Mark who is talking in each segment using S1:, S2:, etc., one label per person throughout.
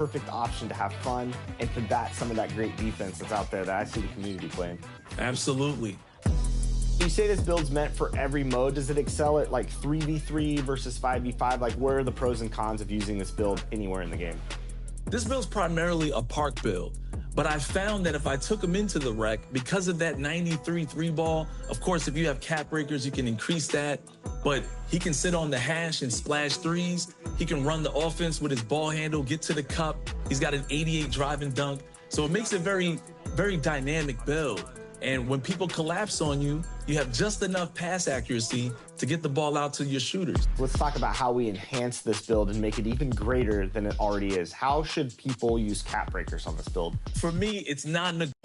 S1: perfect option to have fun and combat some of that great defense that's out there that I see the community playing.
S2: Absolutely.
S1: You say this build's meant for every mode. Does it excel at like 3v3 versus 5v5? Like, where are the pros and cons of using this build anywhere in the game?
S2: This build's primarily a park build, but I found that if I took him into the rec, because of that 93 3 ball, of course, if you have cap breakers, you can increase that, but he can sit on the hash and splash threes. He can run the offense with his ball handle, get to the cup. He's got an 88 drive and dunk. So it makes it very, very dynamic build. And when people collapse on you, you have just enough pass accuracy to get the ball out to your shooters.
S1: Let's talk about how we enhance this build and make it even greater than it already is. How should people use cap breakers on this build?
S2: For me, it's not negotiable.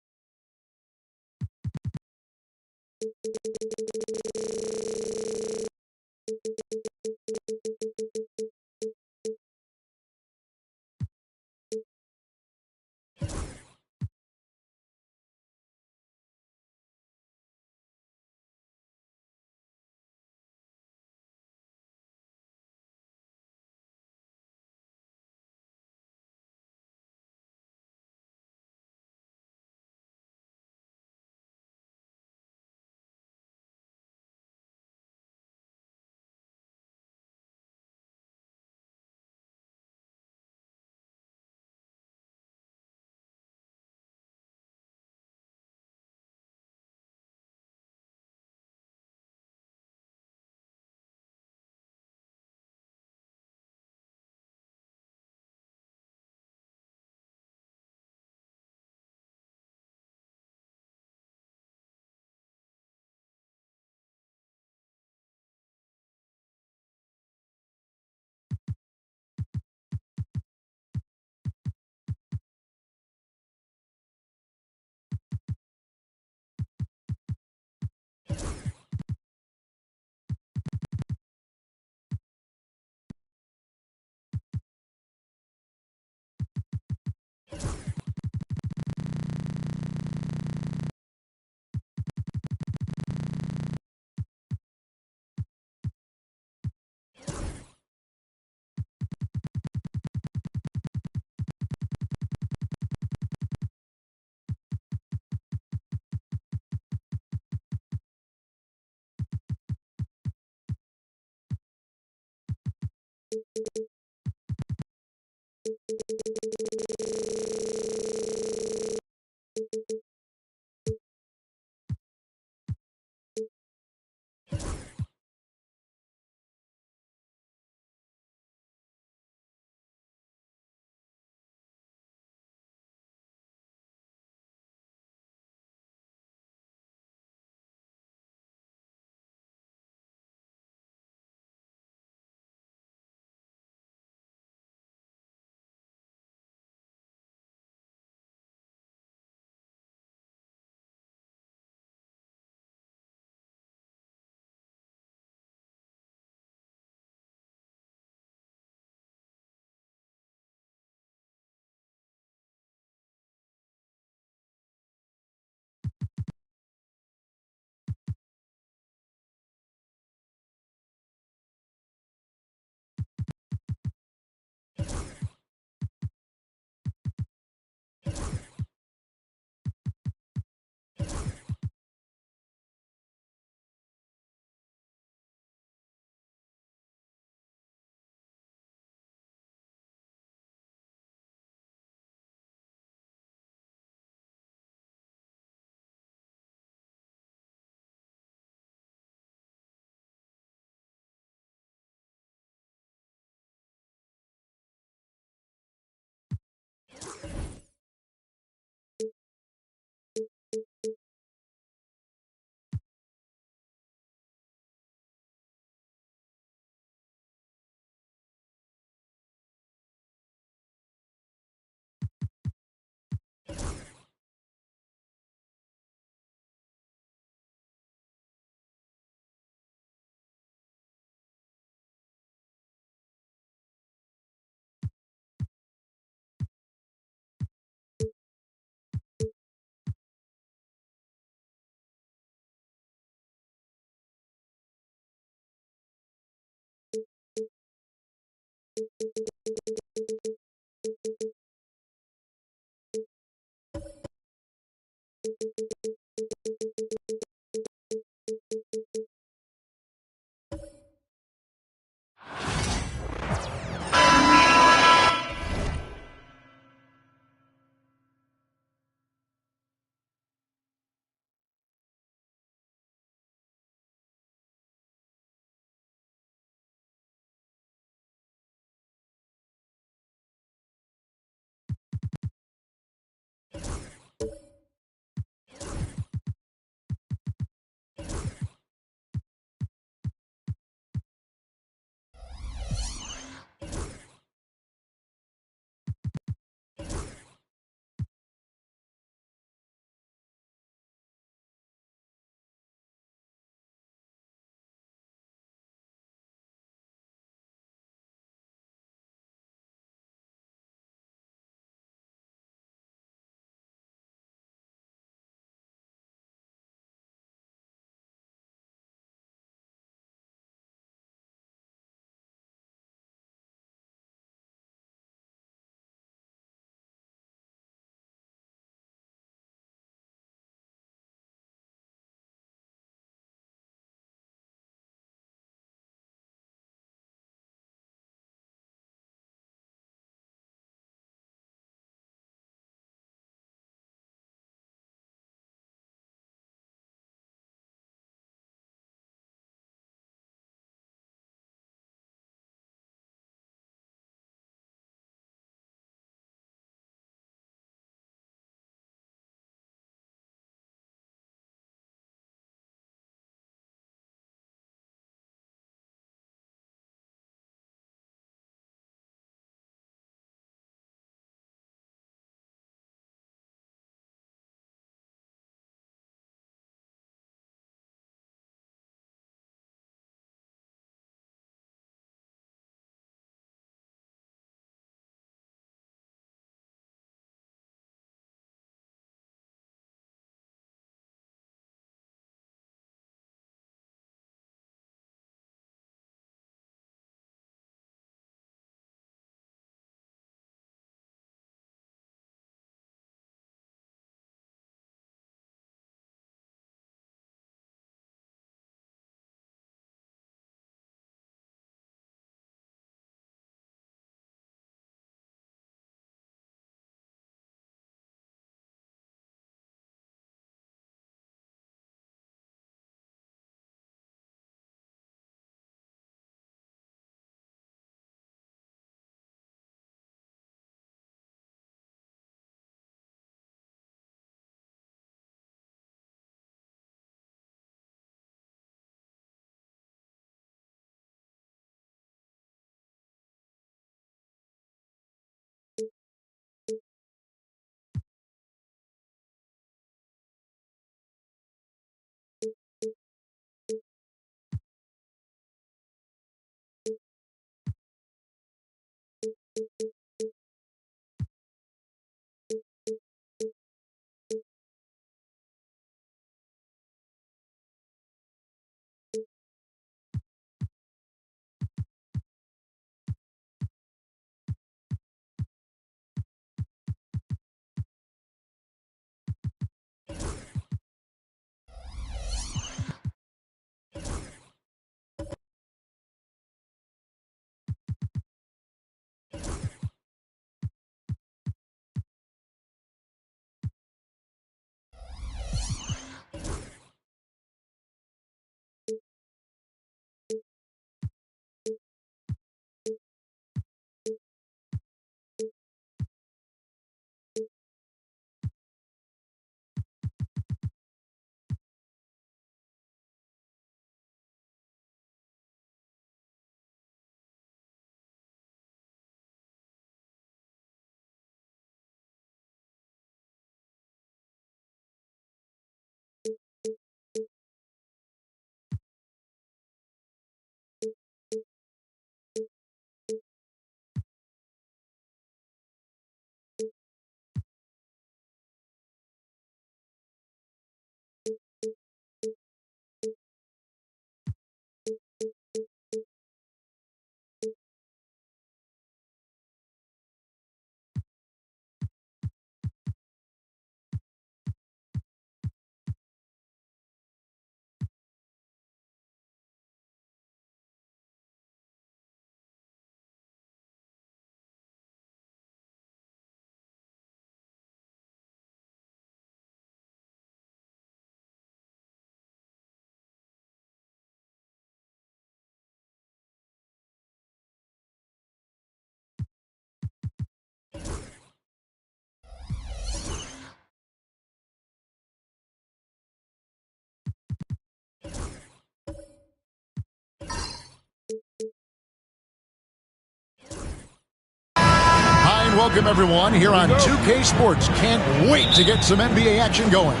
S3: welcome everyone here on 2K Sports. Can't wait to get some NBA action going.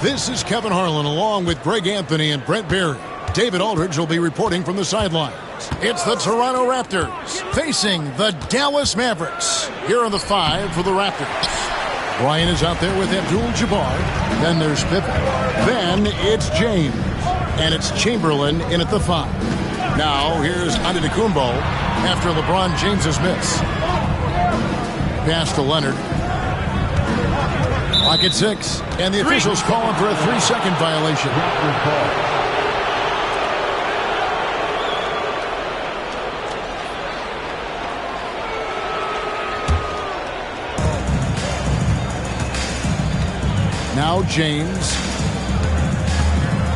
S3: This is Kevin Harlan along with Greg Anthony and Brent Barry. David Aldridge will be reporting from the sidelines. It's the Toronto Raptors facing the Dallas Mavericks. Here are the 5 for the Raptors. Bryant is out there with Abdul-Jabbar. Then there's Pippen. Then it's James. And it's Chamberlain in at the 5. Now here's Antetokounmpo after LeBron James's miss. Pass to Leonard. Clock at 6. And the officials calling for a 3-second violation. Now James.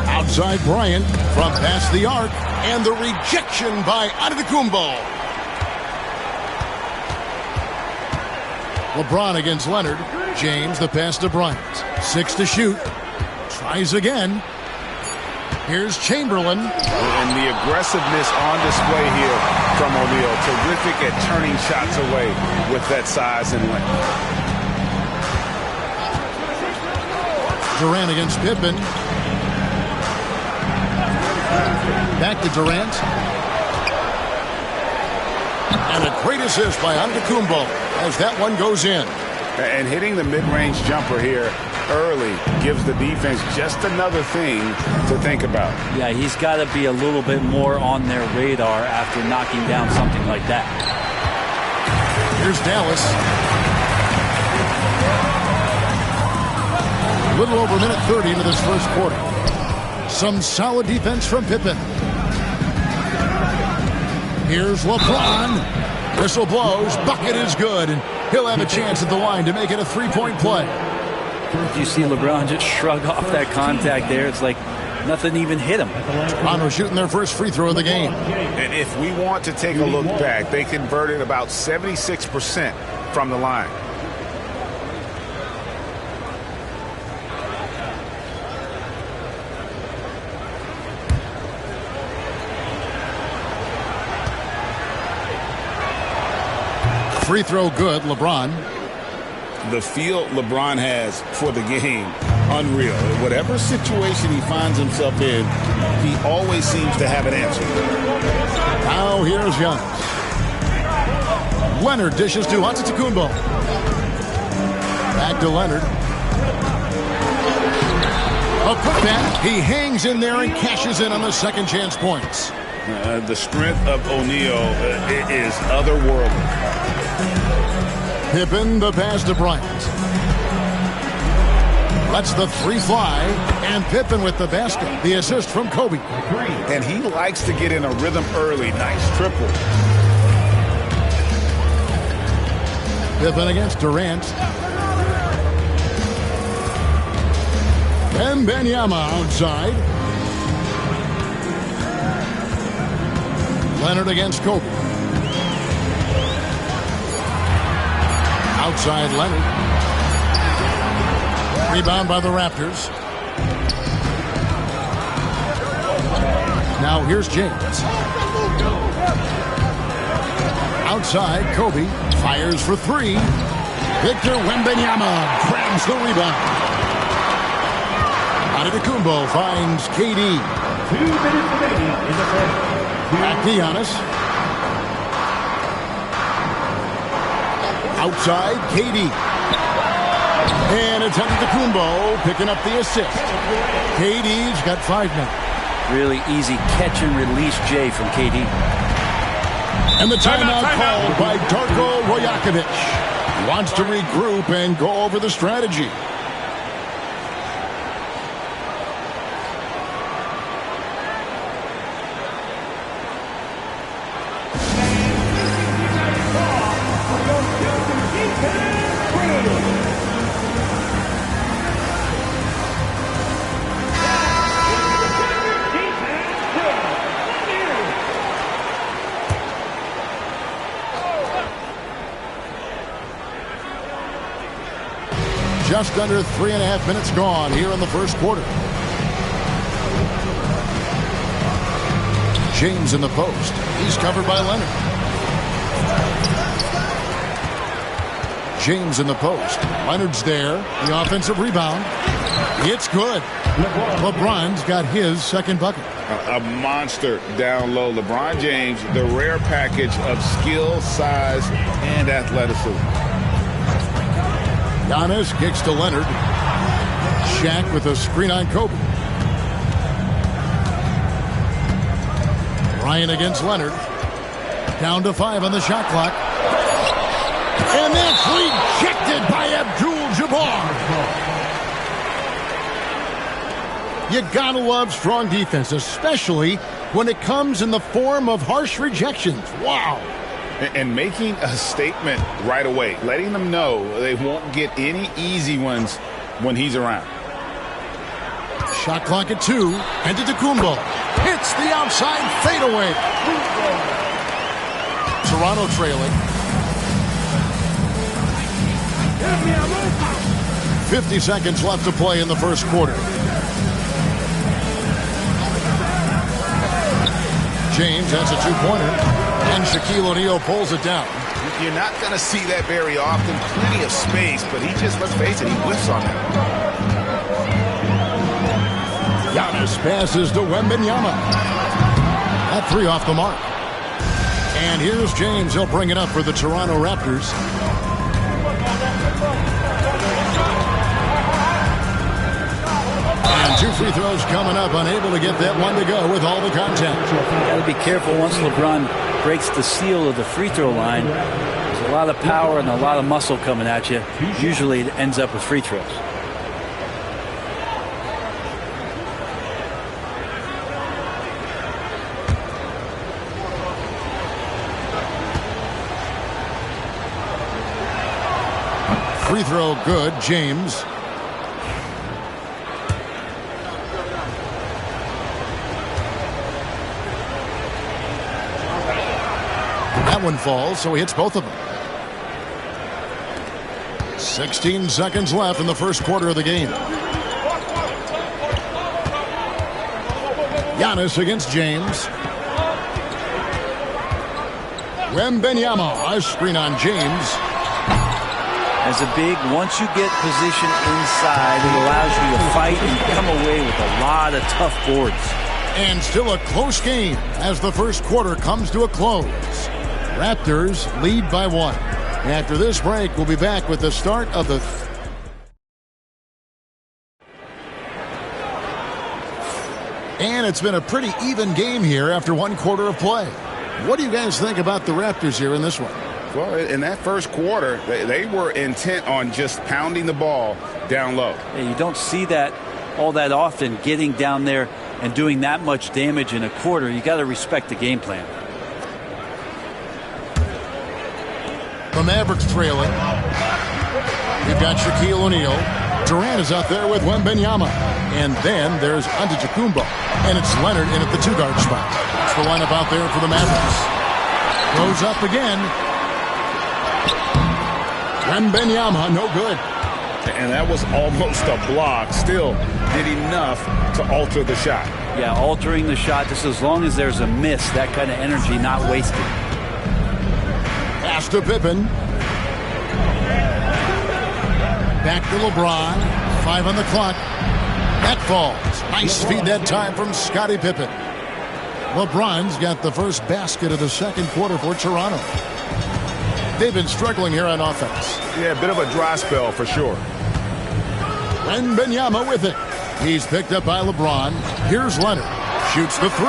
S3: Outside Bryant from past the arc. And the rejection by Antetokounmpo. LeBron against Leonard. James, the pass to Bryant. 6 to shoot. Tries again. Here's Chamberlain.
S4: And the aggressiveness on display here from O'Neal. Terrific at turning shots away with that size and length.
S3: Durant against Pippen. Back to Durant. And a great assist by Antetokounmpo as that one goes in.
S4: And hitting the mid-range jumper here early gives the defense just another thing to think about.
S5: Yeah, he's got to be a little bit more on their radar after knocking down something like that.
S3: Here's Dallas. A little over a minute 30 into this first quarter. Some solid defense from Pippen. Here's LeBron. Whistle blows. Bucket is good. And he'll have a chance at the line to make it a 3-point play.
S5: You see LeBron just shrug off that contact there. It's like nothing even hit him.
S3: Toronto shooting their first free throw of the game.
S4: And if we want to take a look back, they converted about 76% from the line.
S3: Free throw good, LeBron.
S4: The feel LeBron has for the game, unreal. Whatever situation he finds himself in, he always seems to have an answer.
S3: Now here's Giannis. Leonard dishes to Antetokounmpo. Back to Leonard. A putback. He hangs in there and cashes in on the second chance points.
S4: The strength of O'Neal is otherworldly.
S3: Pippen, the pass to Bryant. Lets the 3 fly, and Pippen with the basket. The assist from Kobe.
S4: And he likes to get in a rhythm early. Nice triple.
S3: Pippen against Durant. Wembanyama outside. Leonard against Kobe. Outside Leonard. Rebound by the Raptors. Now here's James. Outside Kobe. Fires for 3. Victor Wembanyama grabs the rebound. Antetokounmpo finds KD.
S6: 2 minutes remaining in the first.
S3: Back to Giannis. Outside, KD. And it's Antetokounmpo picking up the assist. KD's got 5 now.
S5: Really easy catch and release Jay from KD.
S3: And the timeout called by Darko Rajakovic. Wants to regroup and go over the strategy. Just under 3.5 minutes gone here in the first quarter. James in the post. He's covered by Leonard. James in the post. Leonard's there. The offensive rebound. It's good. LeBron's got his second bucket.
S4: A monster down low. LeBron James, the rare package of skill, size, and athleticism.
S3: Giannis kicks to Leonard. Shaq with a screen on Kobe. Bryant against Leonard. Down to 5 on the shot clock. And that's rejected by Abdul-Jabbar. You gotta love strong defense, especially when it comes in the form of harsh rejections. Wow.
S4: And making a statement right away, letting them know they won't get any easy ones when he's around.
S3: Shot clock at 2. Antetokounmpo hits the outside fadeaway. Toronto trailing. 50 seconds left to play in the first quarter. James has a two-pointer, and Shaquille O'Neal pulls it down.
S4: You're not going to see that very often. Plenty of space, but he just, let's face it, he whiffs on that.
S3: Giannis passes to Wembanyama. That 3 off the mark. And here's James. He'll bring it up for the Toronto Raptors. And 2 free throws coming up. Unable to get that one to go with all the contact.
S5: Got to be careful once LeBron breaks the seal of the free throw line. There's a lot of power and a lot of muscle coming at you. Usually it ends up with free throws.
S3: Free throw good, James. That one falls, so he hits both of them. 16 seconds left in the first quarter of the game. Giannis against James. Wembanyama, a screen on James.
S5: As a big, once you get position inside, it allows you to fight and come away with a lot of tough boards.
S3: And still a close game as the first quarter comes to a close. Raptors lead by 1. After this break, we'll be back with the start of the... And it's been a pretty even game here after 1 quarter of play. What do you guys think about the Raptors here in this one?
S4: Well, in that first quarter, they were intent on just pounding the ball down low.
S5: Yeah, you don't see that all that often, getting down there and doing that much damage in a quarter. You got to respect the game plan.
S3: The Mavericks trailing. You've got Shaquille O'Neal. Durant is out there with Wembanyama. And then there's Antetokounmpo. And it's Leonard in at the 2-guard spot. That's the lineup out there for the Mavericks. Goes up again. Wembanyama, no good.
S4: And that was almost a block. Still did enough to alter the shot.
S5: Yeah, altering the shot, just as long as there's a miss, that kind of energy not wasted.
S3: Pass to Pippen. Back to LeBron. 5 on the clock. That falls. Nice feed that time from Scottie Pippen. LeBron's got the first basket of the second quarter for Toronto. They've been struggling here on offense.
S4: Yeah, a bit of a dry spell for sure.
S3: Wembanyama with it. He's picked up by LeBron. Here's Leonard. Shoots the 3.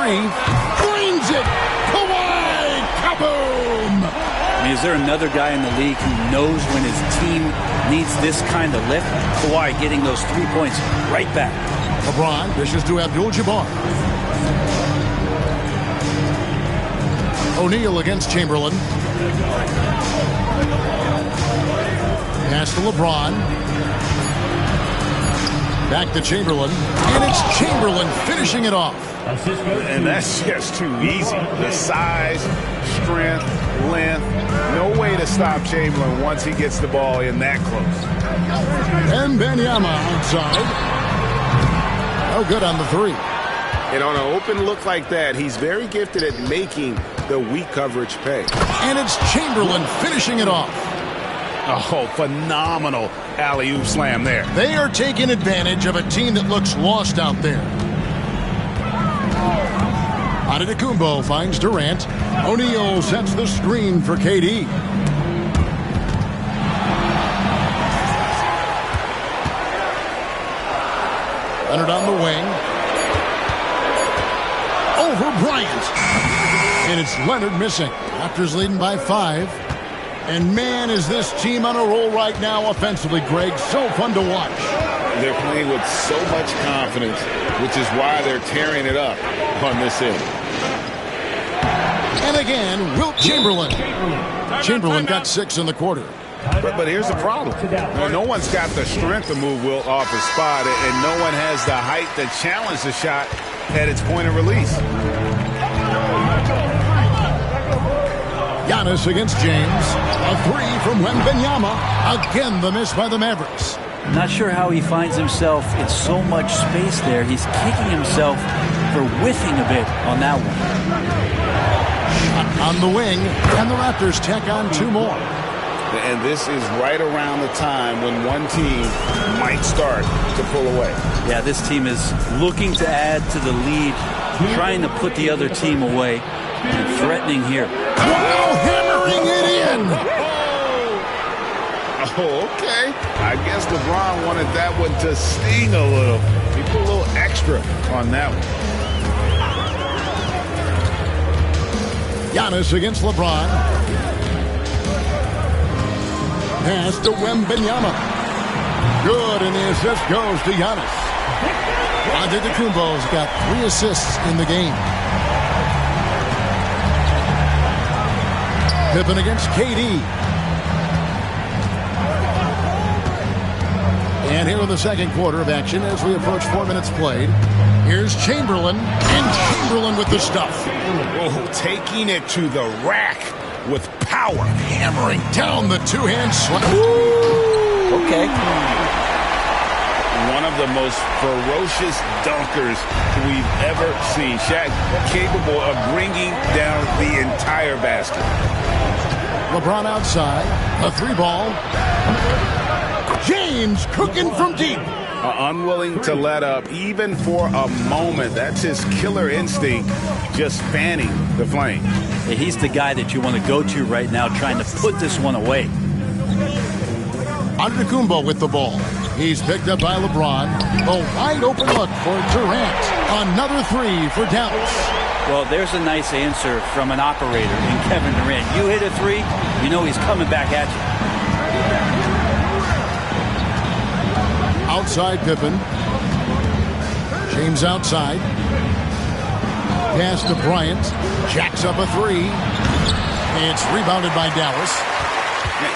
S3: Drains it. Kawhi. Kaboom.
S5: I mean, is there another guy in the league who knows when his team needs this kind of lift? Kawhi getting those 3 points right back.
S3: LeBron dishes to Abdul-Jabbar. O'Neal against Chamberlain. Pass to LeBron. Back to Chamberlain. And it's Chamberlain finishing it off.
S4: And that's just too easy. The size, strength, length. No way to stop Chamberlain once he gets the ball in that close.
S3: Wembanyama outside. No good on the 3.
S4: And on an open look like that, he's very gifted at making the weak coverage pay.
S3: And it's Chamberlain finishing it off.
S4: Oh, phenomenal alley-oop slam there.
S3: They are taking advantage of a team that looks lost out there. Antetokounmpo finds Durant. O'Neal sets the screen for KD. Leonard on the wing. Over Bryant. And it's Leonard missing. Raptors leading by 5. And man, is this team on a roll right now offensively, Greg. So fun to watch.
S4: They're playing with so much confidence, which is why they're tearing it up on this end.
S3: And again, Wilt Chamberlain. Chamberlain got 6 in the quarter.
S4: But here's the problem. No one's got the strength to move Wilt off his spot, and no one has the height to challenge the shot at its point of release.
S3: Giannis against James. A 3 from Wembanyama. Again, the miss by the Mavericks.
S5: Not sure how he finds himself in so much space there. He's kicking himself for whiffing a bit on that one.
S3: Shot on the wing, and the Raptors tack on 2 more.
S4: And this is right around the time when one team might start to pull away.
S5: Yeah, this team is looking to add to the lead, trying to put the other team away, and threatening here.
S3: Wow, hammering it in!
S4: Oh, okay. I guess LeBron wanted that one to sting a little. He put a little extra on that one.
S3: Giannis against LeBron. Pass to Wembanyama. Good, and the assist goes to Giannis. Antetokounmpo's got 3 assists in the game. Pippen against KD. And here in the second quarter of action as we approach 4 minutes played. Here's Chamberlain, and Chamberlain with the stuff.
S4: Oh, taking it to the rack with power.
S3: Hammering down the 2-hand slam.
S5: Okay.
S4: One of the most ferocious dunkers we've ever seen. Shaq capable of bringing down the entire basket.
S3: LeBron outside. A 3-ball. James cooking from deep.
S4: Unwilling to let up even for a moment. That's his killer instinct, just fanning the flame.
S5: He's the guy that you want to go to right now, trying to put this one away.
S3: Antetokounmpo with the ball. He's picked up by LeBron. A wide open look for Durant. Another 3 for Dallas.
S5: Well, there's a nice answer from an operator in Kevin Durant. You hit a 3, you know he's coming back at you.
S3: Outside Pippen. James outside. Pass to Bryant. Jacks up a 3. It's rebounded by Dallas.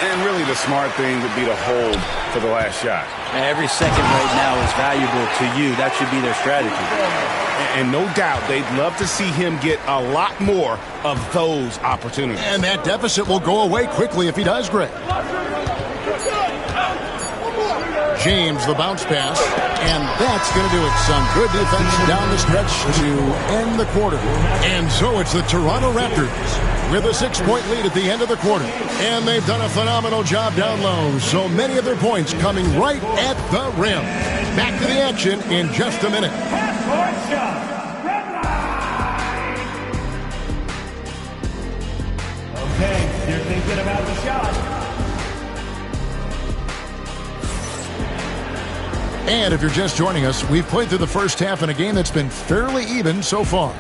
S4: And really the smart thing would be to hold for the last shot.
S5: Every second right now is valuable to you. That should be their strategy.
S4: And no doubt they'd love to see him get a lot more of those opportunities.
S3: And that deficit will go away quickly if he does, Greg. James, the bounce pass, and that's going to do it. Some good defense down the stretch to end the quarter. And so it's the Toronto Raptors with a 6-point lead at the end of the quarter. And they've done a phenomenal job down low. So many of their points coming right at the rim. Back to the action in just a minute.
S6: Okay, you're thinking about the shot.
S3: And if you're just joining us, we've played through the first half in a game that's been fairly even so far.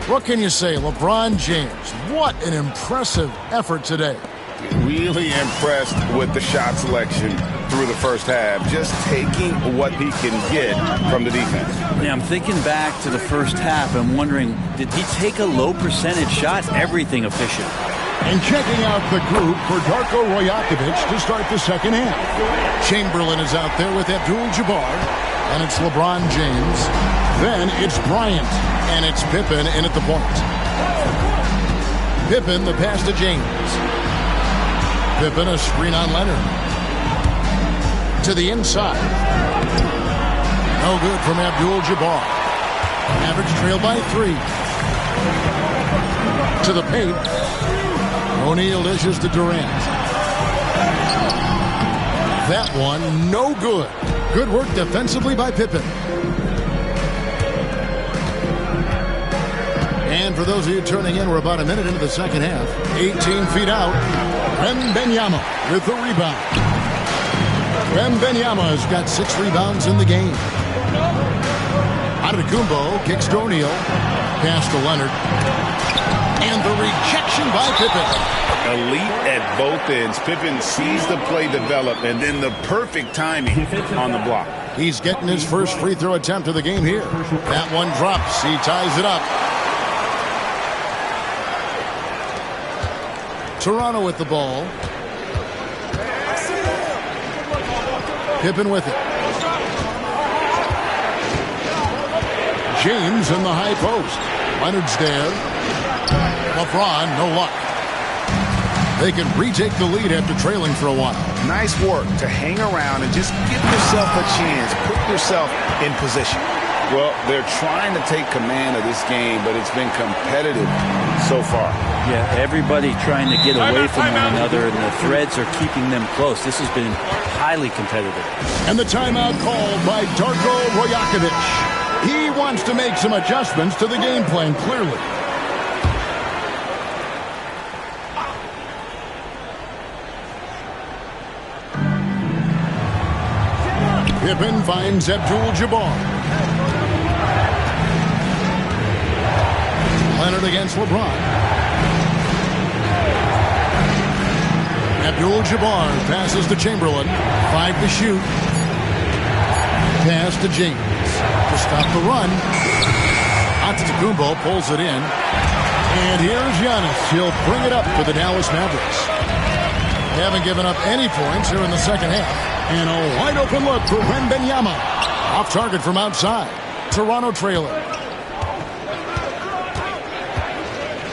S3: What can you say, LeBron James? What an impressive effort today.
S4: Really impressed with the shot selection through the first half, just taking what he can get from the defense.
S5: Yeah, I'm thinking back to the first half. I'm wondering, did he take a low percentage shot? Everything efficient.
S3: And checking out the group for Darko Rajakovic to start the second half. Chamberlain is out there with Abdul-Jabbar, and it's LeBron James. Then it's Bryant, and it's Pippen in at the point. Pippen, the pass to James. Pippen, a screen on Leonard. To the inside. No good from Abdul-Jabbar. Mavericks trail by 3. To the paint. O'Neal dishes to Durant. That one, no good. Good work defensively by Pippen. And for those of you turning in, we're about a minute into the second half. 18 feet out. Wembanyama with the rebound. Wembanyama has got 6 rebounds in the game. Antetokounmpo kicks to O'Neal. Pass to Leonard. And the rejection by Pippen.
S4: Elite at both ends. Pippen sees the play develop, and then the perfect timing on the block.
S3: He's getting his first free throw attempt of the game here. That one drops. He ties it up. Toronto with the ball. Pippen with it. James in the high post. Leonard's there. LeBron, no luck. They can retake the lead after trailing for a while.
S4: Nice work to hang around and just give yourself a chance. Put yourself in position. Well, they're trying to take command of this game, but it's been competitive so far.
S5: Yeah, everybody trying to get away from one another, and the threads are keeping them close. This has been highly competitive.
S3: And the timeout called by Darko Rajakovic. He wants to make some adjustments to the game plan, clearly. Pippen finds Abdul-Jabbar. Leonard against LeBron. Abdul-Jabbar passes to Chamberlain. 5 to shoot. Pass to James. To stop the run. Antetokounmpo pulls it in. And here's Giannis. He'll bring it up for the Dallas Mavericks. They haven't given up any points here in the second half. And a wide open look for Wembanyama. Off target from outside. Toronto trailer.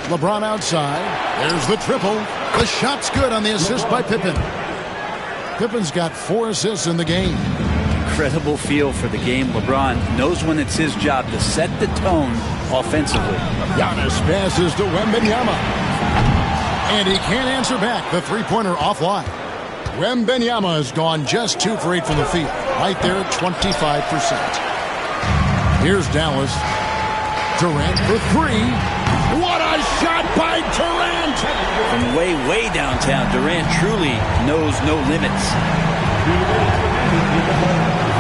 S3: LeBron outside. There's the triple. The shot's good on the assist by Pippen. Pippen's got 4 assists in the game.
S5: Incredible feel for the game. LeBron knows when it's his job to set the tone offensively.
S3: Giannis passes to Wembanyama. And he can't answer back. The three-pointer offline. Wembanyama has gone just 2 for 8 from the field. Right there at 25%. Here's Dallas. Durant for 3. What a shot by Durant!
S5: From way, way downtown, Durant truly knows no limits.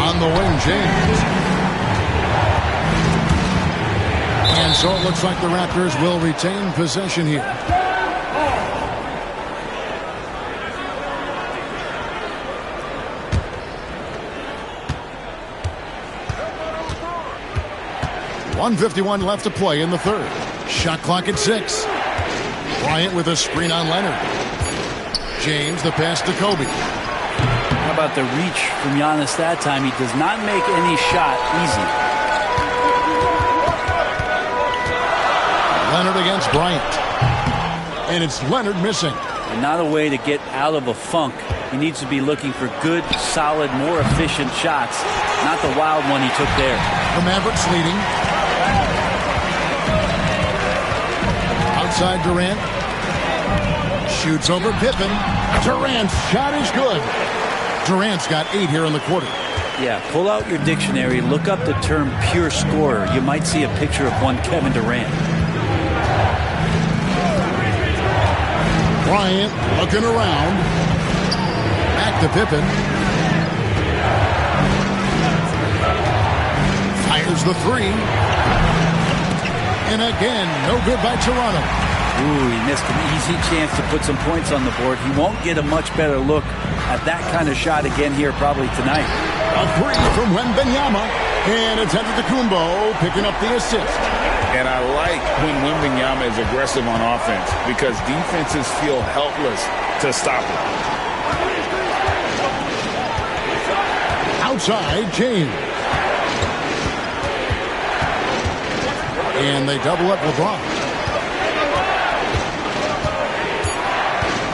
S3: On the wing, James. And so it looks like the Raptors will retain possession here. .151 left to play in the third. Shot clock at 6. Bryant with a screen on Leonard. James, the pass to Kobe.
S5: How about the reach from Giannis that time? He does not make any shot easy.
S3: Leonard against Bryant. And it's Leonard missing.
S5: And not a way to get out of a funk. He needs to be looking for good, solid, more efficient shots. Not the wild one he took there.
S3: The Mavericks leading. Outside Durant. Shoots over Pippen. Durant's shot is good. Durant's got 8 here in the quarter.
S5: Yeah, pull out your dictionary. Look up the term pure scorer. You might see a picture of one Kevin Durant.
S3: Bryant looking around. Back to Pippen. Fires the 3. And again, no good by Toronto.
S5: Ooh, he missed an easy chance to put some points on the board. He won't get a much better look at that kind of shot again here probably tonight.
S3: A 3 from Wembanyama. And it's Antetokounmpo picking up the assist.
S4: And I like when Wembanyama is aggressive on offense because defenses feel helpless to stop him.
S3: Outside, James. And they double up LeBron.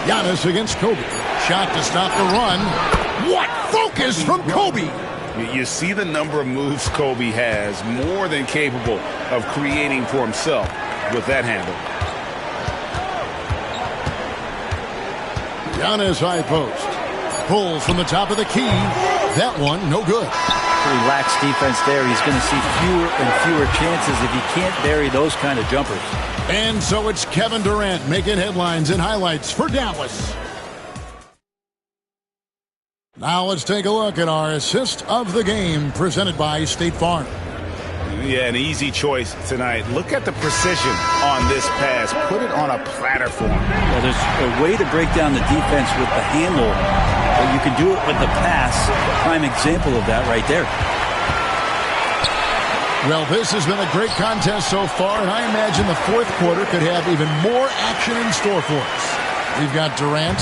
S3: Giannis against Kobe. Shot to stop the run. What focus from Kobe!
S4: You see the number of moves Kobe has, more than capable of creating for himself with that handle.
S3: Giannis high post. Pulls from the top of the key. That one, no good.
S5: Pretty lax defense there. He's going to see fewer and fewer chances if he can't bury those kind of jumpers.
S3: And so it's Kevin Durant making headlines and highlights for Dallas. Now let's take a look at our assist of the game presented by State Farm.
S4: Yeah, an easy choice tonight. Look at the precision on this pass. Put it on a platter for him.
S5: Yeah, there's a way to break down the defense with the handle, but you can do it with the pass. Prime example of that right there.
S3: Well, this has been a great contest so far, and I imagine the fourth quarter could have even more action in store for us. We've got Durant.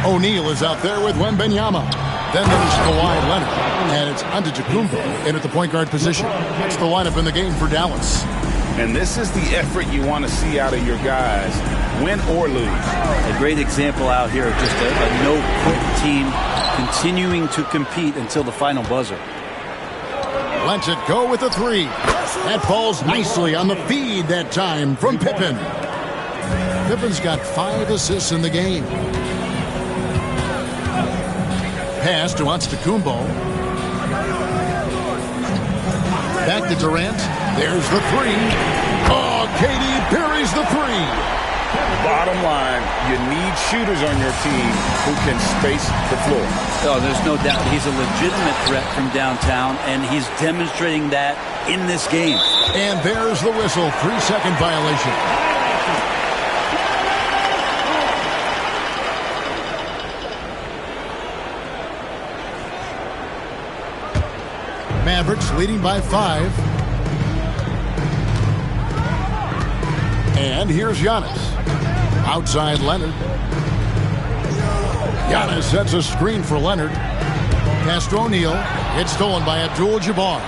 S3: O'Neal is out there with Wembanyama. Then there's Kawhi Leonard, and it's Antetokounmpo in at the point guard position. That's the lineup in the game for Dallas.
S4: And this is the effort you want to see out of your guys, win or lose.
S5: A great example out here of just a no-quit team continuing to compete until the final buzzer.
S3: Lets it go with a three. That falls nicely on the feed that time from Pippen. Pippen's got 5 assists in the game. Pass to Antetokounmpo. Back to Durant. There's the three. Oh, KD buries the three.
S4: Bottom line, you need shooters on your team who can space the floor.
S5: Oh, there's no doubt he's a legitimate threat from downtown, and he's demonstrating that in this game.
S3: And there's the whistle. 3-second violation. Mavericks leading by 5. And here's Giannis. Outside Leonard. Giannis sets a screen for Leonard. Pass to O'Neal. It's stolen by Abdul-Jabbar.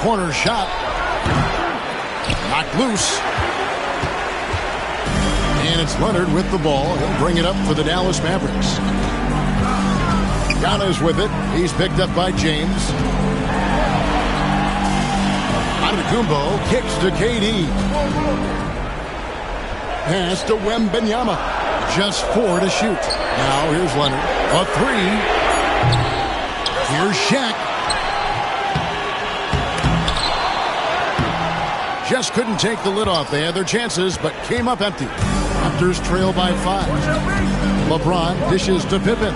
S3: Corner shot. Knocked loose. And it's Leonard with the ball. He'll bring it up for the Dallas Mavericks. Giannis with it. He's picked up by James. Antetokounmpo kicks to KD. Pass to Wembanyama. Just 4 to shoot. Now here's Leonard. A 3. Here's Shaq. Just couldn't take the lid off. They had their chances, but came up empty. Raptors trail by 5. LeBron dishes to Pippen.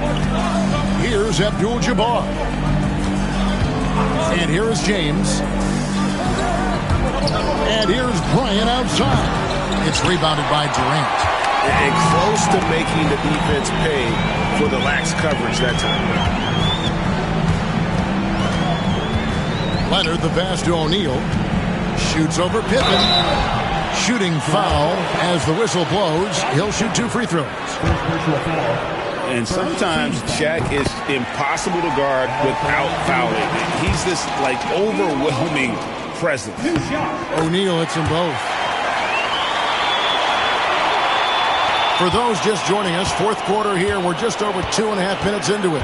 S3: Here's Abdul-Jabbar. And here is James. And here's Bryant outside. It's rebounded by Durant.
S4: And close to making the defense pay for the lax coverage that time.
S3: Leonard, the pass to O'Neal. Shoots over Pippen. Shooting foul as the whistle blows. He'll shoot 2 free throws.
S4: And sometimes Shaq is impossible to guard without fouling. He's this like overwhelming presence.
S3: O'Neal hits them both. For those just joining us, fourth quarter here. We're just over 2.5 minutes into it.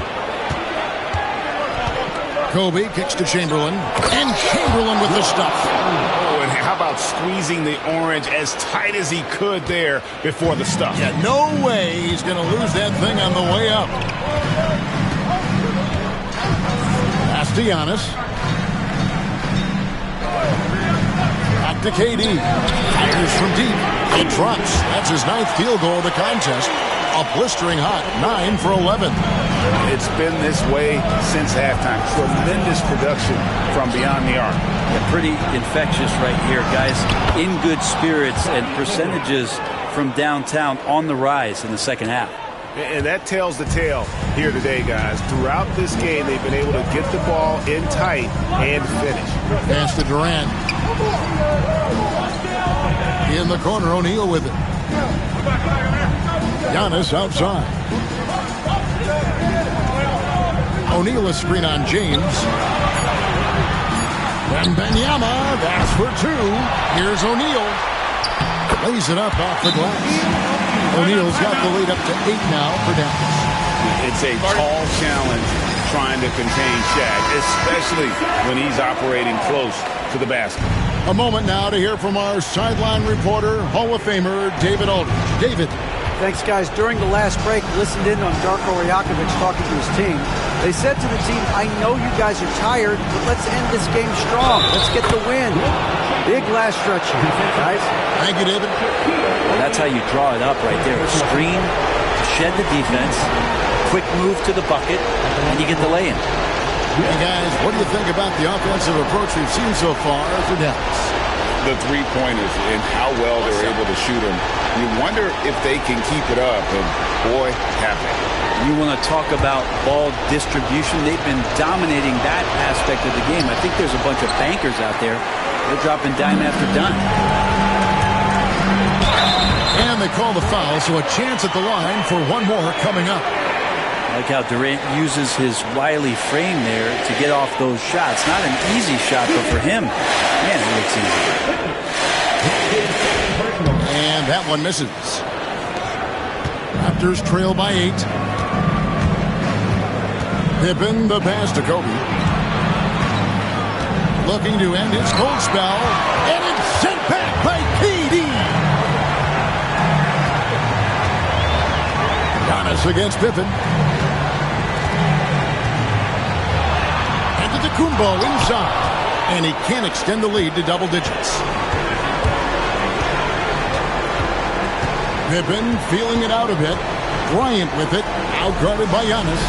S3: Kobe kicks to Chamberlain. And Chamberlain with the stuff.
S4: Oh, and how about squeezing the orange as tight as he could there before the stuff?
S3: Yeah, no way he's going to lose that thing on the way up. Pass to Giannis. Back to KD. Fires from deep. It drops. That's his 9th field goal of the contest. A blistering hot 9 for 11.
S4: It's been this way since halftime. Tremendous production from beyond the arc.
S5: Yeah, pretty infectious right here, guys. In good spirits and percentages from downtown on the rise in the second half.
S4: And that tells the tale here today, guys. Throughout this game, they've been able to get the ball in tight and finish.
S3: Pass to Durant. In the corner, O'Neal with it. Giannis outside. O'Neal a screen on James. Wembanyama, that's for 2. Here's O'Neal. Lays it up off the glass. O'Neal's got the lead up to 8 now for Dallas.
S4: It's a tall challenge trying to contain Shaq, especially when he's operating close to the basket.
S3: A moment now to hear from our sideline reporter, Hall of Famer David Aldridge. David.
S7: Thanks, guys. During the last break, listened in on Darko Rajakovic talking to his team. They said to the team, I know you guys are tired, but let's end this game strong. Let's get the win. Big last stretch here, guys.
S3: Thank you, David.
S5: That's how you draw it up right there. A screen, shed the defense, quick move to the bucket, and you get the lay-in.
S3: Hey, guys, what do you think about the offensive approach we've seen so far for Dallas?
S4: The three-pointers and how well they're able to shoot them. You wonder if they can keep it up, and boy, have they.
S5: You want to talk about ball distribution. They've been dominating that aspect of the game. I think there's a bunch of bankers out there. They're dropping dime after dime.
S3: And they call the foul, so a chance at the line for one more coming up.
S5: I like how Durant uses his wily frame there to get off those shots. Not an easy shot, but for him, man, it looks easy.
S3: And that one misses. Raptors trail by 8. Pippen the pass to Kobe. Looking to end his cold spell. And it's sent back by KD. Giannis against Pippen. Antetokounmpo inside. And he can't extend the lead to double digits. Pippen feeling it out a bit. Bryant with it. Outguarded by Giannis.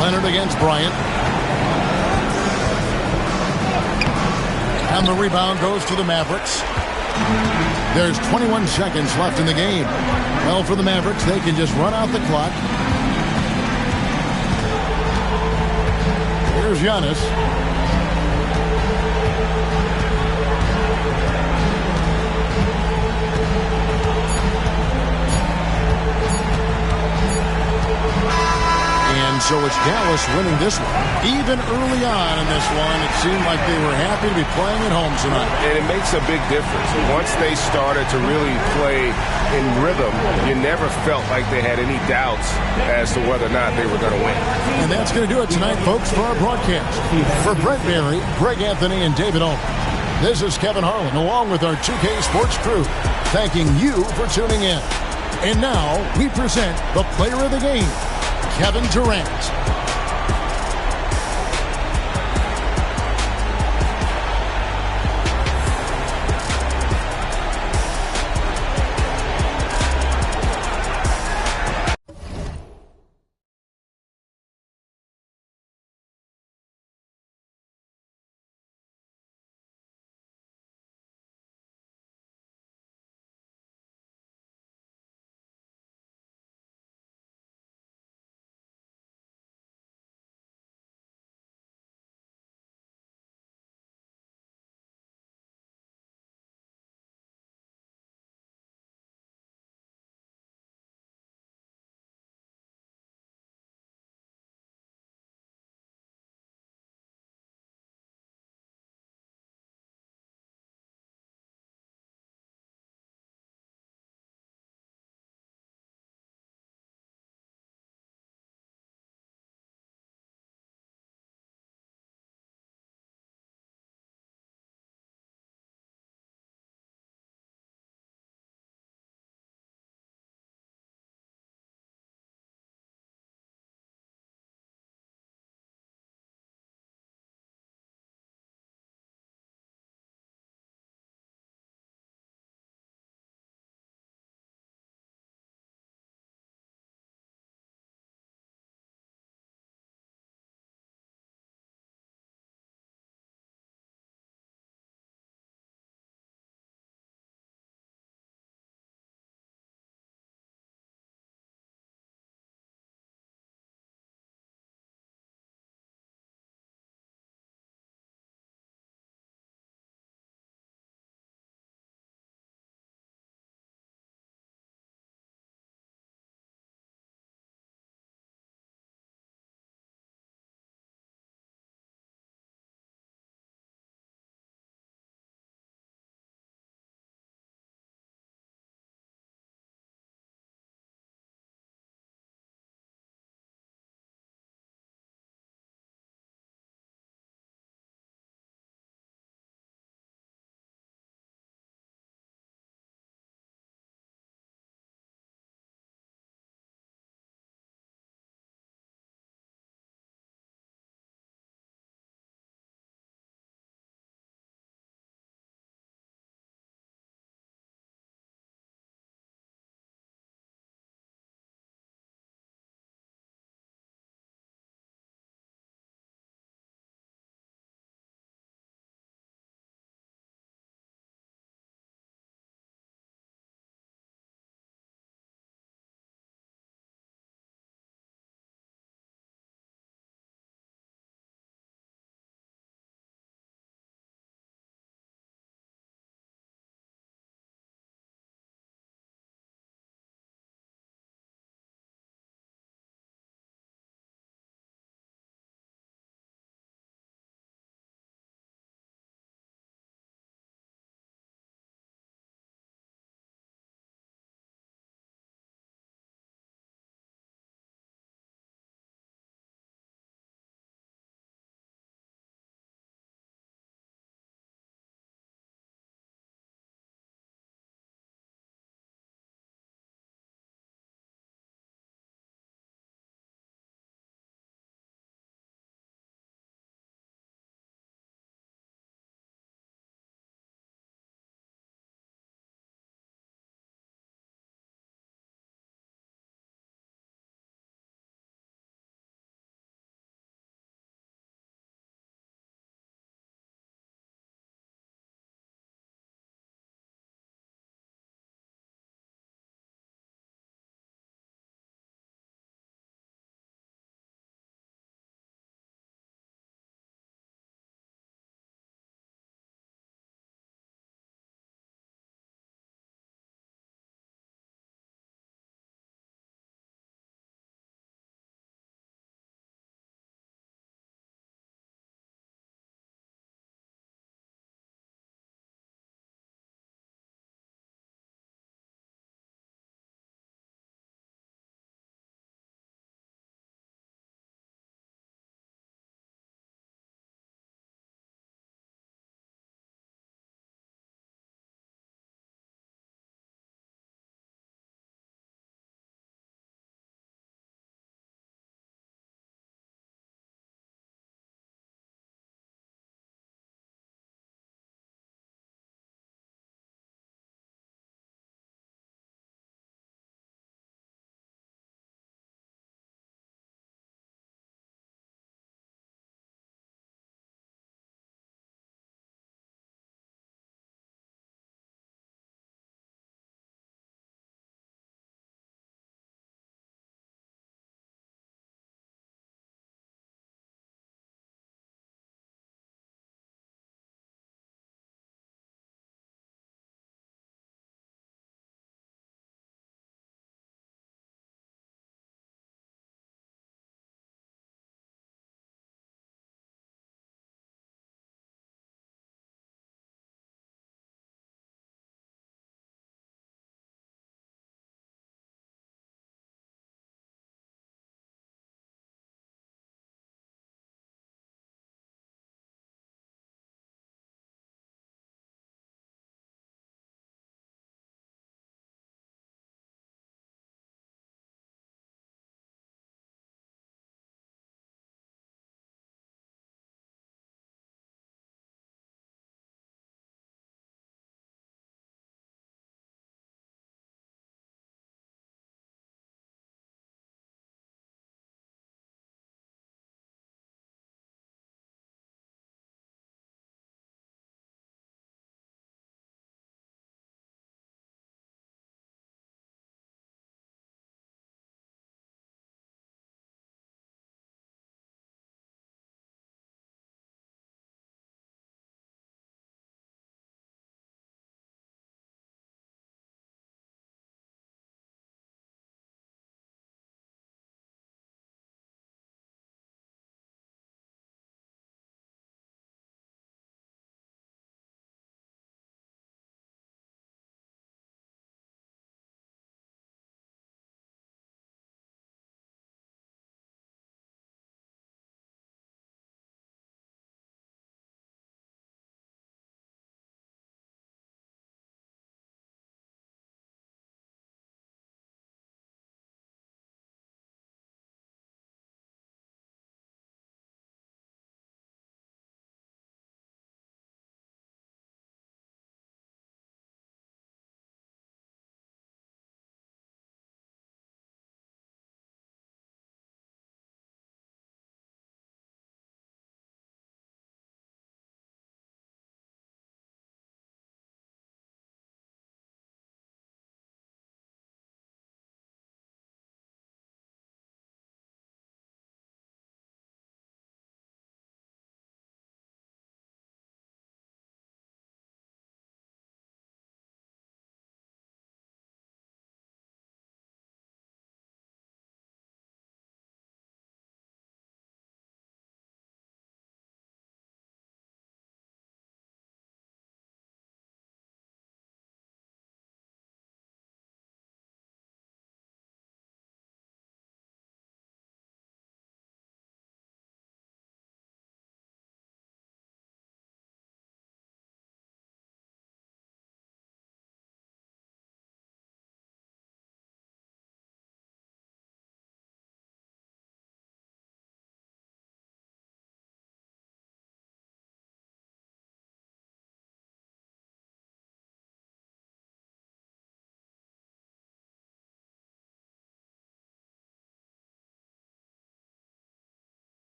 S3: Leonard against Bryant. And the rebound goes to the Mavericks. There's 21 seconds left in the game. Well, for the Mavericks, they can just run out the clock. Here's Giannis. And so it's Dallas winning this one. Even early on in this one, it seemed like they were happy to be playing at home tonight.
S4: And it makes a big difference. Once they started to really play in rhythm, you never felt like they had any doubts as to whether or not they were going to win.
S3: And that's going to do it tonight, folks, for our broadcast. For Brent Barry, Greg Anthony, and David Aldridge, this is Kevin Harlan, along with our 2K Sports crew, thanking you for tuning in. And now, we present the player of the game, Kevin Durant.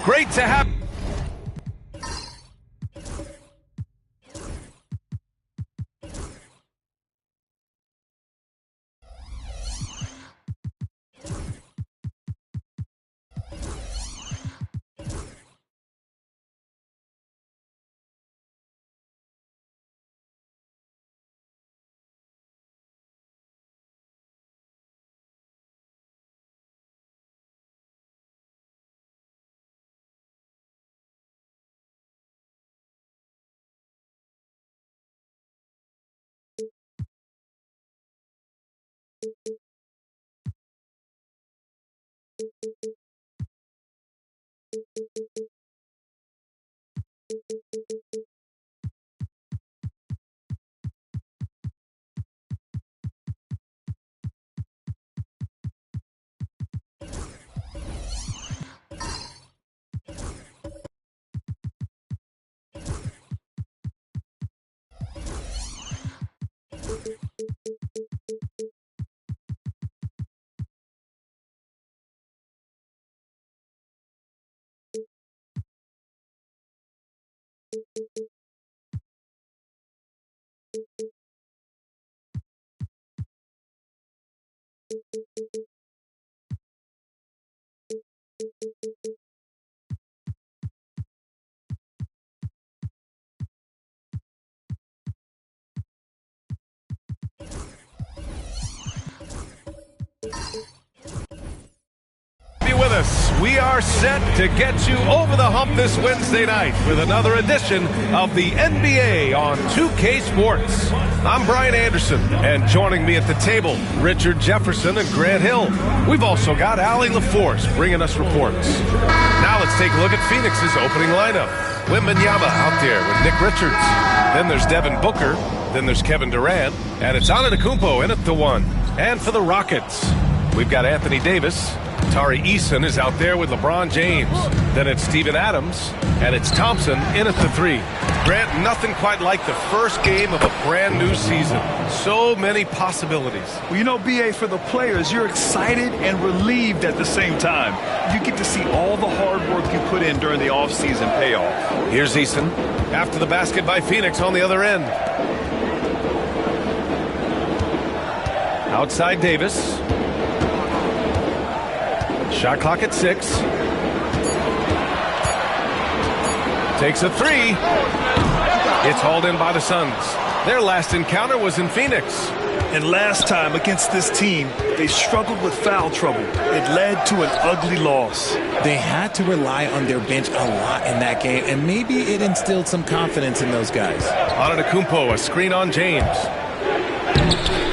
S8: Great to have. Be with us. We are set to get you over the hump this Wednesday night with another edition of the NBA on 2K Sports. I'm Brian Anderson, and joining me at the table, Richard Jefferson and Grant Hill. We've also got Allie LaForce bringing us reports. Now let's take a look at Phoenix's opening lineup. Wembanyama out there with Nick Richards. Then there's Devin Booker. Then there's Kevin Durant. And it's Antetokounmpo in at the 1. And for the Rockets, we've got Anthony Davis. Tari Eason is out there with LeBron James. Then it's Steven Adams, and it's Thompson in at the 3. Grant, nothing quite like the first game of a brand new season. So many possibilities.
S9: Well, you know, BA, for the players, you're excited and relieved at the same time. You get to see all the hard work you put in during the offseason pay off.
S8: Here's Eason after the basket by Phoenix on the other end. Outside Davis. Shot clock at 6. Takes a 3. It's hauled in by the Suns. Their last encounter was in Phoenix.
S9: And last time against this team, they struggled with foul trouble. It led to an ugly loss.
S10: They had to rely on their bench a lot in that game, and maybe it instilled some confidence in those guys.
S8: Antetokounmpo, a screen on James.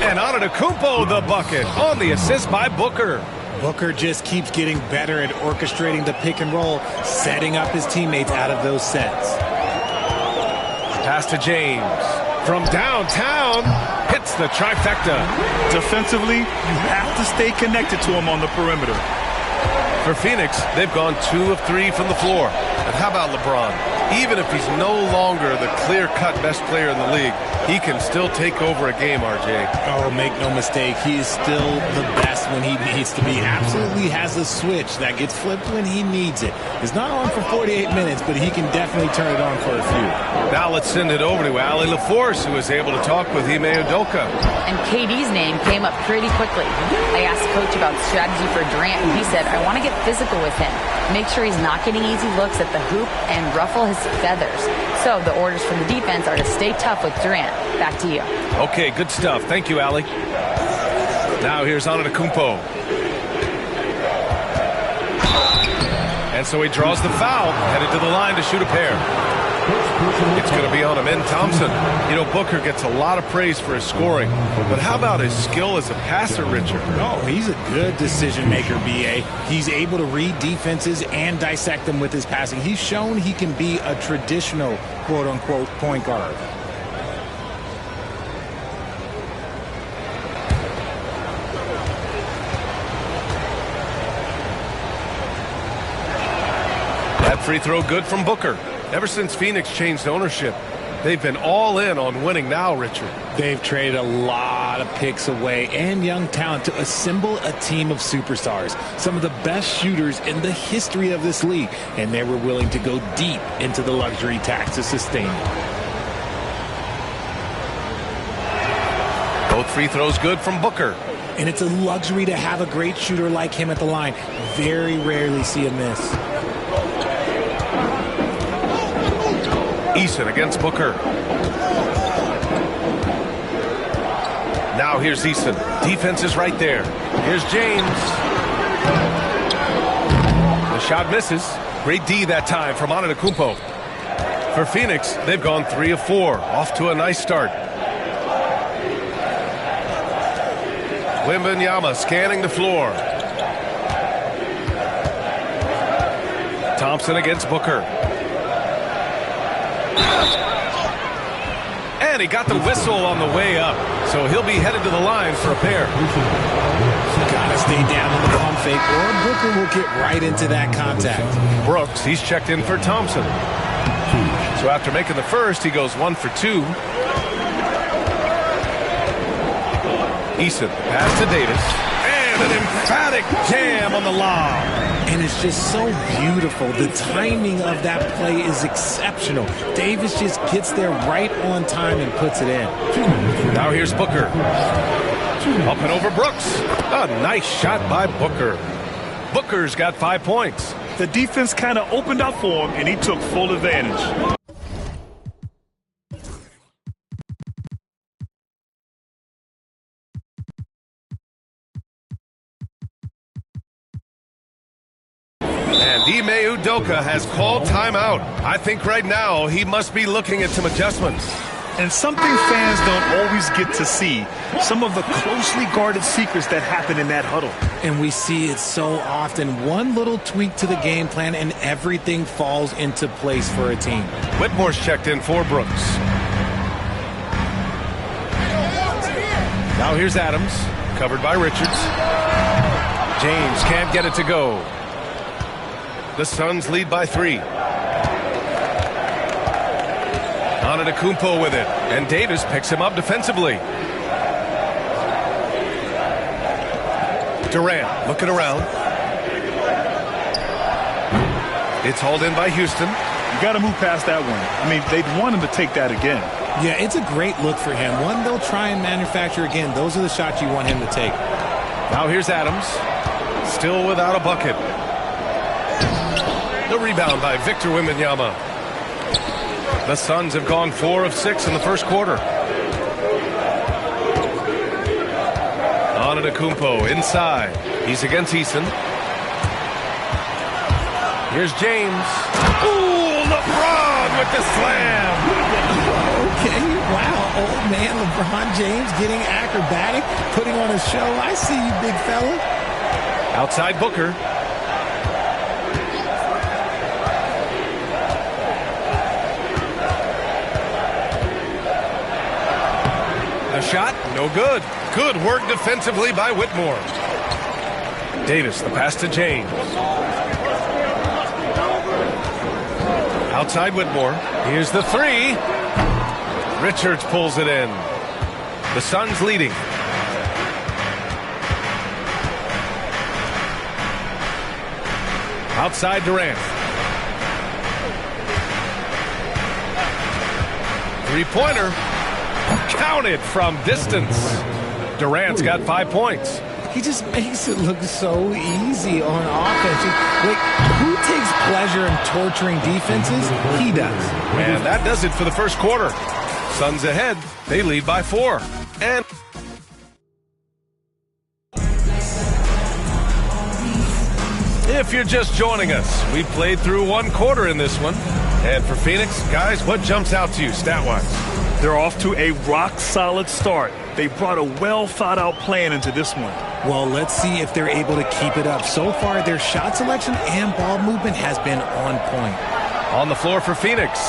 S8: And Antetokounmpo, the bucket, on the assist by Booker.
S10: Booker just keeps getting better at orchestrating the pick and roll, setting up his teammates out of those sets.
S8: Pass to James. From downtown, hits the trifecta.
S9: Defensively, you have to stay connected to him on the perimeter.
S8: For Phoenix, they've gone 2 of 3 from the floor. And how about LeBron? Even if he's no longer the clear-cut best player in the league, he can still take over a game, RJ.
S10: Oh, make no mistake, he is still the best when he needs to be. Absolutely has a switch that gets flipped when he needs it. It's not on for 48 minutes, but he can definitely turn it on for a few.
S8: Now let's send it over to Allie LaForce, who was able to talk with Ime Udoka.
S11: And KD's name came up pretty quickly. I asked Coach about strategy for Durant, and he said, I want to get physical with him. Make sure he's not getting easy looks at the hoop and ruffle his feathers. So the orders from the defense are to stay tough with Durant. Back to you.
S8: Okay, good stuff. Thank you, Allie. Now here's Antetokounmpo. And so he draws the foul, headed to the line to shoot a pair. It's going to be on Amen Thompson. You know, Booker gets a lot of praise for his scoring, but how about his skill as a passer, Richard?
S10: Oh, he's a good decision maker, BA. He's able to read defenses and dissect them with his passing. He's shown he can be a traditional, quote-unquote, point guard.
S8: That free throw good from Booker. Ever since Phoenix changed ownership, They've been all in on winning now, Richard.
S10: They've traded a lot of picks away and young talent to assemble a team of superstars, some of the best shooters in the history of this league, and they were willing to go deep into the luxury tax to sustain it.
S8: Both free throws good from Booker.
S10: And it's a luxury to have a great shooter like him at the line. Very rarely see a miss.
S8: Eason against Booker. Now here's Eason. Defense is right there. Here's James. The shot misses. Great D that time from Antetokounmpo. For Phoenix, they've gone 3 of 4. Off to a nice start. Wembanyama scanning the floor. Thompson against Booker. And he got the whistle on the way up, so he'll be headed to the line for a pair.
S10: Gotta stay down on the pump fake, or Booker will get right into that contact.
S8: Brooks, he's checked in for Thompson. So after making the first, he goes 1 for 2. Eason, pass to Davis. And an emphatic jam on the lob.
S10: And it's just so beautiful. The timing of that play is exceptional. Davis just gets there right on time and puts it in.
S8: Now here's Booker. Up and over Brooks. A nice shot by Booker. Booker's got 5 points.
S9: The defense kind of opened up for him, and he took full advantage.
S8: And Ime Udoka has called timeout. I think right now he must be looking at some adjustments.
S9: And something fans don't always get to see, some of the closely guarded secrets that happen in that huddle.
S10: And we see it so often. One little tweak to the game plan and everything falls into place for a team.
S8: Whitmore's checked in for Brooks. Now here's Adams, covered by Richards. James can't get it to go. The Suns lead by 3. Antetokounmpo with it, and Davis picks him up defensively. Durant looking around. It's hauled in by Houston.
S9: You got to move past that one. I mean, they'd want him to take that again.
S10: Yeah, it's a great look for him. One they'll try and manufacture again. Those are the shots you want him to take.
S8: Now here's Adams, still without a bucket. The rebound by Victor Wembanyama. The Suns have gone 4 of 6 in the first quarter. Antetokounmpo inside. He's against Eason. Here's James. Ooh, LeBron with the slam.
S10: Okay, wow. Old man LeBron James getting acrobatic, putting on a show. I see you, big fella.
S8: Outside Booker. A shot, no good. Good work defensively by Whitmore. Davis, the pass to James. Outside Whitmore. Here's the 3. Richards pulls it in. The Suns leading. Outside Durant. 3-pointer. Counted from distance. Durant's got 5 points.
S10: He just makes it look so easy on offense. Who takes pleasure in torturing defenses? He does.
S8: And that does it for the first quarter. Suns ahead. They lead by 4. And if you're just joining us, we played through 1 quarter in this one. And for Phoenix, guys, what jumps out to you stat-wise?
S9: They're off to a rock-solid start. They brought a well-thought-out plan into this one.
S10: Well, let's see if they're able to keep it up. So far, their shot selection and ball movement has been on point.
S8: On the floor for Phoenix,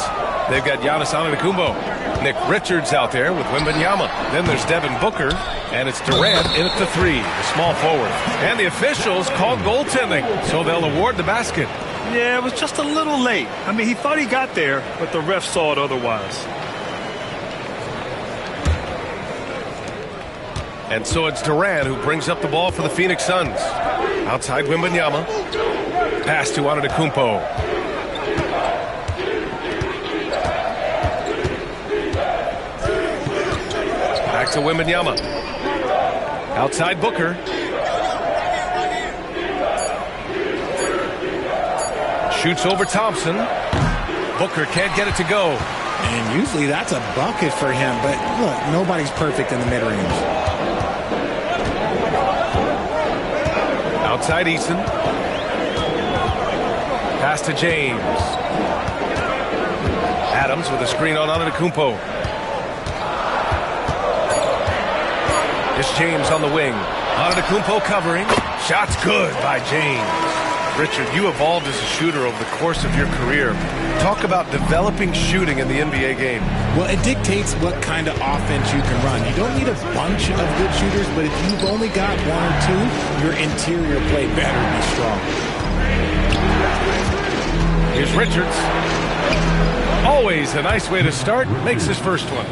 S8: they've got Giannis Antetokounmpo. Nick Richards out there with Wembanyama. Then there's Devin Booker, and it's Durant in at the 3, the small forward. And the officials called goaltending, so they'll award the basket.
S9: Yeah, it was just a little late. I mean, he thought he got there, but the ref saw it otherwise.
S8: And so it's Durant who brings up the ball for the Phoenix Suns. Outside Wembanyama. Pass to Antetokounmpo. Back to Wembanyama. Outside Booker. Shoots over Thompson. Booker can't get it to go.
S10: And usually that's a bucket for him, but look, nobody's perfect in the mid-range.
S8: Outside Eason. Pass to James. Adams with a screen on Antetokounmpo. It's James on the wing. Antetokounmpo covering. Shot's good by James. Richard, you evolved as a shooter over the course of your career. Talk about developing shooting in the NBA game.
S10: Well, it dictates what kind of offense you can run. You don't need a bunch of good shooters, but if you've only got one or two, your interior play better be strong.
S8: Here's Richards. Always a nice way to start. Makes his first one.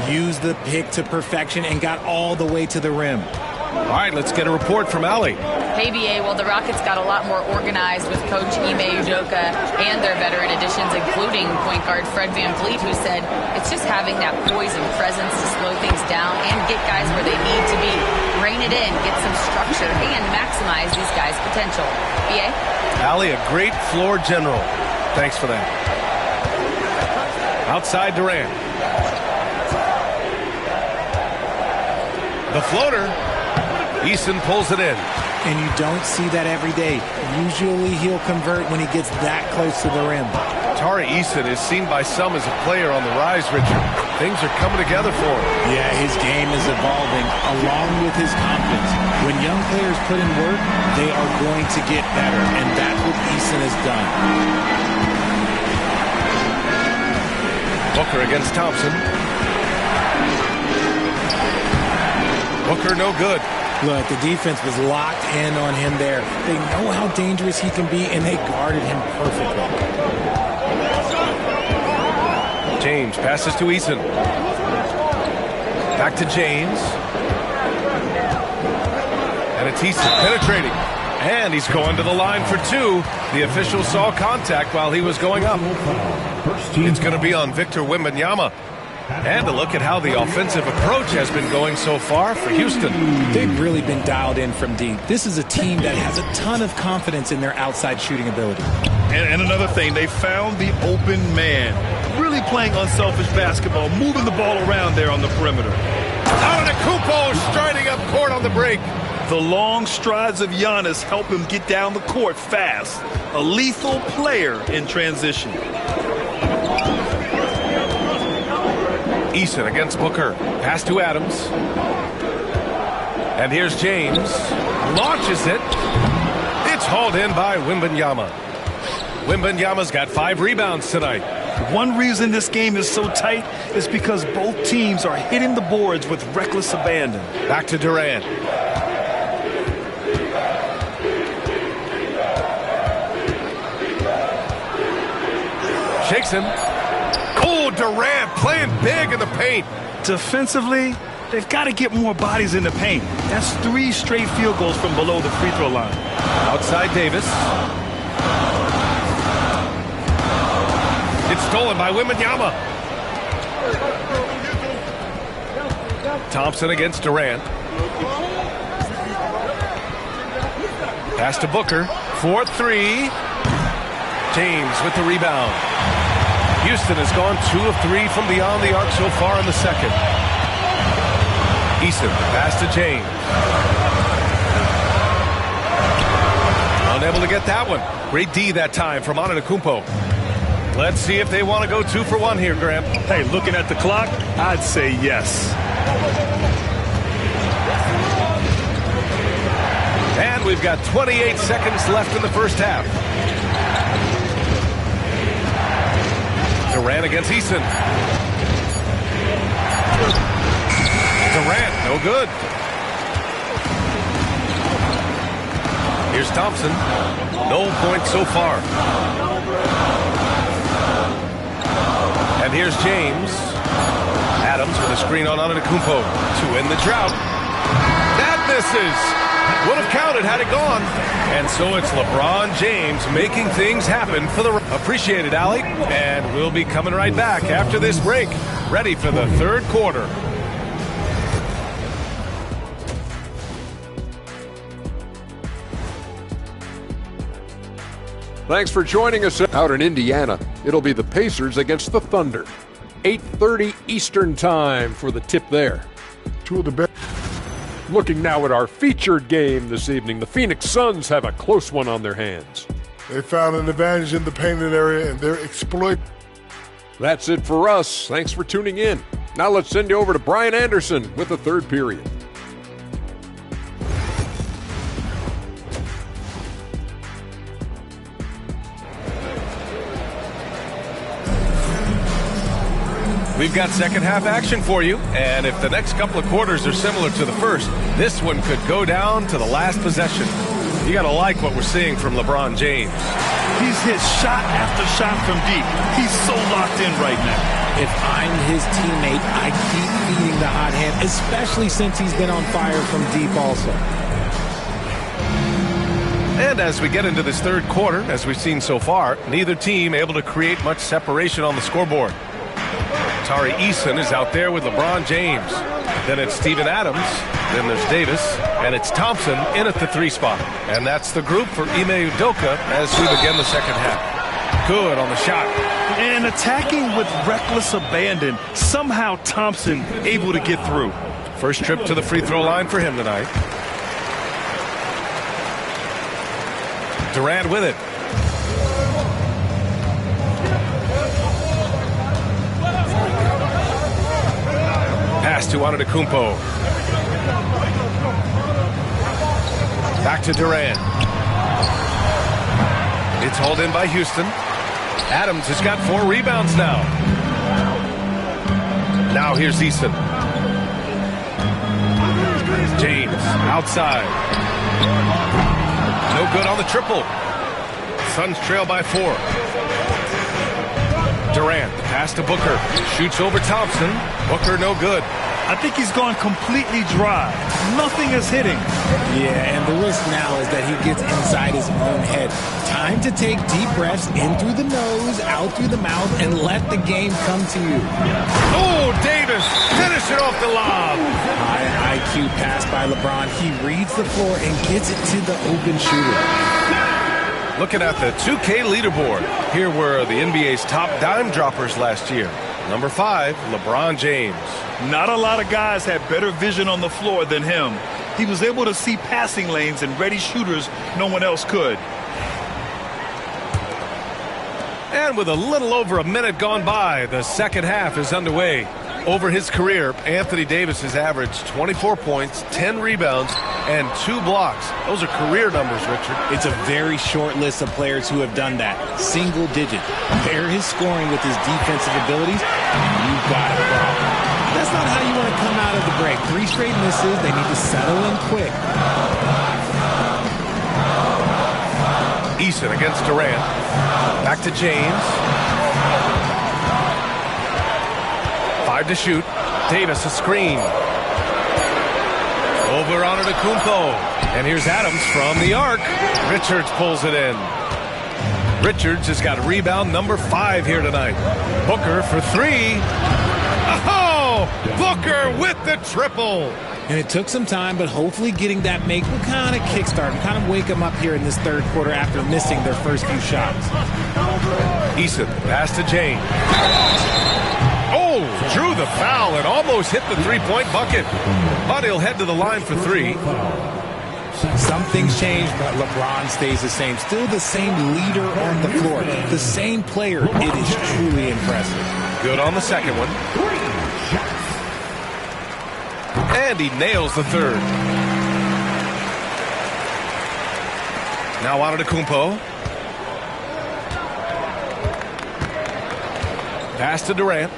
S10: Use the pick to perfection and got all the way to the rim.
S8: All right, let's get a report from Allie.
S11: Hey, BA, well, the Rockets got a lot more organized with Coach Ime Udoka and their veteran additions, including point guard Fred VanVleet, who said it's just having that poise and presence to slow things down and get guys where they need to be. Rein it in, get some structure, and maximize these guys' potential. BA?
S8: Allie, a great floor general. Thanks for that. Outside Durant. The floater. Eason pulls it in.
S10: And you don't see that every day. Usually he'll convert when he gets that close to the rim.
S8: Tari Eason is seen by some as a player on the rise, Richard. Things are coming together for him.
S10: Yeah, his game is evolving along with his confidence. When young players put in work, they are going to get better, and that's what Eason has done.
S8: Booker against Thompson. Booker no good.
S10: Look, the defense was locked in on him there. They know how dangerous he can be, and they guarded him perfectly.
S8: James passes to Eason. Back to James. And it's Eason penetrating. And he's going to the line for two. The official saw contact while he was going up. It's going to be on Victor Wembanyama. And a look at how the offensive approach has been going so far for Houston.
S10: They've really been dialed in from deep. This is a team that has a ton of confidence in their outside shooting ability.
S9: And another thing, they found the open man. Really playing unselfish basketball, moving the ball around there on the perimeter.
S8: Antetokounmpo striding up court on the break.
S9: The long strides of Giannis help him get down the court fast. A lethal player in transition.
S8: Eason against Booker. Pass to Adams. And here's James. Launches it. It's hauled in by Wembanyama. Wembanyama's got 5 rebounds tonight.
S9: One reason this game is so tight is because both teams are hitting the boards with reckless abandon.
S8: Back to Durant. Shakes him. Oh, Durant playing big in the paint.
S9: Defensively, they've got to get more bodies in the paint. That's 3 straight field goals from below the free throw line.
S8: Outside Davis. It's stolen by Wembanyama. Thompson against Durant. Pass to Booker. 4-3. James with the rebound. Houston has gone 2 of 3 from beyond the arc so far in the second. Eason, pass to James. Unable to get that one. Great D that time from Antetokounmpo. Let's see if they want to go 2 for 1 here, Graham.
S9: Hey, looking at the clock, I'd say yes.
S8: And we've got 28 seconds left in the first half. Durant against Eason. Durant, no good. Here's Thompson. No points so far. And here's James. Adams with a screen on Antetokounmpo to end the drought. That misses. Would have counted had it gone. And so it's LeBron James making things happen for the... Appreciate it, Allie. And we'll be coming right back after this break. Ready for the third quarter.
S12: Thanks for joining us out in Indiana. It'll be the Pacers against the Thunder. 8:30 Eastern time for the tip there.
S3: Two of the best.
S12: Looking now at our featured game this evening, the Phoenix Suns have a close one on their hands.
S3: They found an advantage in the painted area, and they're exploiting.
S12: That's it for us. Thanks for tuning in. Now let's send you over to Brian Anderson with the third period.
S8: We've got second half action for you, and if the next couple of quarters are similar to the first, this one could go down to the last possession. You got to like what we're seeing from LeBron James.
S9: He's hit shot after shot from deep. He's so locked in right now.
S10: If I'm his teammate, I keep feeding the hot hand, especially since he's been on fire from deep also.
S8: And as we get into this third quarter, as we've seen so far, neither team able to create much separation on the scoreboard. Tari Eason is out there with LeBron James. Then it's Steven Adams. Then there's Davis. And it's Thompson in at the 3 spot. And that's the group for Ime Udoka as we begin the second half. Good on the shot.
S9: And attacking with reckless abandon. Somehow Thompson able to get through.
S8: First trip to the free throw line for him tonight. Durant with it. Pass to Antetokounmpo. Back to Durant. It's hauled in by Houston. Adams has got 4 rebounds now. Now here's Eason. James outside. No good on the triple. Suns trail by 4. Durant, pass to Booker. Shoots over Thompson. Booker no good.
S9: I think he's gone completely dry. Nothing is hitting.
S10: Yeah, and the risk now is that he gets inside his own head. Time to take deep breaths in through the nose, out through the mouth, and let the game come to you.
S8: Oh, Davis, finish it off the lob.
S10: High IQ pass by LeBron. He reads the floor and gets it to the open shooter.
S8: Looking at the 2K leaderboard, here were the NBA's top dime droppers last year. Number 5, LeBron James.
S9: Not a lot of guys had better vision on the floor than him. He was able to see passing lanes and ready shooters no one else could.
S8: And with a little over a minute gone by, the second half is underway. Over his career, Anthony Davis has averaged 24 points, 10 rebounds, and 2 blocks. Those are career numbers, Richard.
S10: It's a very short list of players who have done that. Single digit. Pair his scoring with his defensive abilities, you've got a problem. That's not how you want to come out of the break. 3 straight misses. They need to settle in quick.
S8: Eason against Durant. Back to James. 5 to shoot. Davis a screen. Over Antetokounmpo. And here's Adams from the arc. Richards pulls it in. Richards has got rebound number 5 here tonight. Booker for 3. Oh! Booker with the triple.
S10: And it took some time, but hopefully getting that make will kind of kickstart and kind of wake them up here in this third quarter after missing their first few shots.
S8: Eason, pass to James. Oh, drew the foul and almost hit the 3-point bucket. But he'll head to the line for 3.
S10: Some things change, but LeBron stays the same. Still the same leader on the floor. The same player. It is truly impressive.
S8: Good on the second one. And he nails the third. Now Antetokounmpo. Pass to Durant.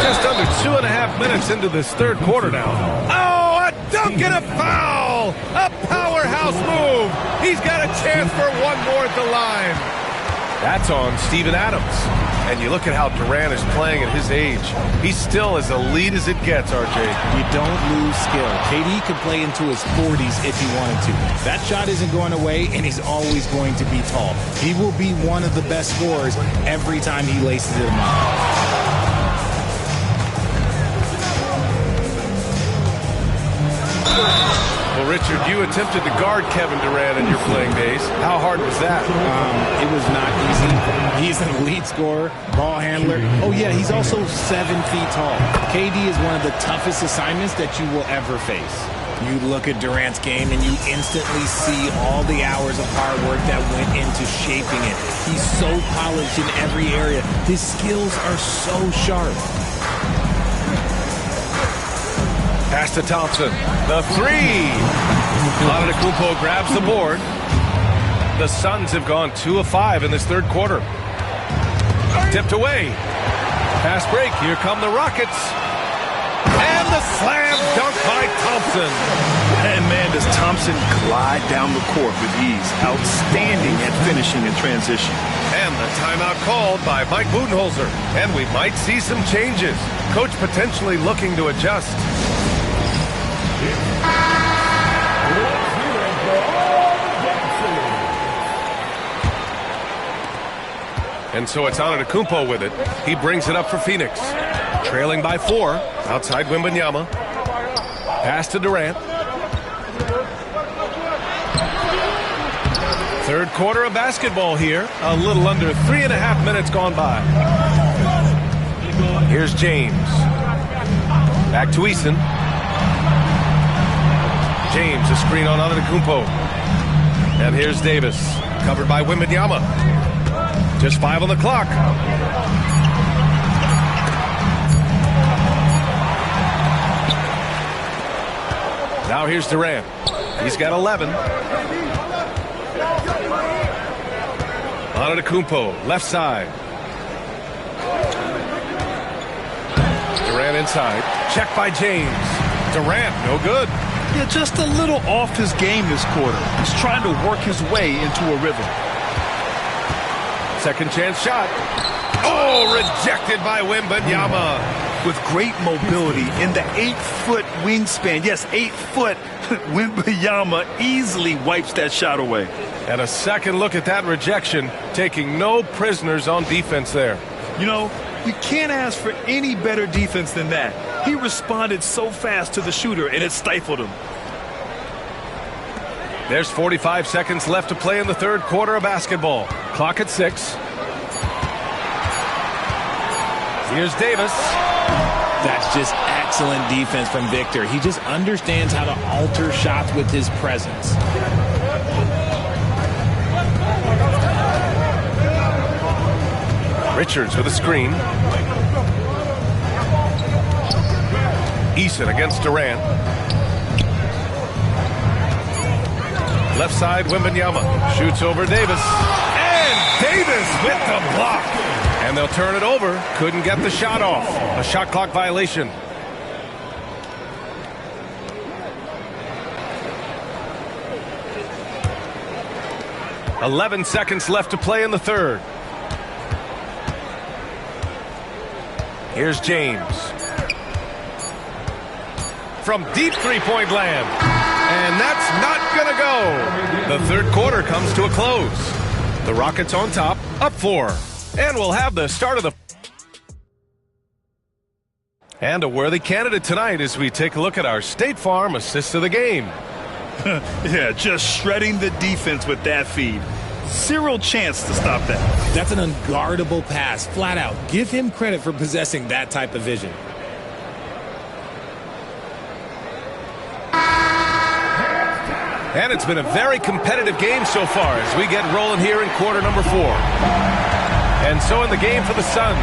S8: Just under 2.5 minutes into this third quarter now. Oh, a dunk and a foul! A powerhouse move! He's got a chance for one more at the line. That's on Steven Adams. And you look at how Durant is playing at his age. He's still as elite as it gets, RJ.
S10: You don't lose skill. KD could play into his 40s if he wanted to. That shot isn't going away, and he's always going to be tall. He will be one of the best scorers every time he laces it on.
S8: Well, Richard, you attempted to guard Kevin Durant in your playing days. How hard was that?
S10: It was not easy. He's an elite scorer, ball handler. Oh, yeah, he's also 7 feet tall. KD is one of the toughest assignments that you will ever face. You look at Durant's game and you instantly see all the hours of hard work that went into shaping it. He's so polished in every area. His skills are so sharp.
S8: Pass to Thompson. The three. Antetokounmpo grabs the board. The Suns have gone 2 of 5 in this third quarter. Tipped away. Pass break. Here come the Rockets. And the slam dunk by Thompson.
S9: And man, does Thompson glide down the court with ease. Outstanding at finishing in transition.
S8: And the timeout called by Mike Budenholzer. And we might see some changes. Coach potentially looking to adjust. And so it's Antetokounmpo with it. He brings it up for Phoenix. Trailing by 4. Outside Wembanyama. Pass to Durant. Third quarter of basketball here. A little under 3.5 minutes gone by. Here's James. Back to Eason. James, a screen on Antetokounmpo. And here's Davis. Covered by Wembanyama. Just 5 on the clock. Now here's Durant. He's got 11. Antetokounmpo, left side. Durant inside. Check by James. Durant, no good.
S9: Yeah, just a little off his game this quarter. He's trying to work his way into a rhythm.
S8: Second chance shot. Oh, rejected by Wembanyama.
S9: With great mobility in the 8-foot wingspan. Yes, 8 foot. Wembanyama easily wipes that shot away.
S8: And a second look at that rejection, taking no prisoners on defense there.
S9: You know, you can't ask for any better defense than that. He responded so fast to the shooter, and it stifled him.
S8: There's 45 seconds left to play in the third quarter of basketball. Clock at 6. Here's Davis.
S10: That's just excellent defense from Victor. He just understands how to alter shots with his presence.
S8: Richards with a screen. Eason against Durant. Left side, Wembanyama. Shoots over Davis. And Davis with the block. And they'll turn it over. Couldn't get the shot off. A shot clock violation. "11 seconds left to play in the third. Here's James. From deep three-point land. And that's not going to go. The third quarter comes to a close. The Rockets on top, up 4. And we'll have the start of the... And a worthy candidate tonight as we take a look at our State Farm assist of the game.
S9: Yeah, just shredding the defense with that feed. Zero chance to stop that.
S10: That's an unguardable pass, flat out. Give him credit for possessing that type of vision.
S8: And it's been a very competitive game so far as we get rolling here in quarter number 4. And so in the game for the Suns,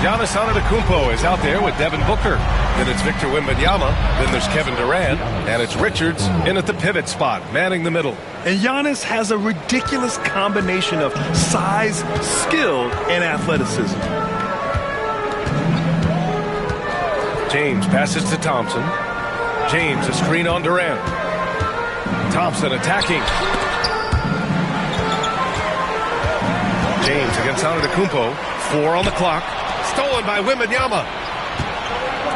S8: Giannis Antetokounmpo is out there with Devin Booker. Then it's Victor Wembanyama. Then there's Kevin Durant. And it's Richards in at the pivot spot, manning the middle.
S9: And Giannis has a ridiculous combination of size, skill, and athleticism.
S8: James passes to Thompson. James, a screen on Durant. Thompson attacking. James against Antetokounmpo. 4 on the clock. Stolen by Wembanyama.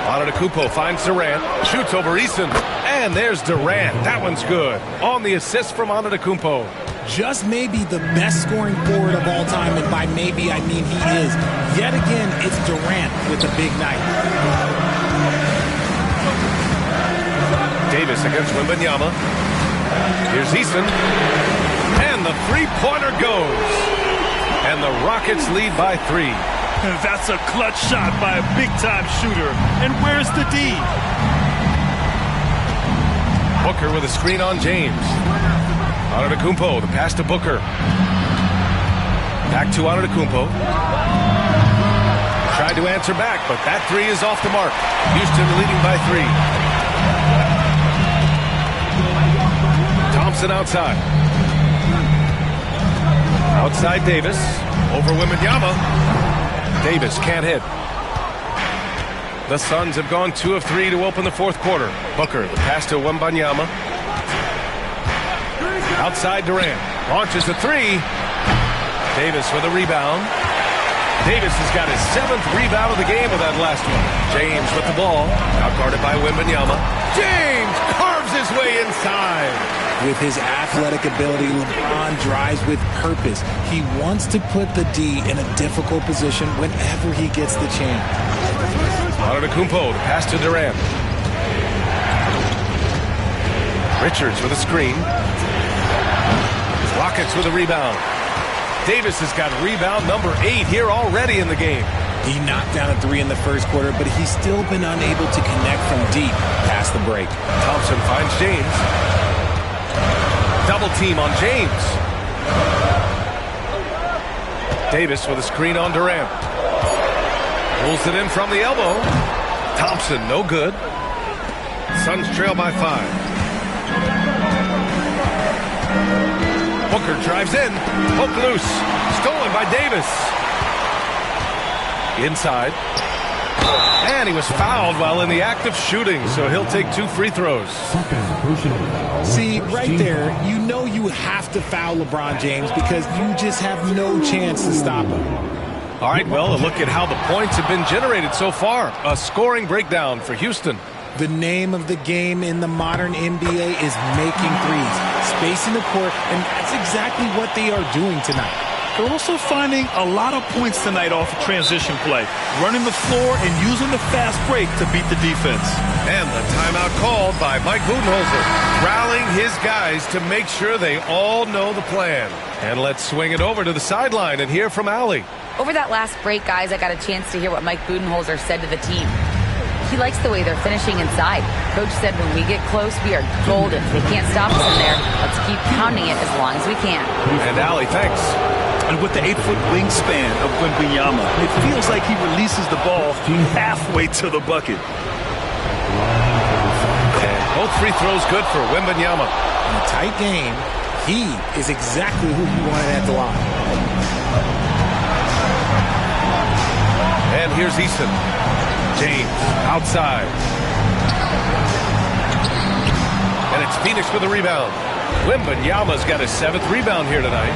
S8: Antetokounmpo finds Durant. Shoots over Eason. And there's Durant. That one's good. On the assist from Antetokounmpo.
S10: Just maybe the best scoring forward of all time, and by maybe I mean he is. Yet again, it's Durant with a big night.
S8: Davis against Wembanyama. Here's Eason. And the three-pointer goes. And the Rockets lead by 3.
S9: That's a clutch shot by a big-time shooter. And where's the D?
S8: Booker with a screen on James. Antetokounmpo, the pass to Booker. Back to Antetokounmpo. Tried to answer back, but that 3 is off the mark. Houston leading by 3. Thompson outside. Outside Davis. Over Wembanyama. Davis can't hit. The Suns have gone 2 of 3 to open the fourth quarter. Booker, the pass to Wembanyama. Outside Durant. Launches the 3. Davis with a rebound. Davis has got his 7th rebound of the game with that last one. James with the ball. Outguarded by Wembanyama. James carves his way inside.
S10: With his athletic ability, LeBron drives with purpose. He wants to put the D in a difficult position whenever he gets the chance.
S8: Antetokounmpo, the pass to Durant. Richards with a screen. Rockets with a rebound. Davis has got rebound number 8 here already in the game.
S10: He knocked down a 3 in the first quarter, but he's still been unable to connect from deep past the break.
S8: Thompson finds James. Double team on James. Davis with a screen on Durant. Pulls it in from the elbow. Thompson, no good. Suns trail by 5. Booker drives in. Poke loose. Stolen by Davis. Inside. And he was fouled while in the act of shooting, so he'll take 2 free throws.
S10: See, right there, you know you have to foul LeBron James because you just have no chance to stop him.
S8: All right, well, a look at how the points have been generated so far. A scoring breakdown for Houston.
S10: The name of the game in the modern NBA is making threes, spacing the court, and that's exactly what they are doing tonight.
S9: They're also finding a lot of points tonight off of transition play, running the floor and using the fast break to beat the defense.
S8: And the timeout called by Mike Budenholzer, rallying his guys to make sure they all know the plan. And let's swing it over to the sideline and hear from Allie.
S11: Over that last break, guys, I got a chance to hear what Mike Budenholzer said to the team. He likes the way they're finishing inside. Coach said when we get close, we are golden. They can't stop us in there. Let's keep pounding it as long as we can.
S8: And Allie, thanks.
S9: And with the 8-foot wingspan of Wembanyama, it feels like he releases the ball halfway to the bucket.
S8: And both free throws good for Wembanyama.
S10: In a tight game, he is exactly who you wanted at the line.
S8: And here's Eason. James outside. And it's Phoenix with a rebound. Wembanyama's got his 7th rebound here tonight.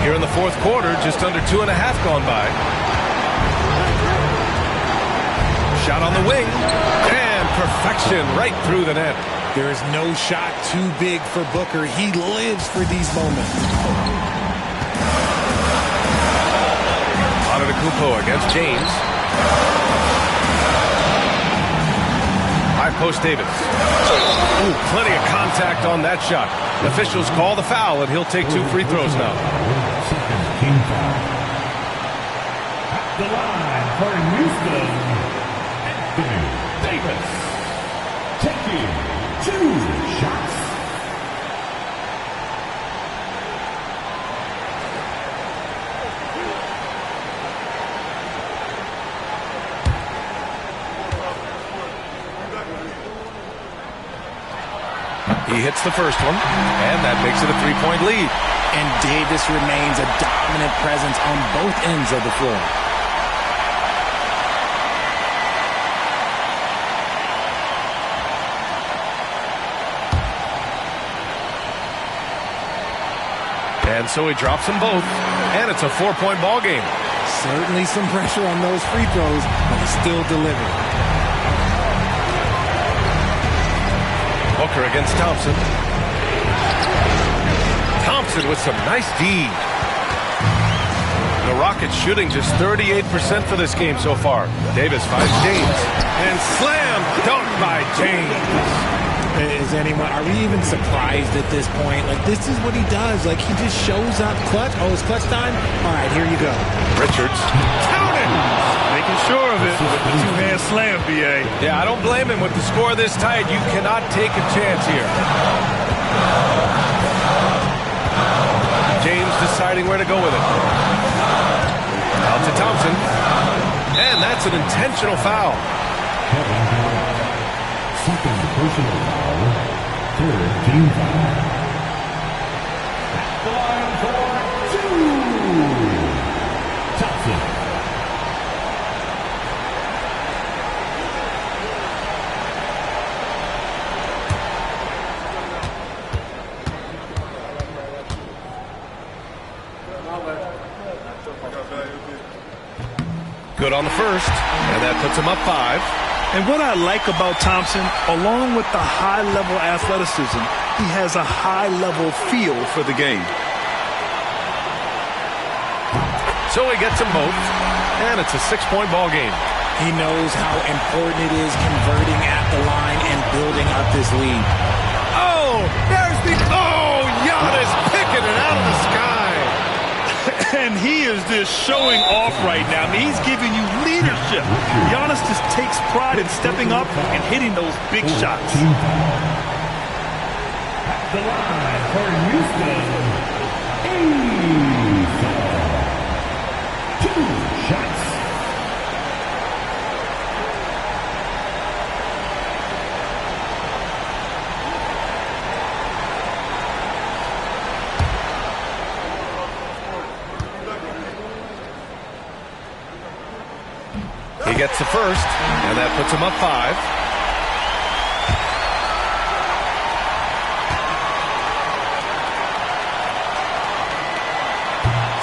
S8: Here in the fourth quarter, just under 2.5 gone by. Shot on the wing. And perfection right through the net.
S10: There is no shot too big for Booker. He lives for these moments.
S8: Antetokounmpo against James. High post Davis. Ooh, plenty of contact on that shot. Officials call the foul, and he'll take 2 free throws now.
S6: Team foul. At the line for Houston, Anthony Davis. Taking 2 shots.
S8: He hits the first one, and that makes it a 3-point lead.
S10: And Davis remains a dominant presence on both ends of the floor.
S8: And so he drops them both, and it's a 4-point ball game.
S10: Certainly some pressure on those free throws, but he still delivered.
S8: Booker against Thompson. Thompson with some nice D. The Rockets shooting just 38% for this game so far. Davis finds James. And slam dunk by James.
S10: Are we even surprised at this point? Like, this is what he does. Like, he just shows up clutch. Oh, it's clutch time? All right, here you go.
S8: Richards. Counted!
S9: Making sure of it with the two-hand slam, B.A.
S8: Yeah, I don't blame him with the score this tight. You cannot take a chance here. James deciding where to go with it. Out to Thompson. And that's an intentional foul.
S6: Second personal foul. Third team foul. At the line for 2. Thompson.
S8: Good on the first, and that puts him up 5.
S9: And what I like about Thompson, along with the high-level athleticism, he has a high-level feel for the game.
S8: So he gets them both, and it's a 6-point ball game.
S10: He knows how important it is converting at the line and building up this lead.
S8: Oh, there's the... Oh, Giannis picking it out of the sky.
S9: And he is just showing off right now. I mean, he's giving you leadership. Giannis just takes pride in stepping up and hitting those big shots.
S6: At the line for Houston, 2 shots.
S8: He gets the first, and that puts him up 5.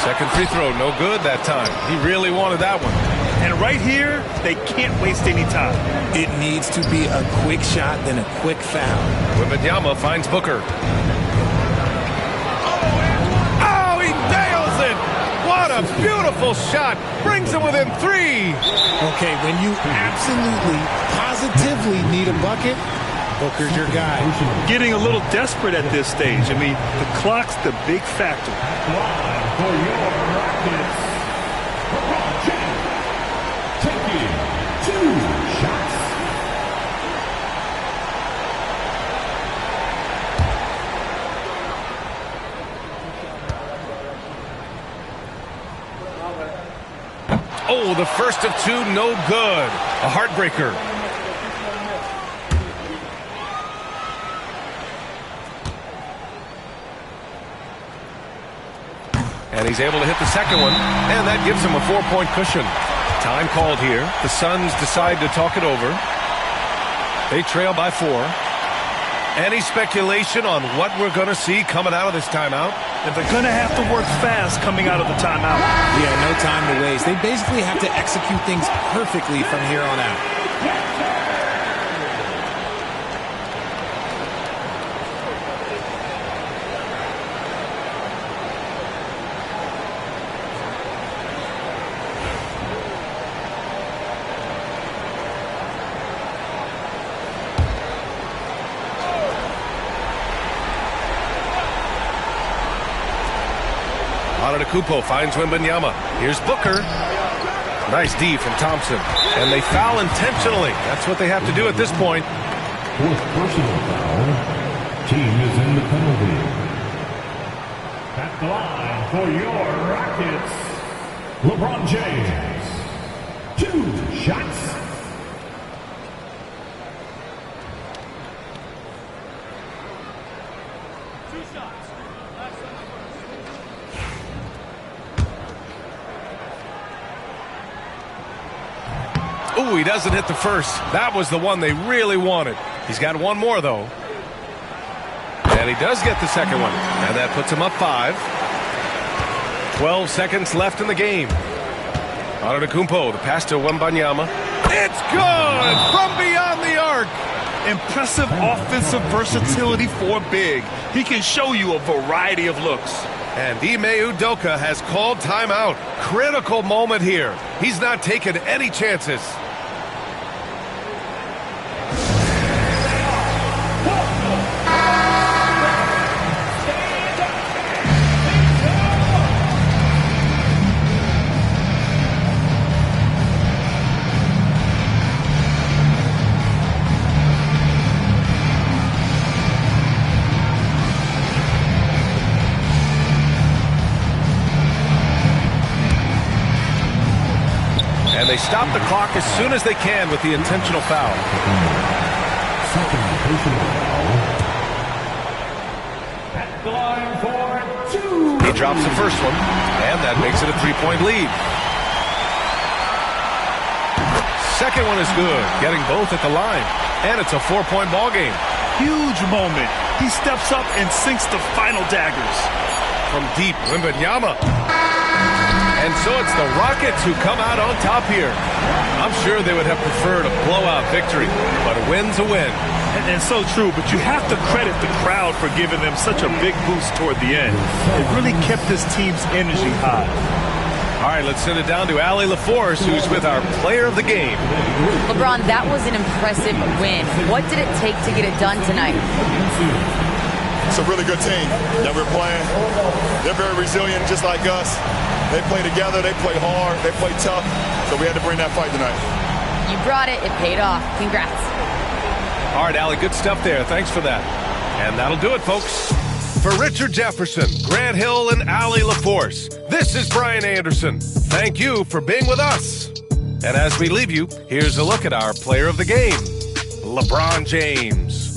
S8: Second free throw, no good that time. He really wanted that one.
S9: And right here, they can't waste any time.
S10: It needs to be a quick shot, then a quick foul.
S8: Wembanyama finds Booker. Oh, he nails it! What a beautiful shot! Brings him within 3.
S10: Okay, when you absolutely, positively need a bucket, Booker's your guy.
S9: Getting a little desperate at this stage. I mean, the clock's the big factor.
S6: For your Rockets, LeBron James taking 2 shots.
S8: Oh, the first of 2, no good. A heartbreaker. And he's able to hit the second one, and that gives him a 4-point cushion. Time called here. The Suns decide to talk it over. They trail by 4. Any speculation on what we're going to see coming out of this timeout?
S9: And they're going to have to work fast coming out of the timeout.
S10: Yeah, no time to waste. They basically have to execute things perfectly from here on out.
S8: Antetokounmpo finds Wembanyama. Here's Booker. Nice D from Thompson. And they foul intentionally. That's what they have to do at this point.
S6: 4th personal foul. Team is in the penalty. At the line for your Rockets, LeBron James. 2 shots.
S8: Ooh, he doesn't hit the first. That was the one they really wanted. He's got one more, though. And he does get the second one. And that puts him up 5. 12 seconds left in the game. Antetokounmpo, the pass to Wembanyama. It's good from beyond the arc.
S9: Impressive offensive versatility for big. He can show you a variety of looks.
S8: And Ime Udoka has called timeout. Critical moment here. He's not taking any chances. And they stop the clock as soon as they can with the intentional foul.
S6: Second personal foul. At the line for 2.
S8: He drops the first one, and that makes it a 3-point lead. Second one is good, getting both at the line. And it's a 4-point ball game.
S9: Huge moment. He steps up and sinks the final daggers.
S8: From deep, Wembanyama. And so it's the Rockets who come out on top here. I'm sure they would have preferred a blowout victory, but a win's a win.
S9: And so true, but you have to credit the crowd for giving them such a big boost toward the end. It really kept this team's energy high.
S8: All right, let's send it down to Allie LaForce, who's with our player of the game.
S11: LeBron, that was an impressive win. What did it take to get it done tonight?
S13: It's a really good team that we're playing. They're very resilient, just like us. They play together, they play hard, they play tough. So we had to bring that fight tonight.
S11: You brought it. It paid off. Congrats.
S8: All right, Allie, good stuff there. Thanks for that. And that'll do it, folks. For Richard Jefferson, Grant Hill, and Allie LaForce, this is Brian Anderson. Thank you for being with us. And as we leave you, here's a look at our player of the game, LeBron James.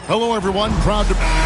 S3: Hello, everyone. Proud to...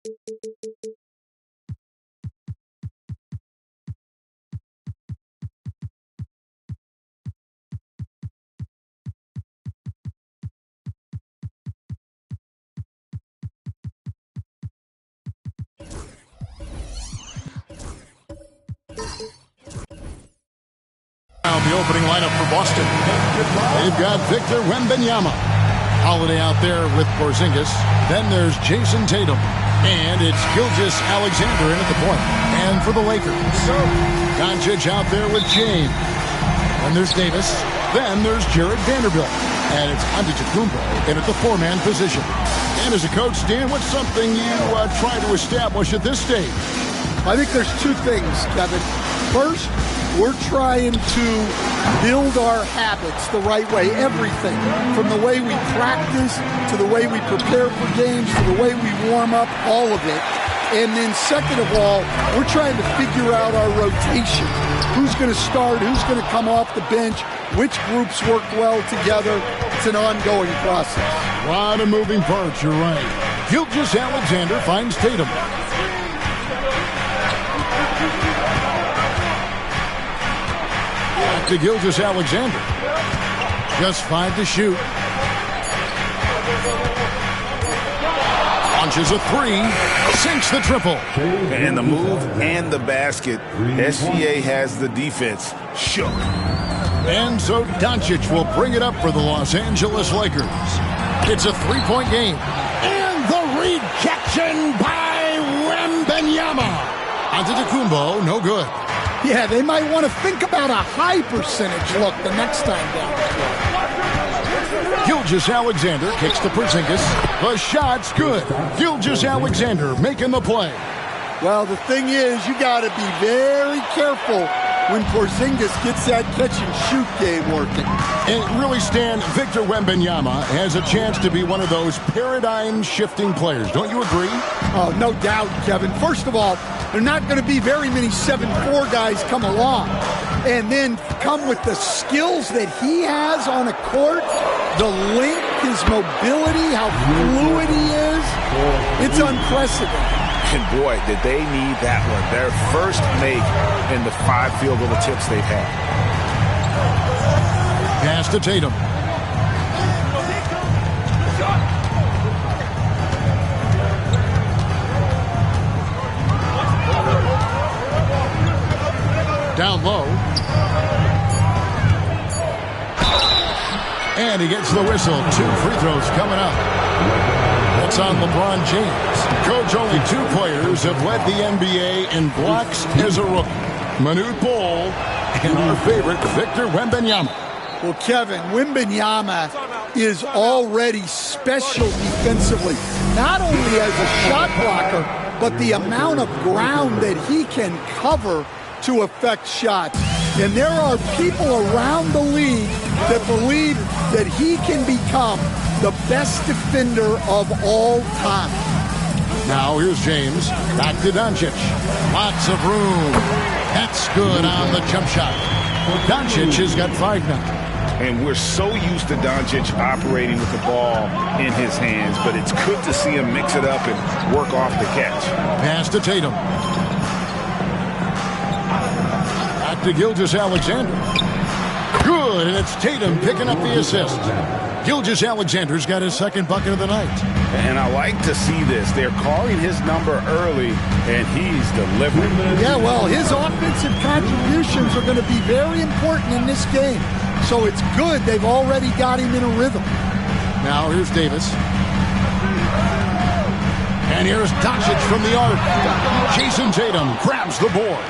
S3: The opening lineup for Boston. They've got Victor Wembanyama. Holiday out there with Porzingis. Then there's Jason Tatum. And it's Gilgeous-Alexander in at the point. And for the Lakers, Doncic out there with James. Then there's Davis. Then there's Jared Vanderbilt. And it's Antetokounmpo in at the four-man position. And as a coach, Dan, what's something you try to establish at this stage?
S14: I think there's two things, Kevin. First, we're trying to build our habits the right way, everything, from the way we practice to the way we prepare for games to the way we warm up, all of it. And then second of all, we're trying to figure out our rotation. Who's going to start, who's going to come off the bench, which groups work well together. It's an ongoing process.
S3: A lot of moving parts, you're right. Gilgeous-Alexander finds Tatum. To Gilgeous-Alexander. Just 5 to shoot. Launches a 3. Sinks the triple.
S4: And the move and the basket. SGA has the defense shook.
S3: And so Doncic will bring it up for the Los Angeles Lakers. It's a 3-point game. And the rejection by Wembanyama. Antetokounmpo, no good.
S14: Yeah, they might want to think about a high percentage look the next time down.
S3: Gilgeous-Alexander kicks to Porzingis. The shot's good. Gilgeous-Alexander making the play.
S14: Well, the thing is, you got to be very careful when Porzingis gets that catch-and-shoot game working.
S3: And really, Stan, Victor Wembanyama has a chance to be one of those paradigm-shifting players. Don't you agree?
S14: Oh, no doubt, Kevin. First of all, there are not going to be very many 7'4" guys come along. And then come with the skills that he has on a court, the length, his mobility, how fluid he is. It's unprecedented.
S4: And boy, did they need that one. Their first make in the 5 field goal attempts they've had.
S3: Pass to Tatum. Down low. And he gets the whistle. 2 free throws coming up. That's on LeBron James. Coach, only 2 players have led the NBA in blocks as a rookie. Manute Bol and our favorite, Victor Wembanyama.
S14: Well, Kevin, Wembanyama is already special defensively. Not only as a shot blocker, but the amount of ground that he can cover to affect shots. And there are people around the league that believe that he can become the best defender of all time.
S3: Now here's James. Back to Doncic. Lots of room. That's good on the jump shot. Doncic has got 5 now.
S4: And we're so used to Doncic operating with the ball in his hands, but it's good to see him mix it up and work off the catch.
S3: Pass to Tatum. Back to Gilgeous-Alexander. Good, and it's Tatum picking up the assist. Gilgeous-Alexander's got his 2nd bucket of the night.
S4: And I like to see this. They're calling his number early, and he's delivering.
S14: Yeah, well, his offensive contributions are going to be very important in this game. So it's good they've already got him in a rhythm.
S3: Now here's Davis. And here's Doncic from the arc. Jason Tatum grabs the board.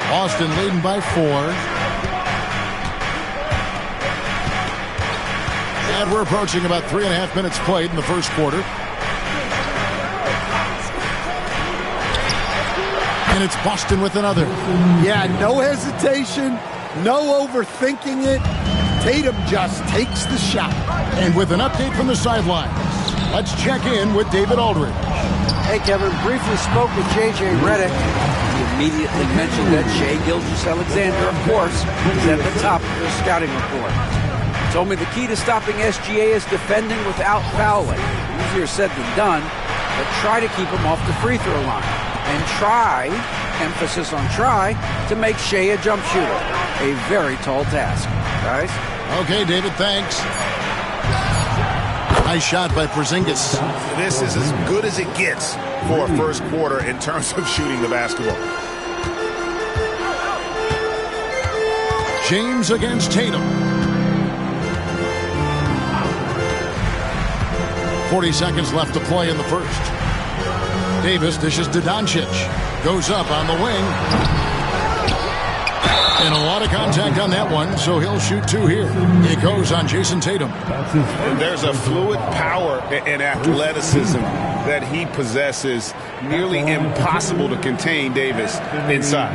S3: Boston leading by 4. And we're approaching about 3.5 minutes played in the first quarter. And it's Boston with another.
S14: Yeah, no hesitation, no overthinking it. Tatum just takes the shot.
S3: And with an update from the sidelines, let's check in with David Aldridge.
S7: Hey, Kevin, briefly spoke with J.J. Redick. He immediately mentioned that Shai Gilgeous-Alexander, of course, is at the top of the scouting report. Told me the key to stopping SGA is defending without fouling. Easier said than done. but try to keep him off the free throw line. And try, emphasis on try, to make Shea a jump shooter. A very tall task, guys.
S3: Okay, David, thanks. Nice shot by Porzingis.
S4: This is as good as it gets for a first quarter in terms of shooting the basketball.
S3: James against Tatum. 40 seconds left to play in the first. Davis dishes to Doncic. Goes up on the wing. And a lot of contact on that one, so he'll shoot 2 here. It goes on Jason Tatum.
S4: There's a fluid power and athleticism that he possesses. Nearly impossible to contain Davis inside.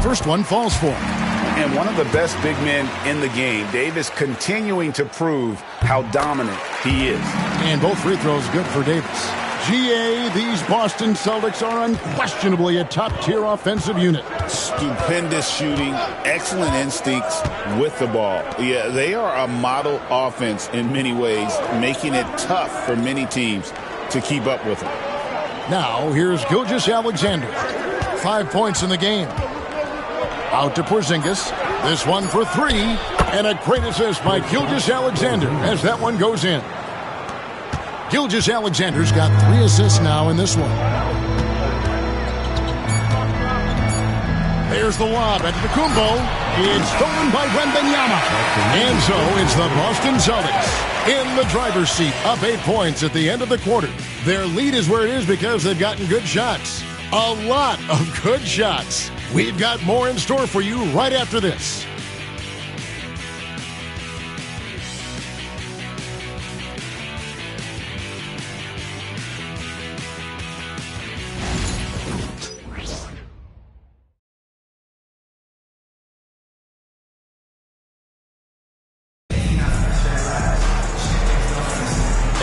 S3: First one falls for him.
S4: And one of the best big men in the game. Davis continuing to prove how dominant he is.
S3: And both free throws good for Davis. GA, these Boston Celtics are unquestionably a top-tier offensive unit.
S4: Stupendous shooting, excellent instincts with the ball. Yeah, they are a model offense in many ways, making it tough for many teams to keep up with them.
S3: Now, here's Gilgeous-Alexander. 5 points in the game. Out to Porzingis. This one for 3. And a great assist by Gilgeous-Alexander as that one goes in. Gilgeous-Alexander's got 3 assists now in this one. There's the lob at Antetokounmpo. It's stolen by Wembanyama. And so it's the Boston Celtics in the driver's seat, up 8 points at the end of the quarter. Their lead is where it is because they've gotten good shots. A lot of good shots. We've got more in store for you right after this.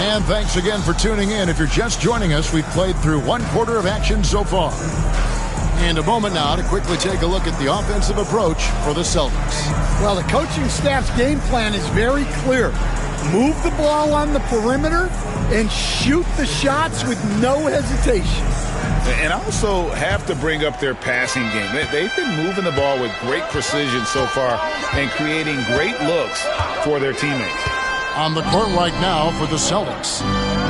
S3: And thanks again for tuning in. If you're just joining us, we've played through 1 quarter of action so far. And a moment now to quickly take a look at the offensive approach for the Celtics.
S14: Well, the coaching staff's game plan is very clear. Move the ball on the perimeter and shoot the shots with no hesitation.
S4: And also have to bring up their passing game. They've been moving the ball with great precision so far and creating great looks for their teammates.
S3: On the court right now for the Celtics,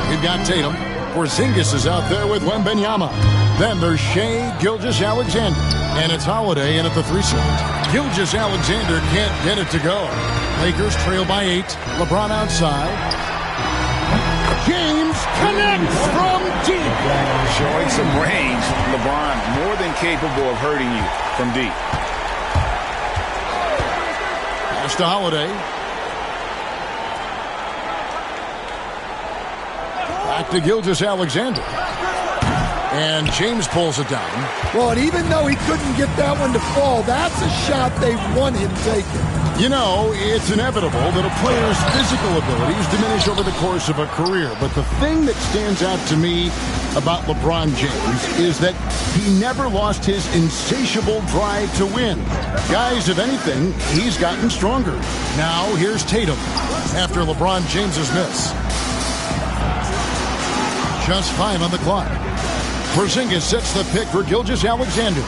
S3: we've got Tatum. Porzingis is out there with Wembanyama. Then there's Shea Gilgeous-Alexander. And it's Holiday in at the 3 slot. Gilgeous-Alexander can't get it to go. Lakers trail by 8. LeBron outside. James connects from deep.
S4: Showing some range. LeBron more than capable of hurting you from deep.
S3: Pass to Holiday. Back to Gilgeous-Alexander. And James pulls it down.
S14: Well, and even though he couldn't get that one to fall, that's a shot they want him taking.
S3: You know, it's inevitable that a player's physical abilities diminish over the course of a career. But the thing that stands out to me about LeBron James is that he never lost his insatiable drive to win. Guys, if anything, he's gotten stronger. Now, here's Tatum after LeBron James's miss. Just 5 on the clock. Porzingis sets the pick for Gilgeous-Alexander.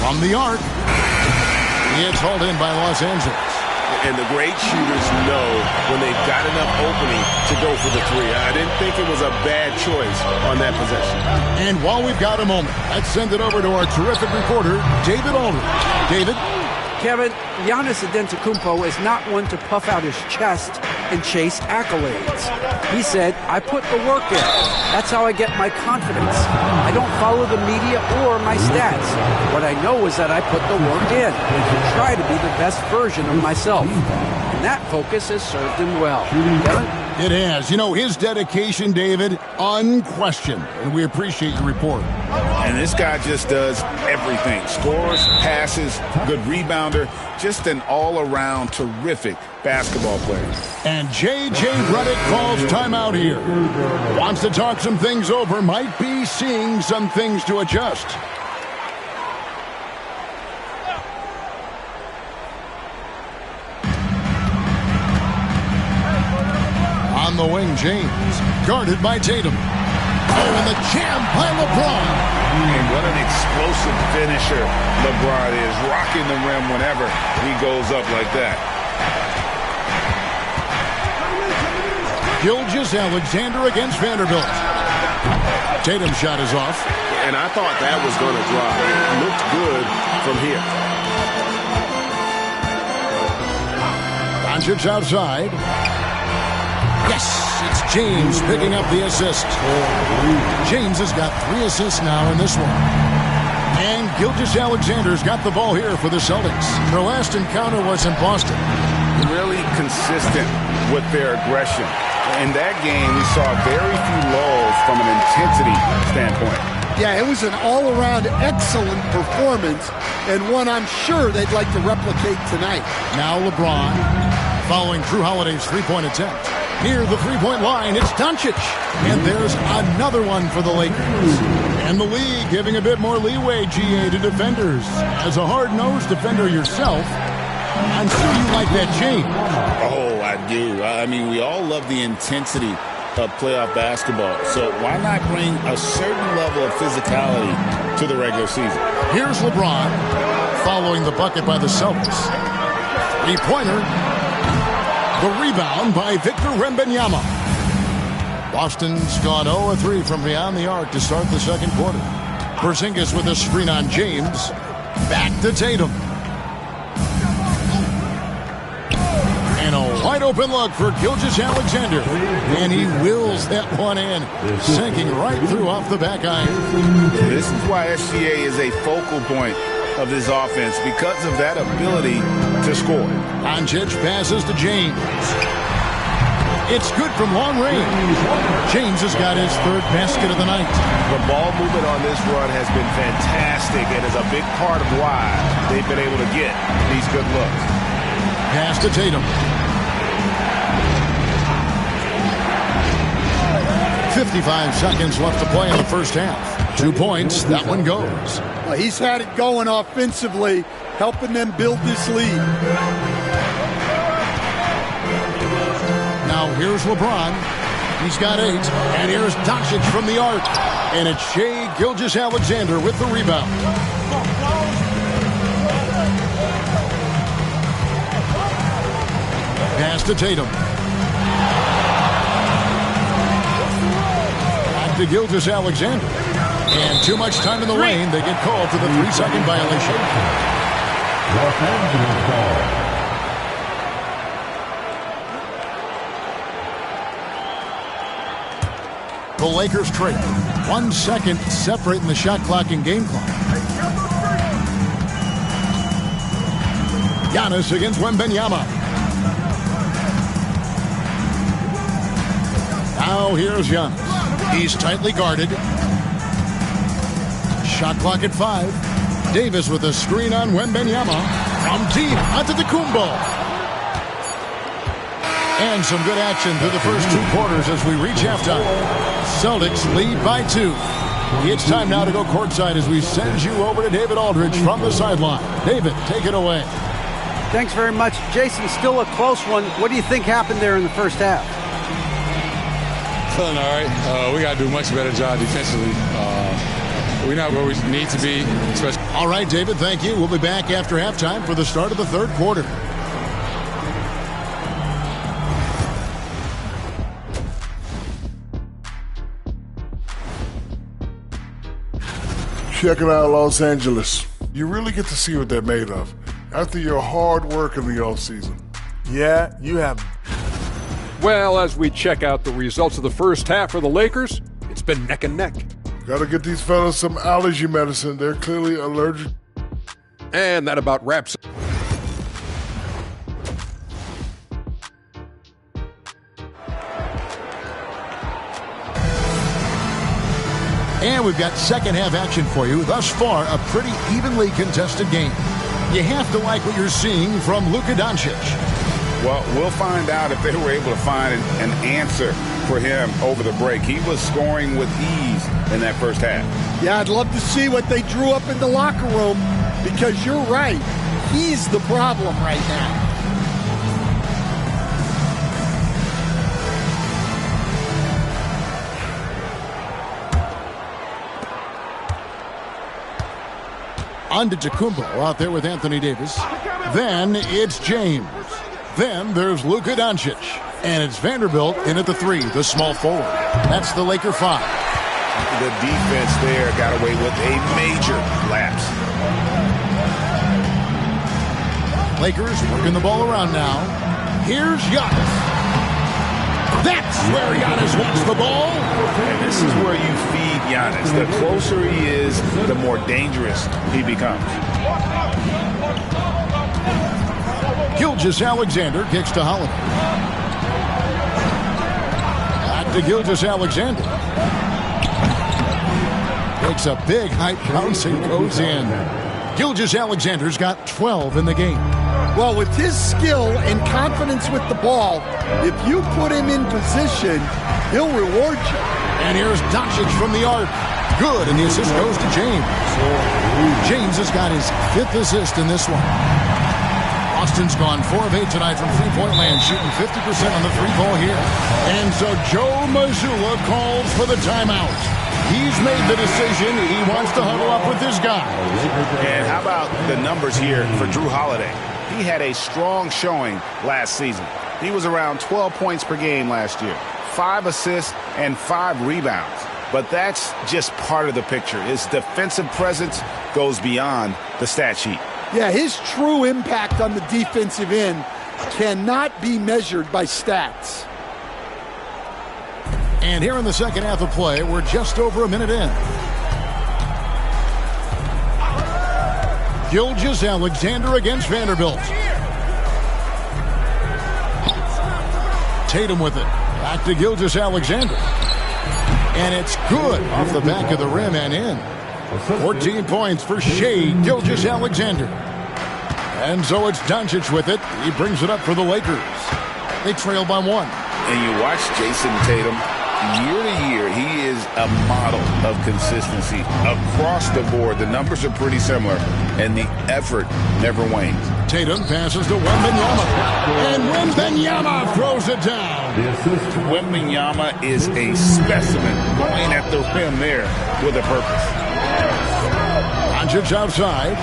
S3: From the arc, it's hauled in by Los Angeles.
S8: And the great shooters know when they've got enough opening to go for the 3. I didn't think it was a bad choice on that possession.
S3: And while we've got a moment, let's send it over to our terrific reporter, David Aldridge. David?
S7: Kevin, Giannis Antetokounmpo is not one to puff out his chest and chase accolades. He said, I put the work in. That's how I get my confidence. I don't follow the media or my stats. What I know is that I put the work in and try to be the best version of myself. And that focus has served him well. Kevin?
S3: It has. You know, his dedication, David, unquestioned. And we appreciate your report.
S4: And this guy just does everything. Scores, passes, good rebounder, just an all-around terrific basketball player.
S3: And J.J. Redick calls timeout here. Wants to talk some things over, might be seeing some things to adjust. James, guarded by Tatum. Oh, and the jam by LeBron.
S4: And what an explosive finisher LeBron is, rocking the rim whenever he goes up like that.
S3: Gilgeous-Alexander against Vanderbilt. Tatum's shot is off.
S15: And I thought that was going to drop. It looked good from here.
S3: Doncic outside. Yes, it's James picking up the assist. James has got 3 assists now in this one. And Gilgeous-Alexander's got the ball here for the Celtics. Their last encounter was in Boston.
S4: Really consistent with their aggression. In that game, we saw very few lulls from an intensity standpoint.
S14: Yeah, it was an all-around excellent performance, and one I'm sure they'd like to replicate tonight.
S3: Now LeBron, following Drew Holiday's three-point attempt. Near the three-point line, it's Doncic. And there's another one for the Lakers. And the league giving a bit more leeway, GA, to defenders. As a hard-nosed defender yourself, I'm sure you like that change.
S4: Oh, I do. I mean, we all love the intensity of playoff basketball. So why not bring a certain level of physicality to the regular season?
S3: Here's LeBron following the bucket by the Celtics. Three-pointer. The rebound by Victor Wembanyama. Boston's gone 0-3 from beyond the arc to start the second quarter. Porzingis with a screen on James. Back to Tatum. And a wide-open look for Gilgeous-Alexander. And he wills that one in, sinking right through off the back iron.
S4: This is why SGA is a focal point of this offense, because of that ability to score.
S3: Doncic passes to James. It's good from long range. James has got his 3rd basket of the night.
S15: The ball movement on this run has been fantastic and is a big part of why they've been able to get these good looks.
S3: Pass to Tatum. 55 seconds left to play in the first half. 2 points, that one goes.
S14: Well, he's had it going offensively, helping them build this lead.
S3: Now here's LeBron. He's got 8. And here's Doncic from the arc. And it's Shai Gilgeous-Alexander with the rebound. Pass to Tatum. Back to Gilgeous-Alexander. And too much time in the lane. They get called for the 3-second violation.
S6: Los Angeles ball.
S3: The Lakers trail. 1 second separating the shot clock and game clock. Giannis against Wembanyama. Now here's Giannis. He's tightly guarded. Shot clock at 5. Davis with a screen on Wembanyama. From deep, Antetokounmpo. And some good action through the first 2 quarters as we reach halftime. Celtics lead by 2. It's time now to go courtside as we send you over to David Aldridge from the sideline. David, take it away.
S7: Thanks very much. Jason, still a close one. What do you think happened there in the first half?
S16: Feeling all right. We got to do a much better job defensively. We're not where we need to be. Especially.
S3: All right, David, thank you. We'll be back after halftime for the start of the 3rd quarter.
S17: Checking out Los Angeles. You really get to see what they're made of after your hard work in the offseason.
S18: Yeah, you have.
S12: Well, as we check out the results of the first half for the Lakers, it's been neck and neck.
S17: Gotta get these fellas some allergy medicine. They're clearly allergic.
S12: And that about wraps it.
S3: And we've got second half action for you. Thus far, a pretty evenly contested game. You have to like what you're seeing from Luka Doncic.
S4: Well, we'll find out if they were able to find an answer for him over the break. He was scoring with ease in that first half.
S14: Yeah, I'd love to see what they drew up in the locker room, because you're right. He's the problem right now.
S3: Antetokounmpo out there with Anthony Davis. Then it's James. Then there's Luka Doncic. And it's Vanderbilt in at the 3, the small forward. That's the Laker 5.
S4: The defense there got away with a major lapse.
S3: Lakers working the ball around now. Here's Giannis. That's where Giannis wants the ball.
S4: And this is where you feed Giannis. The closer he is, the more dangerous he becomes.
S3: Gilgeous-Alexander kicks to Holiday. Back to Gilgeous-Alexander. Takes a big height bounce and goes in. Gilgeous-Alexander's got 12 in the game.
S14: Well, with his skill and confidence with the ball, if you put him in position, he'll reward you.
S3: And here's Doncic from the arc. Good, and the assist goes to James. James has got his 5th assist in this one. Boston's gone 4 of 8 tonight from three-point land, shooting 50% on the 3-ball here. And so Joe Mazzulla calls for the timeout. He's made the decision. He wants to huddle up with his guys.
S4: And how about the numbers here for Jrue Holiday? He had a strong showing last season. He was around 12 points per game last year, 5 assists and 5 rebounds. But that's just part of the picture. His defensive presence goes beyond the stat sheet.
S14: Yeah, his true impact on the defensive end cannot be measured by stats.
S3: And here in the second half of play, we're just over a minute in. Gilgeous-Alexander against Vanderbilt. Tatum with it. Back to Gilgeous-Alexander. And it's good off the back of the rim and in. 14 points for Shai Gilgeous-Alexander. And so it's Doncic with it. He brings it up for the Lakers. They trail by 1.
S4: And you watch Jason Tatum. Year to year, he is a model of consistency across the board. The numbers are pretty similar, and the effort never wanes.
S3: Tatum passes to Wembanyama, and Wembanyama throws it down.
S4: Wembanyama is a specimen going at the rim there with a purpose.
S3: Doncic outside.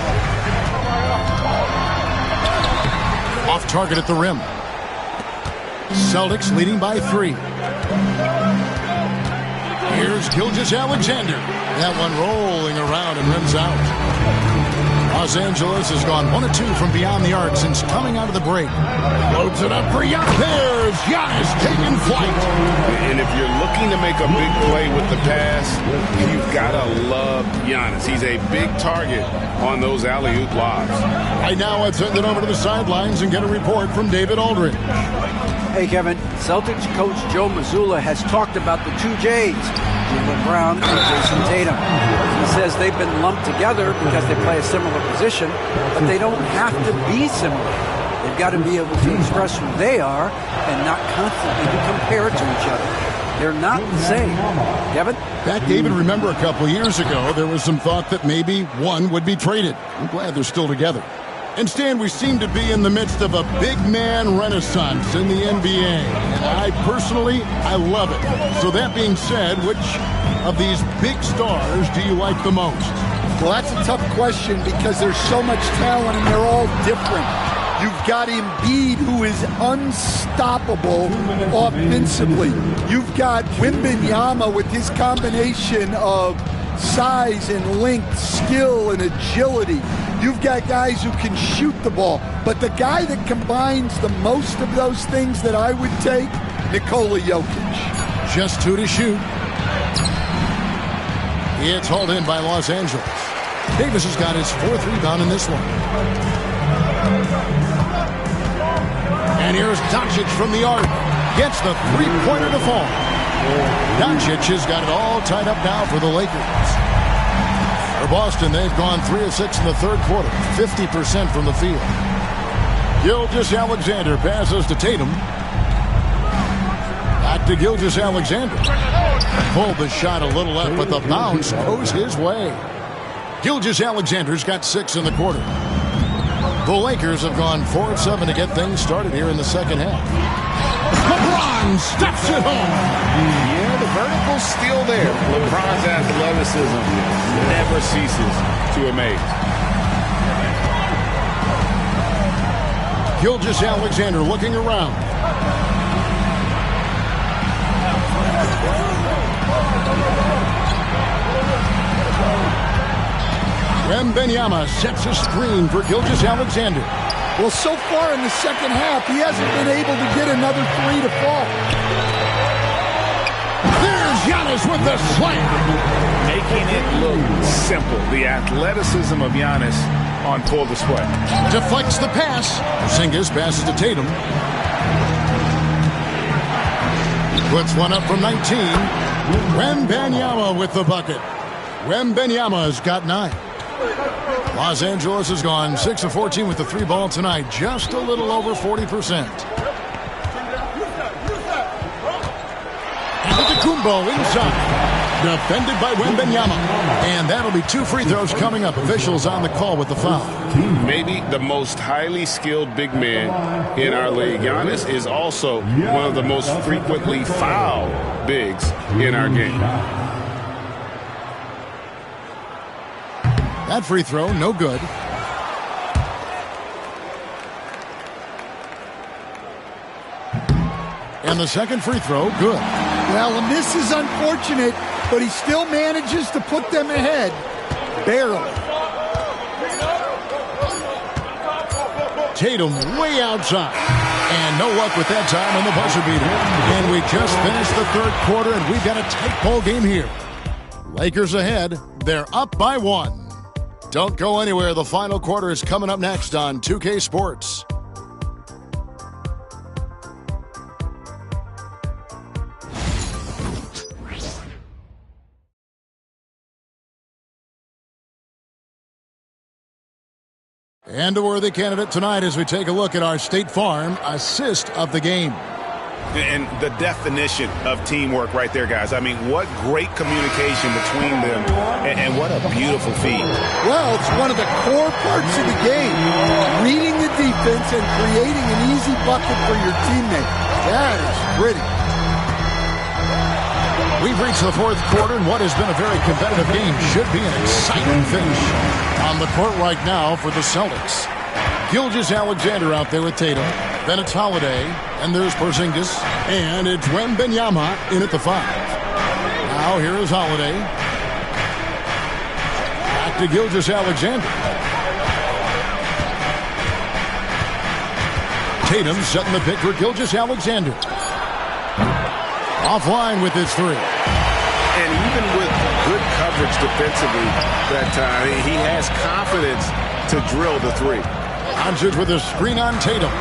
S3: Off target at the rim. Celtics leading by 3. Here's Gilgeous-Alexander. That one rolling around and rims out. Los Angeles has gone 1 of 2 from beyond the arc since coming out of the break. Loads it up for Giannis. There's Giannis taking flight.
S4: And if you're looking to make a big play with the pass, you've got to love Giannis. He's a big target on those alley-oop lobs.
S3: Right now, let's send it over to the sidelines and get a report from David Aldridge.
S7: Hey, Kevin. Celtics coach Joe Mazzulla has talked about the 2 J's, Jaylen Brown and Jason Tatum. He says they've been lumped together because they play a similar position, but they don't have to be similar. They've got to be able to express who they are and not constantly be compared to each other. They're not the same. Kevin?
S3: Back, David, remember a couple years ago, there was some thought that maybe one would be traded. I'm glad they're still together. And Stan, we seem to be in the midst of a big man renaissance in the NBA. And I personally, I love it. So that being said, which of these big stars do you like the most?
S14: Well, that's a tough question because there's so much talent and they're all different. You've got Embiid, who is unstoppable offensively. You've got Wembanyama with his combination of size and length, skill and agility. You've got guys who can shoot the ball. But the guy that combines the most of those things that I would take, Nikola Jokic.
S3: Just 2 to shoot. It's hauled in by Los Angeles. Davis has got his 4th rebound in this one. And here's Doncic from the arc. Gets the 3-pointer to fall. Doncic has got it all tied up now for the Lakers. For Boston, they've gone 3 of 6 in the 3rd quarter, 50% from the field. Gilgeous-Alexander passes to Tatum. Back to Gilgeous-Alexander. Pulled the shot a little left, but the bounce goes his way. Gilgeous-Alexander's got 6 in the quarter. The Lakers have gone 4 of 7 to get things started here in the second half. LeBron steps it home.
S4: Yeah, the vertical's still there. LeBron's athleticism never ceases to amaze.
S3: Gilgeous-Alexander looking around. Wembanyama sets a screen for Gilgeous-Alexander.
S14: Well, so far in the second half, he hasn't been able to get another three to fall.
S3: There's Giannis with the slam.
S4: Making it look simple. The athleticism of Giannis on full display.
S3: Deflects the pass. Porzingis passes to Tatum. Puts one up from 19. Wembanyama with the bucket. Wembanyama's got 9. Los Angeles has gone 6 of 14 with the 3 ball tonight. Just a little over 40%. Antetokounmpo inside. Defended by Wembanyama. And that'll be 2 free throws coming up. Officials on the call with the foul.
S4: Maybe the most highly skilled big man in our league. Giannis is also one of the most frequently fouled bigs in our game.
S3: That free throw, no good. And the second free throw, good.
S14: Well, and this is unfortunate, but he still manages to put them ahead. Barely.
S3: Tatum way outside. And no luck with that time on the buzzer beater. And we just finished the third quarter, and we've got a tight ball game here. Lakers ahead. They're up by 1. Don't go anywhere. The final quarter is coming up next on 2K Sports. And a worthy candidate tonight as we take a look at our State Farm assist of the game.
S4: And the definition of teamwork right there, guys. I mean, what great communication between them, and what a beautiful feed.
S14: Well, it's one of the core parts of the game. Reading the defense and creating an easy bucket for your teammate. That is pretty.
S3: We've reached the fourth quarter, and what has been a very competitive game should be an exciting finish. On the court right now for the Celtics. Gilgeous-Alexander out there with Tatum. Then it's Holiday, and there's Porzingis, and it's Wembanyama in at the 5. Now here is Holiday. Back to Gilgeous-Alexander. Tatum setting the pick for Gilgeous-Alexander. Offline with his 3.
S4: And even with good coverage defensively that time, he has confidence to drill the 3.
S3: Doncic with a screen on Tatum.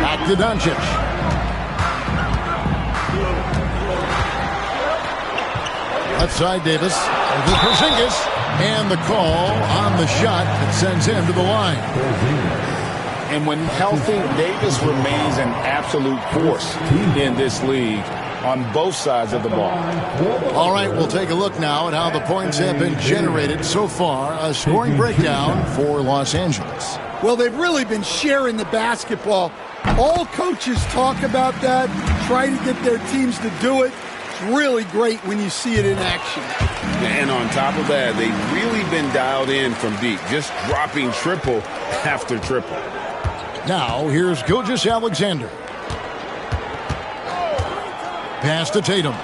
S3: Back to Doncic. Left side Davis. Over Porzingis. And the call on the shot that sends him to the line.
S4: And when healthy, Davis remains an absolute force in this league on both sides of the ball.
S3: All right, we'll take a look now at how the points have been generated so far. A scoring breakdown for Los Angeles.
S14: Well, they've really been sharing the basketball. All coaches talk about that, try to get their teams to do it. It's really great when you see it in action.
S4: And on top of that, they've really been dialed in from deep, just dropping triple after triple.
S3: Now, here's Gilgeous-Alexander. Pass to Tatum.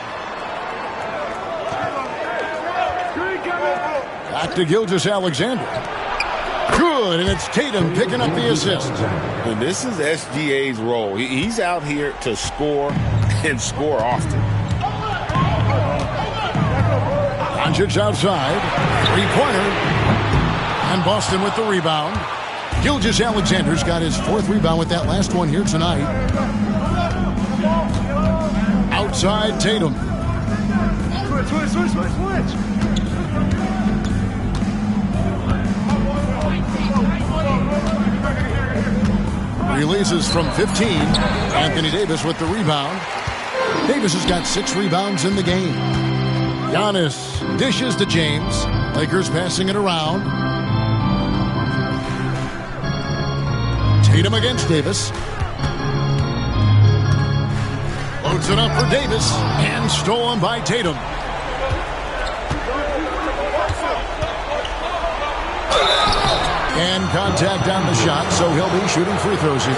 S3: Back to Gilgeous-Alexander. Good, and it's Tatum picking up the assist.
S4: And this is SGA's role. He's out here to score and score often.
S3: Doncic outside. 3-pointer. And Boston with the rebound. Gilgeous-Alexander's got his 4th rebound with that last one here tonight. Outside Tatum. Switch. Releases from 15. Anthony Davis with the rebound. Davis has got 6 rebounds in the game. Giannis dishes to James. Lakers passing it around. Tatum against Davis. Loads it up for Davis. And stolen by Tatum. And contact on the shot, so he'll be shooting free throws here.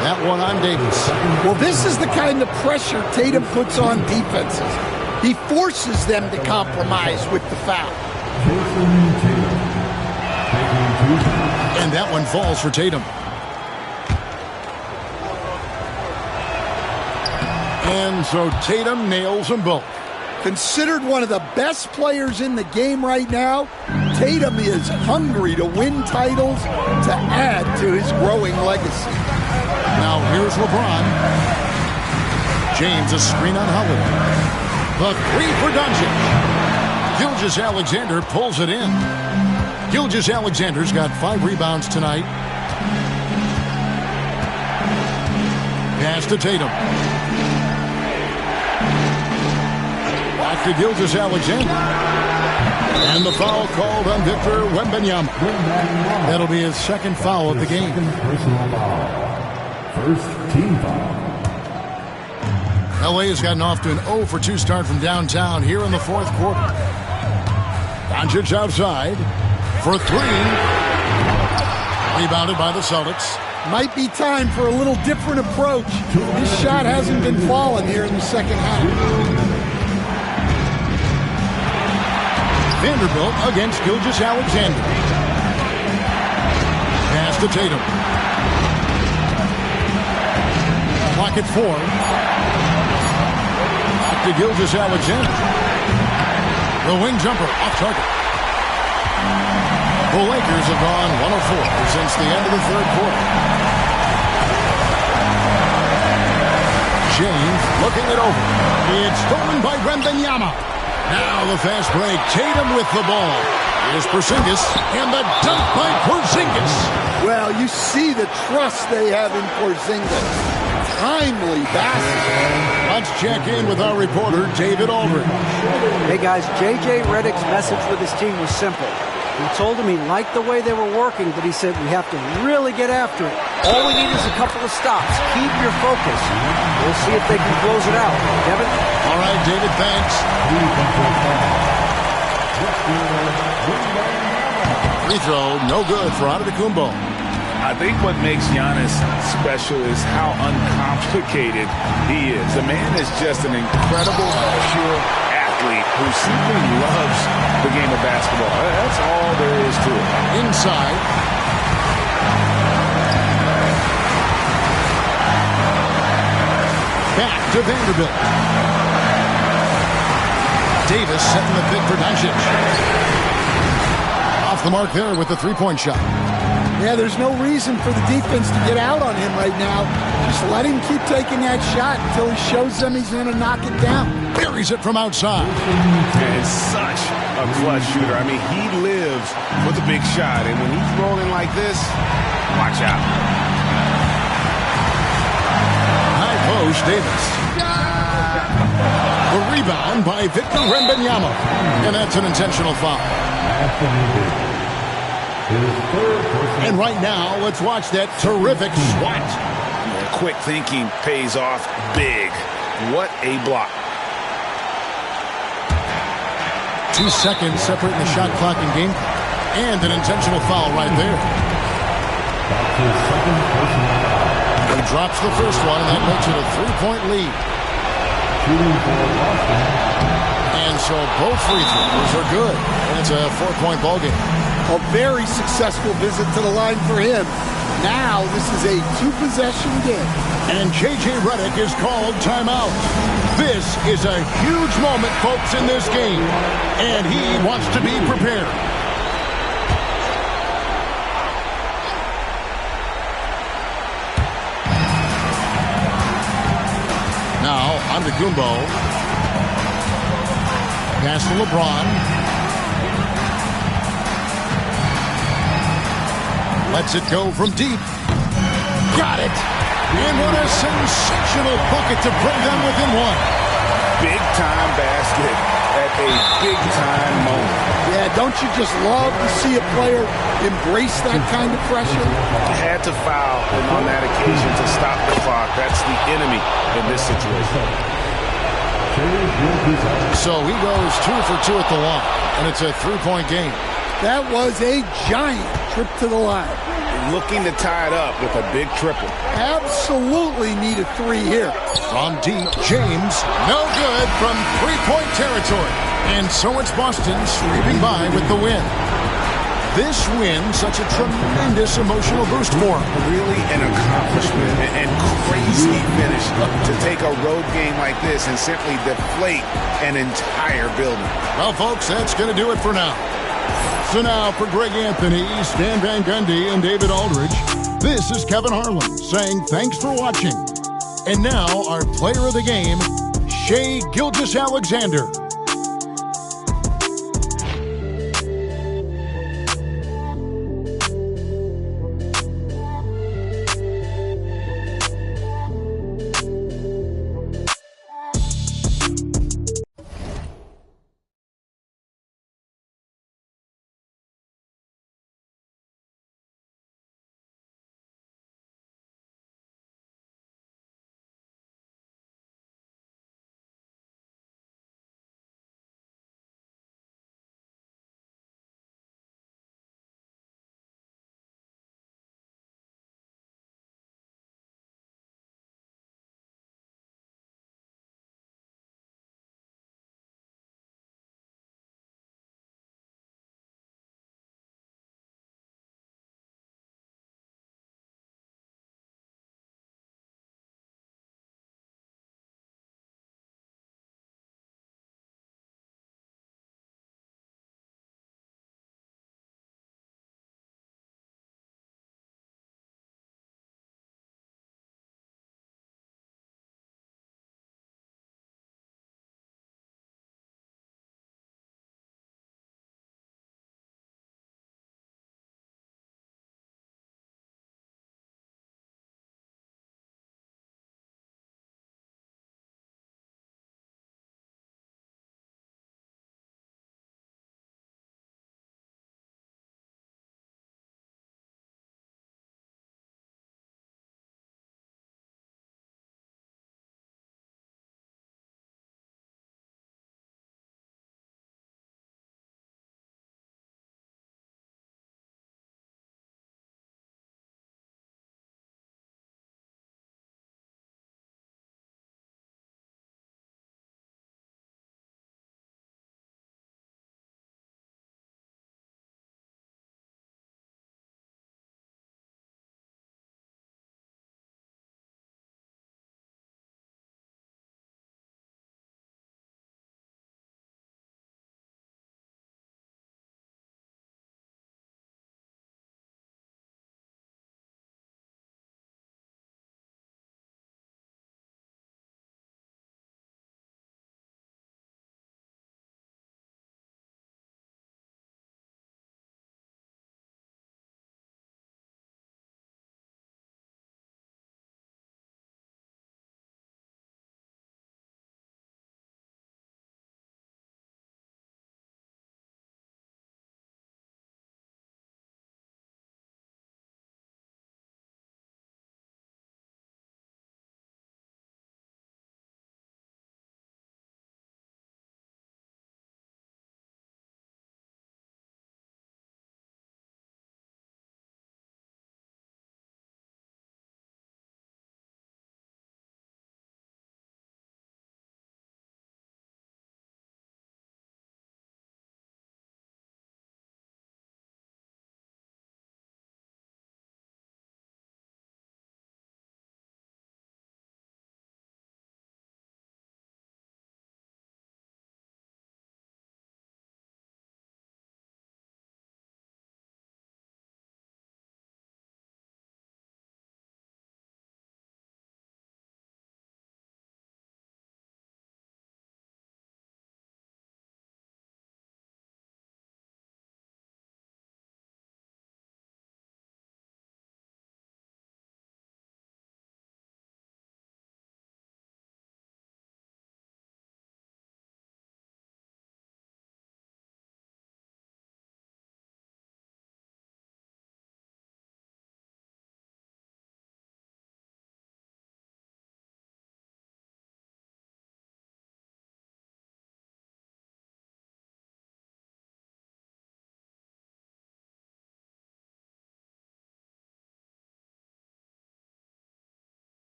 S3: That one on Davis.
S14: Well, this is the kind of pressure Tatum puts on defenses. He forces them to compromise with the foul.
S3: And that one falls for Tatum. And so Tatum nails them both.
S14: Considered one of the best players in the game right now, Tatum is hungry to win titles to add to his growing legacy.
S3: Now here's LeBron. James a screen on Holiday. The three for Doncic. Gilgeous-Alexander pulls it in. Gilgeous-Alexander's got 5 rebounds tonight. Pass to Tatum. Back to Gilgeous-Alexander. And the foul called on Victor Wembanyama. That'll be his second foul of the game.
S6: First team foul.
S3: LA has gotten off to an 0 for 2 start from downtown here in the fourth quarter. Doncic outside for 3. Rebounded by the Celtics.
S14: Might be time for a little different approach. His shot hasn't been falling here in the second half.
S3: Vanderbilt against Gilgeous-Alexander. Pass to Tatum. Clock at 4. Back to Gilgeous-Alexander. The wing jumper off target. The Lakers have gone 1 of 4 since the end of the third quarter. James looking it over. It's stolen by Wembanyama. Now the fast break. Tatum with the ball. Here's Porzingis, and the dunk by Porzingis.
S14: Well, you see the trust they have in Porzingis. Timely basket.
S3: Let's check in with our reporter, David Aldridge.
S7: Hey, guys, J.J. Redick's message with his team was simple. He told them he liked the way they were working, but he said we have to really get after it. All we need is a couple of stops. Keep your focus. We'll see if they can close it out. Kevin?
S3: All right, David, thanks. Free throw, no good for Antetokounmpo.
S15: I think what makes Giannis special is how uncomplicated he is. The man is just an incredible, pure athlete who simply loves the game of basketball. That's all there is to it.
S3: Inside. Back to Vanderbilt. Davis setting the pick for Doncic. Off the mark there with the three-point shot.
S14: Yeah, there's no reason for the defense to get out on him right now. Just let him keep taking that shot until he shows them he's going to knock it down.
S3: Buries it from outside.
S15: And it's such a clutch shooter. I mean, he lives for the big shot. And when he's rolling like this, watch out.
S3: High post, Davis. The rebound by Victor Wembanyama. And that's an intentional foul. And right now, let's watch that terrific swat.
S15: Yeah, quick thinking pays off big. What a block.
S3: 2 seconds separating the shot clock and game. And an intentional foul right there. He drops the first one, and that makes it a 3-point lead. And so both free throws are good. And it's a 4-point ball game.
S14: A very successful visit to the line for him. Now this is a 2-possession game.
S3: And J.J. Redick is called timeout. This is a huge moment, folks, in this game. And he wants to be prepared. Now, Antetokounmpo. Pass to LeBron. Lets it go from deep. Got it. And what a sensational bucket to bring them within one.
S15: Big-time basket at a big-time moment.
S14: Yeah, don't you just love to see a player embrace that kind of pressure?
S15: Had to foul on that occasion to stop the clock. That's the enemy in this situation.
S3: So he goes 2 for 2 at the line, and it's a 3-point game.
S14: That was a giant trip to the line.
S4: Looking to tie it up with a big triple.
S14: Absolutely need a 3 here.
S3: From deep, James, no good from three-point territory. And so it's Boston sweeping by with the win. This win, such a tremendous emotional boost for him.
S4: Really an accomplishment and crazy finish to take a road game like this and simply deflate an entire building.
S3: Well, folks, that's going to do it for now. So now for Greg Anthony, Stan Van Gundy, and David Aldridge, this is Kevin Harlan saying thanks for watching. And now our player of the game, Shai Gilgeous-Alexander.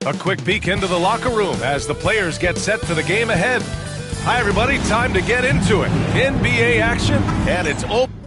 S8: A quick peek into the locker room as the players get set for the game ahead. Hi, everybody. Time to get into it. NBA action, and it's open.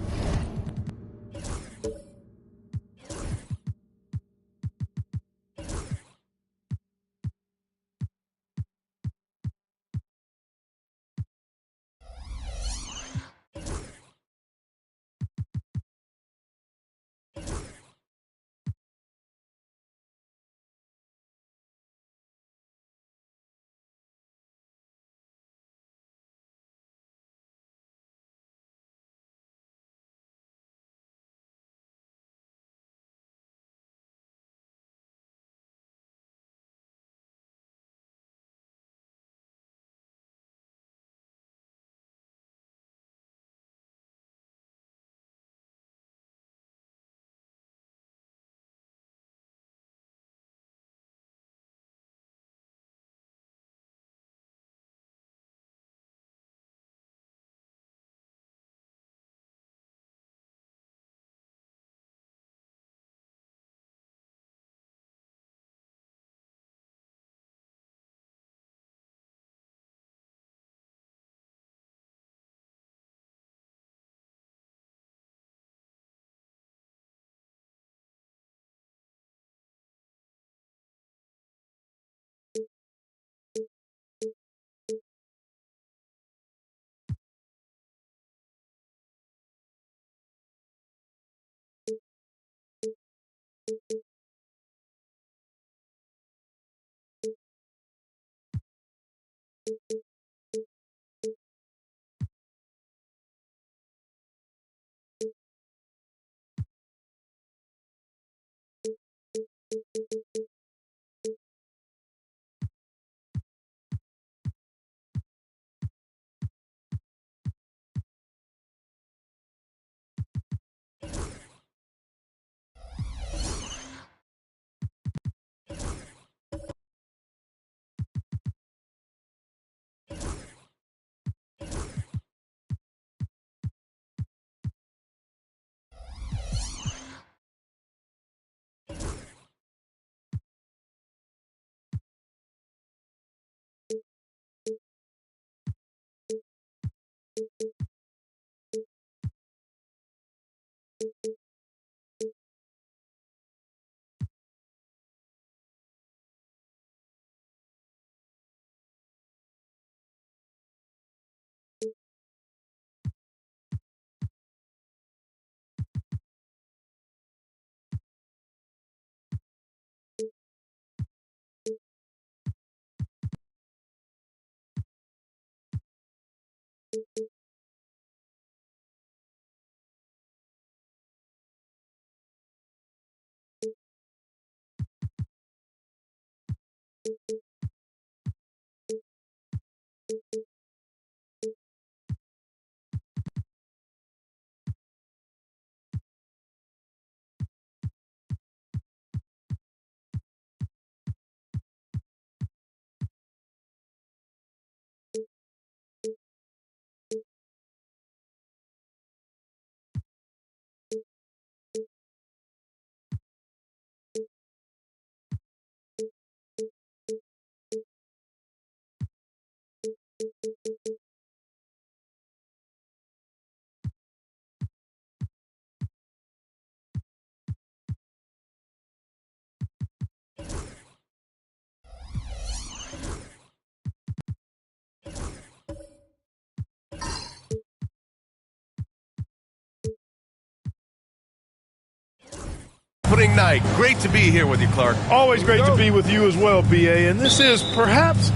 S8: Opening night. Great to be here with you, Clark.
S9: Always great to be with you as well, BA. And this is perhaps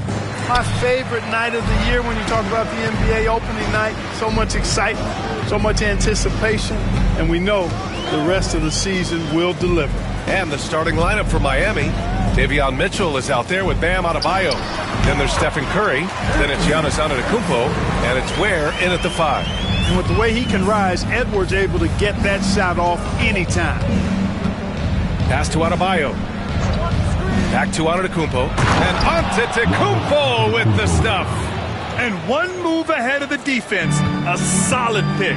S9: my favorite night of the year when you talk about the NBA opening night. So much excitement, so much anticipation, and we know the rest of the season will deliver.
S8: And the starting lineup for Miami. Davion Mitchell is out there with Bam Adebayo. Then there's Stephen Curry. Then it's Giannis Antetokounmpo. And it's Ware in at the 5.
S9: And with the way he can rise, Edwards able to get that shot off anytime.
S8: Pass to Adebayo. Back to Antetokounmpo. And Antetokounmpo with the stuff.
S9: And one move ahead of the defense. A solid pick.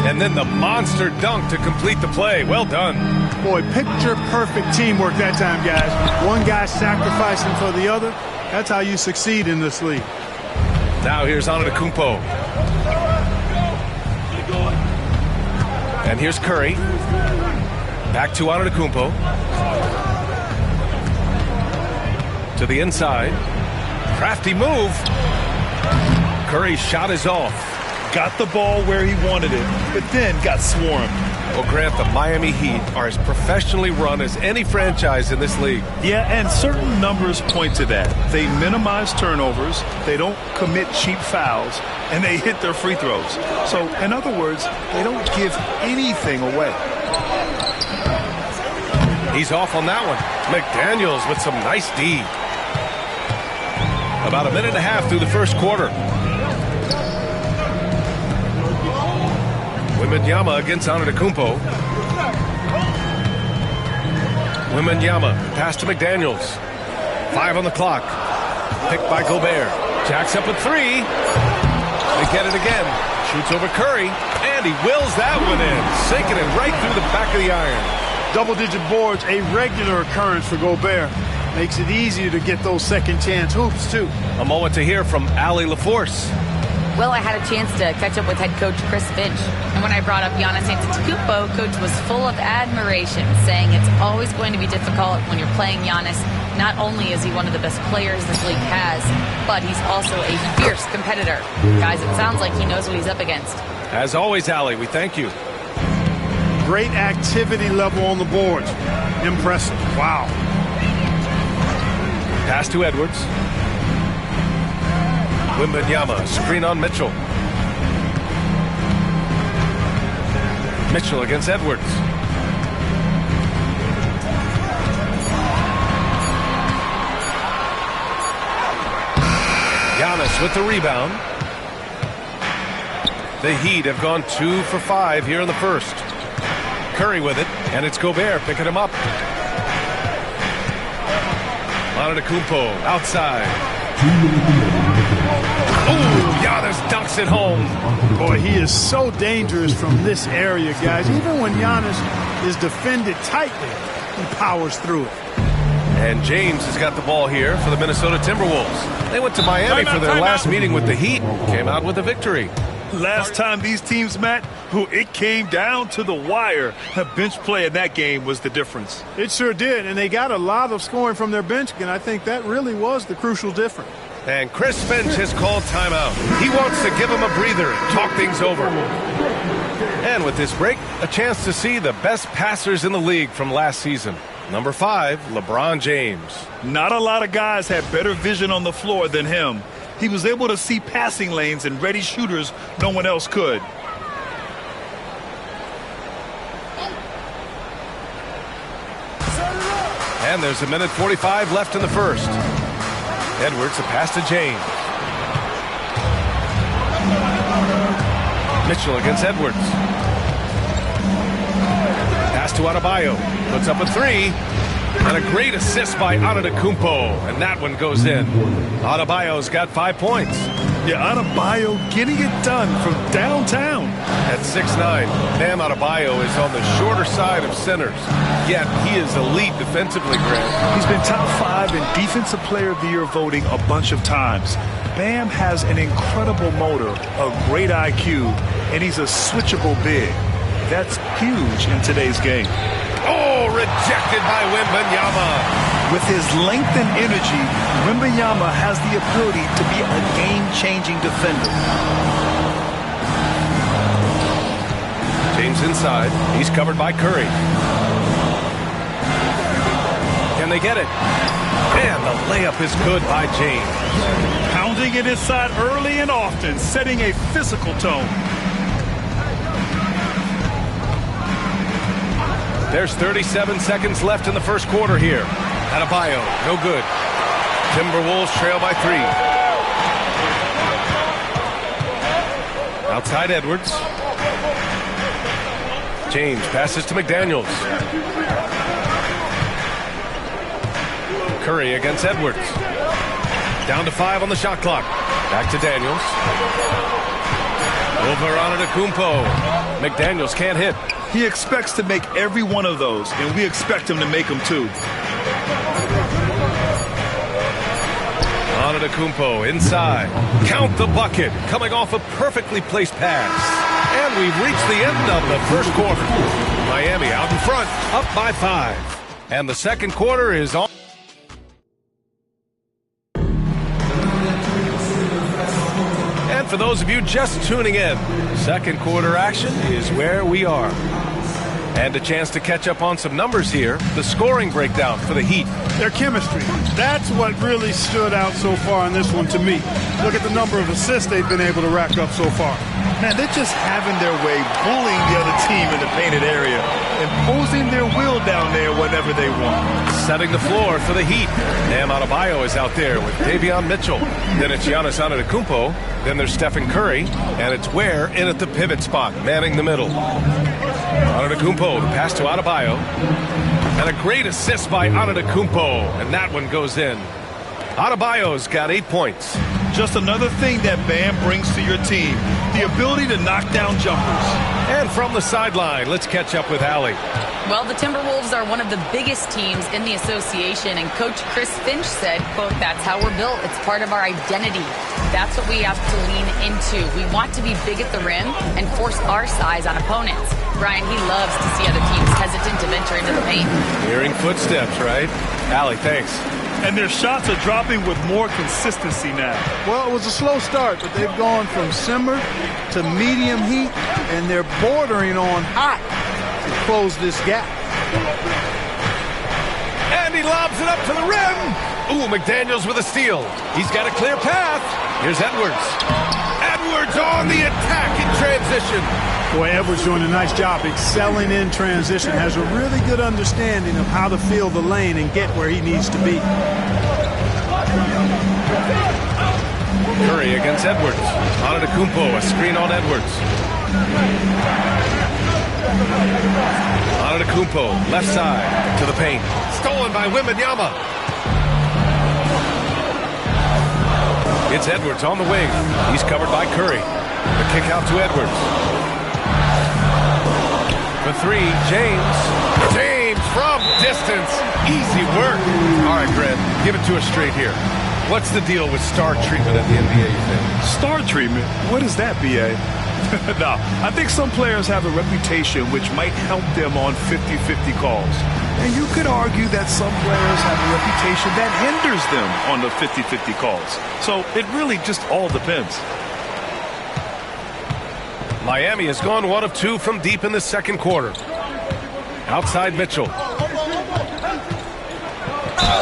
S8: And then the monster dunk to complete the play. Well done.
S9: Boy, picture-perfect teamwork that time, guys. One guy sacrificing for the other. That's how you succeed in this league.
S8: Now here's Antetokounmpo. And here's Curry. Back to Antetokounmpo. To the inside. Crafty move. Curry's shot is off.
S9: Got the ball where he wanted it, but then got swarmed.
S8: Well, Grant, the Miami Heat are as professionally run as any franchise in this league.
S9: Yeah, and certain numbers point to that. They minimize turnovers, they don't commit cheap fouls, and they hit their free throws. So, in other words, they don't give anything away.
S8: He's off on that one. McDaniels with some nice D. About a minute and a half through the first quarter. Wembanyama against Antetokounmpo. Wembanyama, pass to McDaniels. 5 on the clock. Picked by Gobert. Jacks up a 3. They get it again. Shoots over Curry, and he wills that one in, sinking it right through the back of the iron.
S9: Double-digit boards, a regular occurrence for Gobert. Makes it easier to get those second-chance hoops, too.
S8: A moment to hear from Allie LaForce.
S11: Well, I had a chance to catch up with head coach Chris Finch. And when I brought up Giannis Antetokounmpo, coach was full of admiration, saying it's always going to be difficult when you're playing Giannis. Not only is he one of the best players this league has, but he's also a fierce competitor. Guys, it sounds like he knows what he's up against.
S8: As always, Allie, we thank you.
S9: Great activity level on the boards. Impressive. Wow.
S8: Pass to Edwards. Wembanyama, screen on Mitchell. Mitchell against Edwards. Giannis with the rebound. The Heat have gone 2 for 5 here in the first. Curry with it, and it's Gobert picking him up. Antetokounmpo outside. Ooh, Giannis dunks it home.
S9: Boy, he is so dangerous from this area, guys. Even when Giannis is defended tightly, he powers through it.
S8: And James has got the ball here for the Minnesota Timberwolves. They went to Miami for their last meeting with the Heat. Came out with a victory.
S18: Last time these teams met, it came down to the wire. The bench play in that game was the difference.
S9: It sure did, and they got a lot of scoring from their bench, and I think that really was the crucial difference.
S8: And Chris Finch has called timeout. He wants to give him a breather and talk things over. And with this break, a chance to see the best passers in the league from last season. Number 5, LeBron James.
S18: Not a lot of guys had better vision on the floor than him. He was able to see passing lanes and ready shooters no one else could.
S8: And there's a minute 45 left in the first. Edwards, a pass to James. Mitchell against Edwards. Pass to Adebayo. Puts up a 3. And a great assist by Antetokounmpo. And that one goes in. Adebayo's got 5 points.
S18: Yeah, Adebayo getting it done from downtown.
S8: At 6'9", Bam Adebayo is on the shorter side of centers. Yet he is elite defensively, Grant.
S18: He's been top 5 in Defensive Player of the Year voting a bunch of times. Bam has an incredible motor, a great IQ, and he's a switchable big. That's huge in today's game.
S8: Oh, rejected by Wembanyama.
S18: With his length and energy, Wembanyama has the ability to be a game-changing defender.
S8: James inside. He's covered by Curry. Can they get it? And the layup is good by James.
S18: Pounding it inside early and often, setting a physical tone.
S8: There's 37 seconds left in the first quarter here. Adebayo, no good. Timberwolves trail by 3. Outside Edwards. James passes to McDaniels. Curry against Edwards. Down to 5 on the shot clock. Back to Daniels. Over Antetokounmpo. McDaniels can't hit.
S18: He expects to make every one of those, and we expect him to make them too.
S8: Antetokounmpo inside. Count the bucket. Coming off a perfectly placed pass. And we've reached the end of the first quarter. Miami out in front, up by 5. And the second quarter is on. And for those of you just tuning in, second quarter action is where we are. And a chance to catch up on some numbers here. The scoring breakdown for the Heat.
S9: Their chemistry. That's what really stood out so far in this one to me. Look at the number of assists they've been able to rack up so far.
S18: Man, they're just having their way, bullying the other team in the painted area, imposing their will down there whenever they want.
S8: Setting the floor for the Heat. Bam Adebayo is out there with Davion Mitchell. Then it's Giannis Antetokounmpo. Then there's Stephen Curry. And it's Ware in at the pivot spot, manning the middle. Antetokounmpo, the pass to Adebayo. And a great assist by Antetokounmpo. And that one goes in. Adebayo's got 8 points.
S18: Just another thing that Bam brings to your team, the ability to knock down jumpers.
S8: And from the sideline, let's catch up with Allie.
S11: Well, the Timberwolves are one of the biggest teams in the association, and Coach Chris Finch said, quote, "That's how we're built. It's part of our identity. That's what we have to lean into. We want to be big at the rim and force our size on opponents." Brian, he loves to see other teams hesitant to venture into the paint.
S8: Hearing footsteps, right? Allie, thanks.
S18: And their shots are dropping with more consistency now.
S9: Well, it was a slow start, but they've gone from simmer to medium heat, and they're bordering on hot to close this gap.
S8: And he lobs it up to the rim. Ooh, McDaniels with a steal. He's got a clear path. Here's Edwards. Edwards on the attack in transition.
S9: Boy, Edwards doing a nice job excelling in transition. Has a really good understanding of how to fill the lane and get where he needs to be.
S8: Curry against Edwards. Antetokounmpo, a screen on Edwards. Antetokounmpo, left side to the paint. Stolen by Wembanyama. It's Edwards on the wing. He's covered by Curry. The kick out to Edwards. For three, James. James from distance. Easy work. All right, Grant, give it to us straight here. What's the deal with star treatment at the NBA, you think?
S18: Star treatment? What is that, B.A.? No, I think some players have a reputation which might help them on 50-50 calls. And you could argue that some players have a reputation that hinders them on the 50-50 calls. So it really just all depends.
S8: Miami has gone 1 of 2 from deep in the second quarter. Outside Mitchell.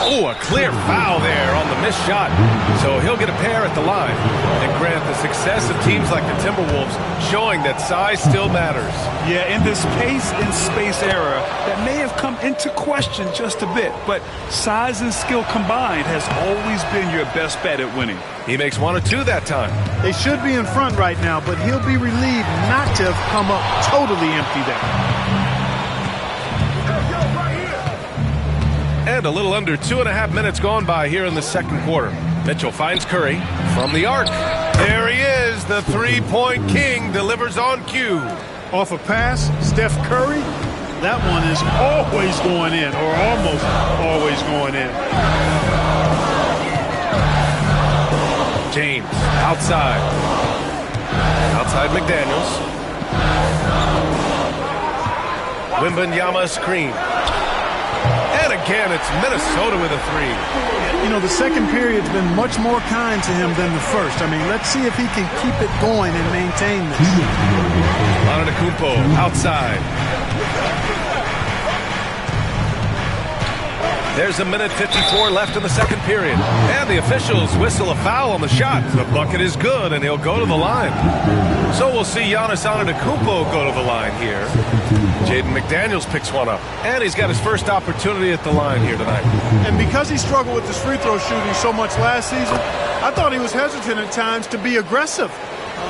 S8: Oh, a clear foul there on the missed shot. So he'll get a pair at the line. And Grant, the success of teams like the Timberwolves showing that size still matters.
S18: Yeah, in this pace and space era, that may have come into question just a bit. But size and skill combined has always been your best bet at winning.
S8: He makes 1 of 2 that time.
S9: They should be in front right now, but he'll be relieved not to have come up totally empty there.
S8: And a little under 2.5 minutes gone by here in the second quarter. Mitchell finds Curry from the arc. There he is, the three-point king, delivers on cue.
S9: Off a pass, Steph Curry, that one is always going in, or almost always going in.
S8: James, outside. Outside McDaniels. Wembanyama screen. And again, it's Minnesota with a three.
S9: You know, the second period's been much more kind to him than the first. I mean, let's see if he can keep it going and maintain this.
S8: Antetokounmpo outside. There's 1:54 left in the second period. And the officials whistle a foul on the shot. The bucket is good, and he'll go to the line. So we'll see Giannis Antetokounmpo go to the line here. Jaden McDaniels picks one up. And he's got his first opportunity at the line here tonight.
S9: And because he struggled with his free throw shooting so much last season, I thought he was hesitant at times to be aggressive.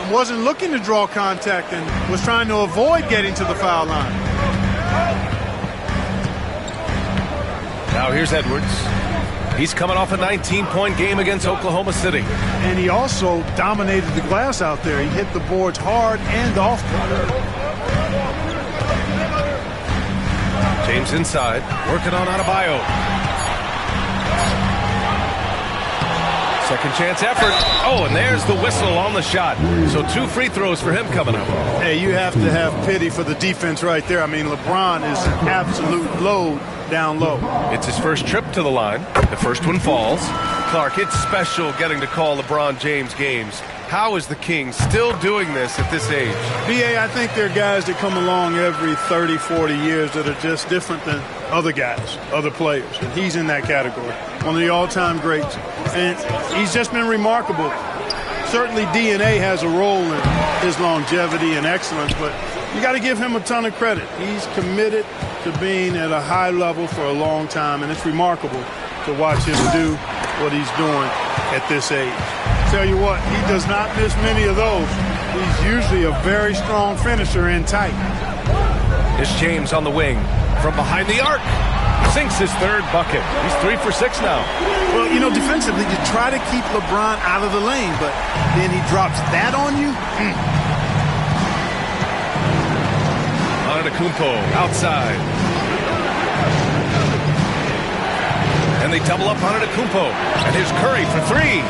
S9: Wasn't looking to draw contact and was trying to avoid getting to the foul line.
S8: Now here's Edwards. He's coming off a 19-point game against Oklahoma City.
S9: And he also dominated the glass out there. He hit the boards hard and often.
S8: James inside, working on Adebayo. Second chance effort. Oh, and there's the whistle on the shot. So 2 free throws for him coming up.
S9: Hey, you have to have pity for the defense right there. I mean, LeBron is an absolute load down low.
S8: It's his first trip to the line. The first one falls. Clark, it's special getting to call LeBron James games. How is the King still doing this at this age?
S9: B.A., I think there are guys that come along every 30, 40 years that are just different than other guys, other players. And he's in that category. One of the all-time greats. And he's just been remarkable. Certainly DNA has a role in his longevity and excellence, but you got to give him a ton of credit. He's committed to being at a high level for a long time, and it's remarkable to watch him do what he's doing at this age. Tell you what, he does not miss many of those. He's usually a very strong finisher in tight.
S8: It's James on the wing from behind the arc. Sinks his third bucket. He's 3 for 6 now.
S9: Well, you know, defensively, you try to keep LeBron out of the lane, but then he drops that on you.
S8: Antetokounmpo outside. And they double up Antetokounmpo. And here's Curry for 3.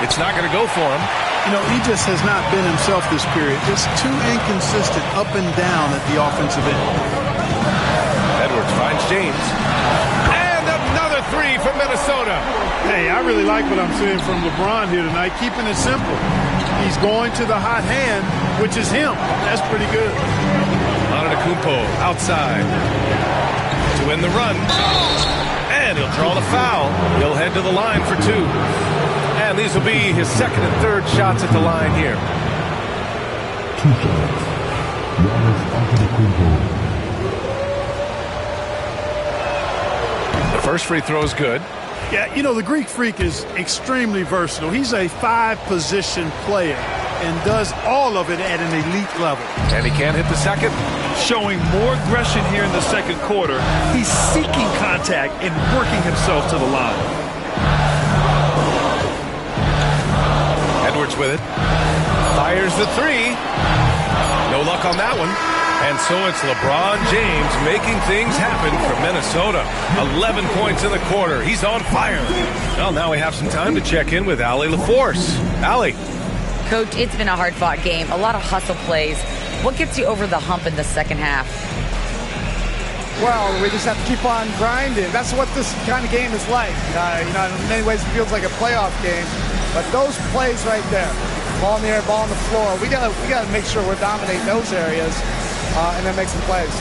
S8: It's not going to go for him.
S9: You know, he just has not been himself this period. Just too inconsistent up and down at the offensive end.
S8: Edwards finds James. And another 3 from Minnesota.
S9: Hey, I really like what I'm seeing from LeBron here tonight, keeping it simple. He's going to the hot hand, which is him. That's pretty good.
S8: Antetokounmpo outside to win the run. And he'll foul. He'll head to the line for 2. And these will be his second and third shots at the line here.
S6: 2 shots. Giannis Antetokounmpo.
S8: The first free throw is good.
S9: Yeah, you know, the Greek Freak is extremely versatile. He's a 5-position player and does all of it at an elite level.
S8: And he can't hit the second.
S18: Showing more aggression here in the second quarter. He's seeking contact and working himself to the line.
S8: Edwards with it. Fires the 3. No luck on that one. And so it's LeBron James making things happen for Minnesota. 11 points in the quarter. He's on fire. Well, now we have some time to check in with Allie LaForce. Allie.
S11: Coach, it's been a hard-fought game. A lot of hustle plays. What gets you over the hump in the second half?
S19: Well, we just have to keep on grinding. That's what this kind of game is like. You know, in many ways it feels like a playoff game. But those plays right there, ball in the air, ball on the floor, we gotta make sure we're dominating those areas and then make some plays.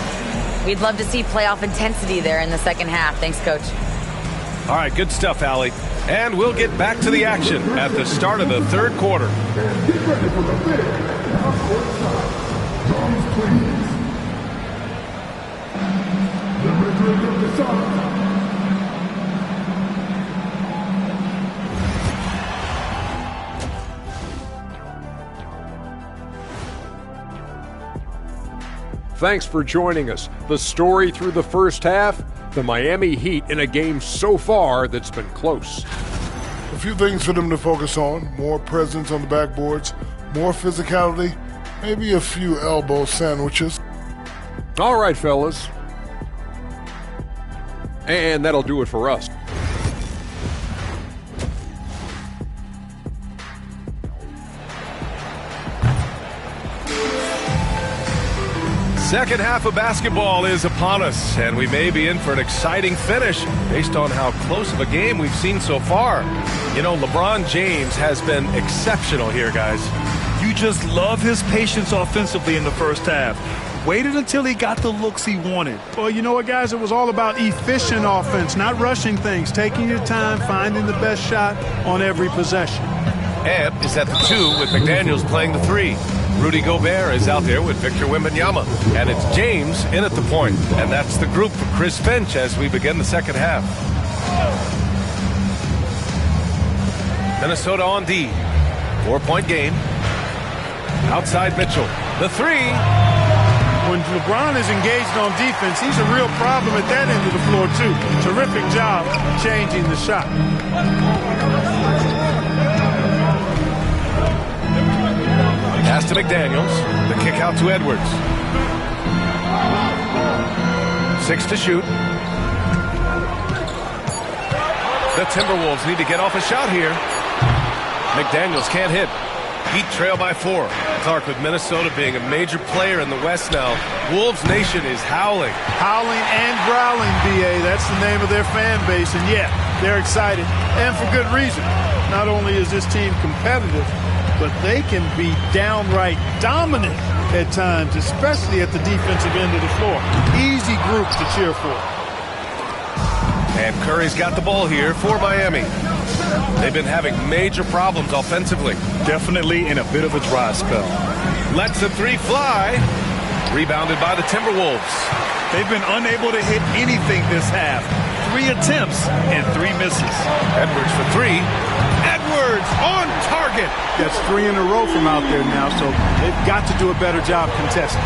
S11: We'd love to see playoff intensity there in the second half. Thanks, Coach.
S8: All right, good stuff, Allie. And we'll get back to the action at the start of the third quarter.
S12: Thanks for joining us. The story through the first half, the Miami Heat in a game so far that's been close.
S17: A few things for them to focus on. More presence on the backboards, more physicality, maybe a few elbow sandwiches.
S12: All right, fellas. And that'll do it for us.
S8: Second half of basketball is upon us, and we may be in for an exciting finish based on how close of a game we've seen so far. You know, LeBron James has been exceptional here, guys.
S18: You just love his patience offensively in the first half. Waited until he got the looks he wanted.
S9: Well, you know what, guys? It was all about efficient offense, not rushing things, taking your time, finding the best shot on every possession.
S8: Ebb is at the 2 with McDaniels playing the 3. Rudy Gobert is out there with Victor Wembanyama. And it's James in at the point. And that's the group for Chris Finch as we begin the second half. Minnesota on D. 4-point game. Outside Mitchell. The 3.
S9: When LeBron is engaged on defense, he's a real problem at that end of the floor, too. Terrific job changing the shot.
S8: Pass to McDaniels. The kick out to Edwards. 6 to shoot. The Timberwolves need to get off a shot here. McDaniels can't hit. Heat trail by 4. Clark, with Minnesota being a major player in the West now, Wolves Nation is howling.
S9: Howling and growling, B.A. That's the name of their fan base. And, yeah, they're excited. And for good reason. Not only is this team competitive, but they can be downright dominant at times, especially at the defensive end of the floor. Easy group to cheer for.
S8: And Curry's got the ball here for Miami. They've been having major problems offensively.
S18: Definitely in a bit of a dry spell.
S8: Lets the 3 fly. Rebounded by the Timberwolves.
S18: They've been unable to hit anything this half. 3 attempts and 3 misses.
S8: Edwards for 3. Edwards on target.
S9: That's 3 in a row from out there now, so they've got to do a better job contesting.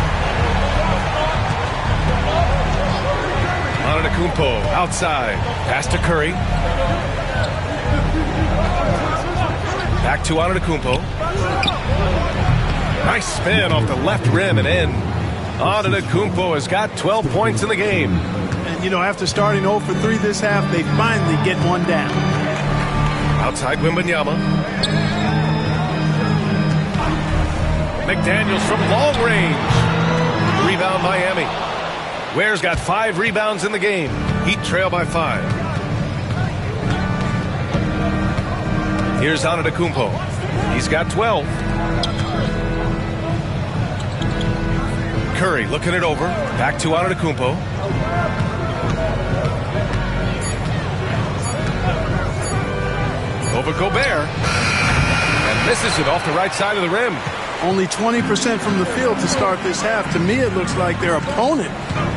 S8: Antetokounmpo outside. Pass to Curry. Back to Antetokounmpo. Nice spin off the left rim and in. Antetokounmpo has got 12 points in the game.
S9: And, you know, after starting 0 for 3 this half, they finally get one down.
S8: Outside Wembanyama. McDaniels from long range. Rebound Miami. Ware's got 5 rebounds in the game. Heat trail by 5. Here's Antetokounmpo. He's got 12. Curry looking it over. Back to Antetokounmpo. over Gobert. And misses it off the right side of the rim.
S9: Only 20% from the field to start this half. To me, it looks like their opponent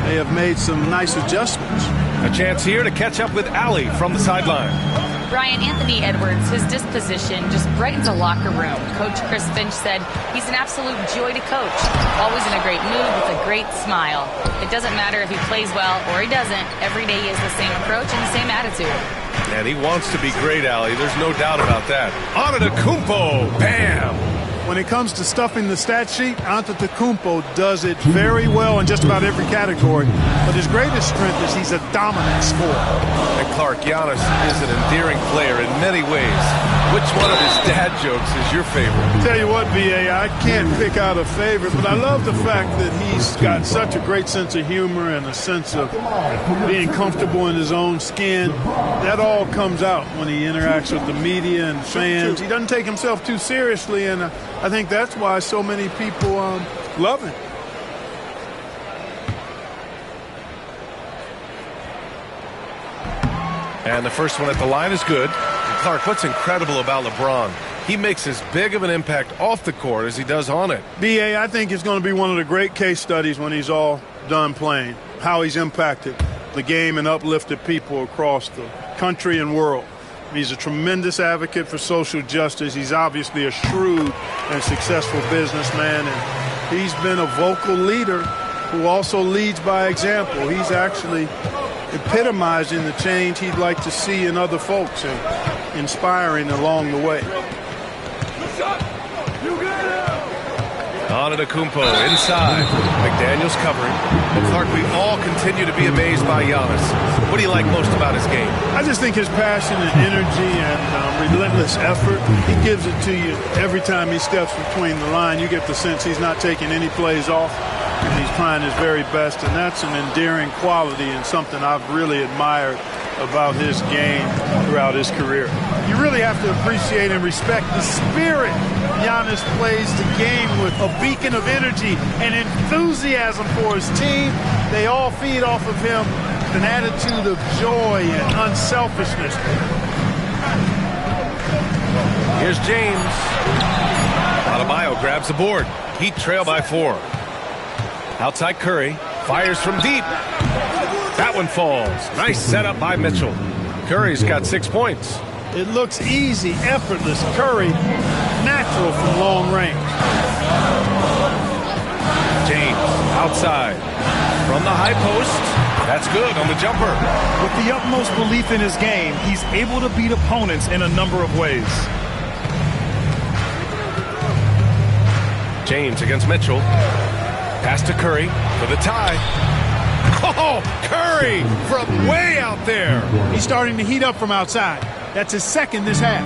S9: may have made some nice adjustments.
S8: A chance here to catch up with Allie from the sideline.
S11: Brian, Anthony Edwards, his disposition just brightens a locker room. Coach Chris Finch said he's an absolute joy to coach. Always in a great mood with a great smile. It doesn't matter if he plays well or he doesn't. Every day he has the same approach and the same attitude.
S8: And he wants to be great, Allie. There's no doubt about that. Antetokounmpo, bam!
S9: When it comes to stuffing the stat sheet, Antetokounmpo does it very well in just about every category. But his greatest strength is he's a dominant scorer.
S8: And Clark, Giannis is an endearing player in many ways. Which one of his dad jokes is your favorite?
S9: Tell you what, B.A., I can't pick out a favorite, but I love the fact that he's got such a great sense of humor and a sense of being comfortable in his own skin. That all comes out when he interacts with the media and fans. He doesn't take himself too seriously, and I think that's why so many people love him.
S8: And the first one at the line is good. Clark, what's incredible about LeBron? He makes as big of an impact off the court as he does on it.
S9: B.A., I think it's going to be one of the great case studies when he's all done playing, how he's impacted the game and uplifted people across the country and world. He's a tremendous advocate for social justice. He's obviously a shrewd and successful businessman, and he's been a vocal leader who also leads by example. He's actually epitomizing the change he'd like to see in other folks and inspiring along the way.
S8: Antetokounmpo inside. McDaniels covering. And Clark, we all continue to be amazed by Giannis. What do you like most about his game?
S9: I just think his passion and energy and relentless effort. He gives it to you every time he steps between the line. You get the sense he's not taking any plays off. And he's trying his very best, and that's an endearing quality and something I've really admired about his game throughout his career. You really have to appreciate and respect the spirit Giannis plays the game with, a beacon of energy and enthusiasm for his team. They all feed off of him, an attitude of joy and unselfishness.
S8: Here's James. Adebayo grabs the board. Heat trail by 4. Outside Curry, fires from deep. That one falls. Nice setup by Mitchell. Curry's got 6 points.
S9: It looks easy, effortless. Curry, natural from long range.
S8: James, outside. From the high post. That's good on the jumper.
S18: With the utmost belief in his game, he's able to beat opponents in a number of ways.
S8: James against Mitchell. Pass to Curry for the tie. Oh, Curry from way out there.
S9: He's starting to heat up from outside. That's his second this half.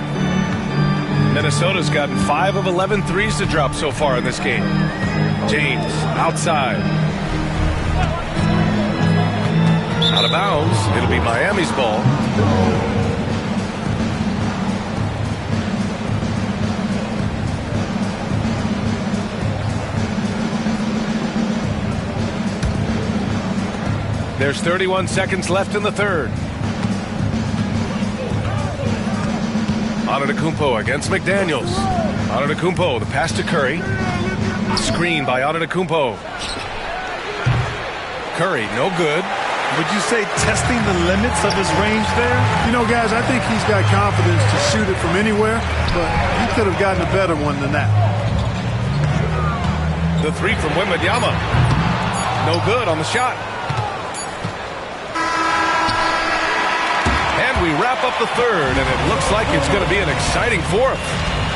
S8: Minnesota's gotten 5 of 11 threes to drop so far in this game. James outside. Out of bounds. It'll be Miami's ball. There's 31 seconds left in the third. Antetokounmpo against McDaniels. Antetokounmpo, the pass to Curry. Screen by Antetokounmpo. Curry, no good.
S18: Would you say testing the limits of his range there?
S9: You know, guys, I think he's got confidence to shoot it from anywhere, but he could have gotten a better one than that.
S8: The three from Wembanyama. No good on the shot. We wrap up the third, and it looks like it's going to be an exciting fourth.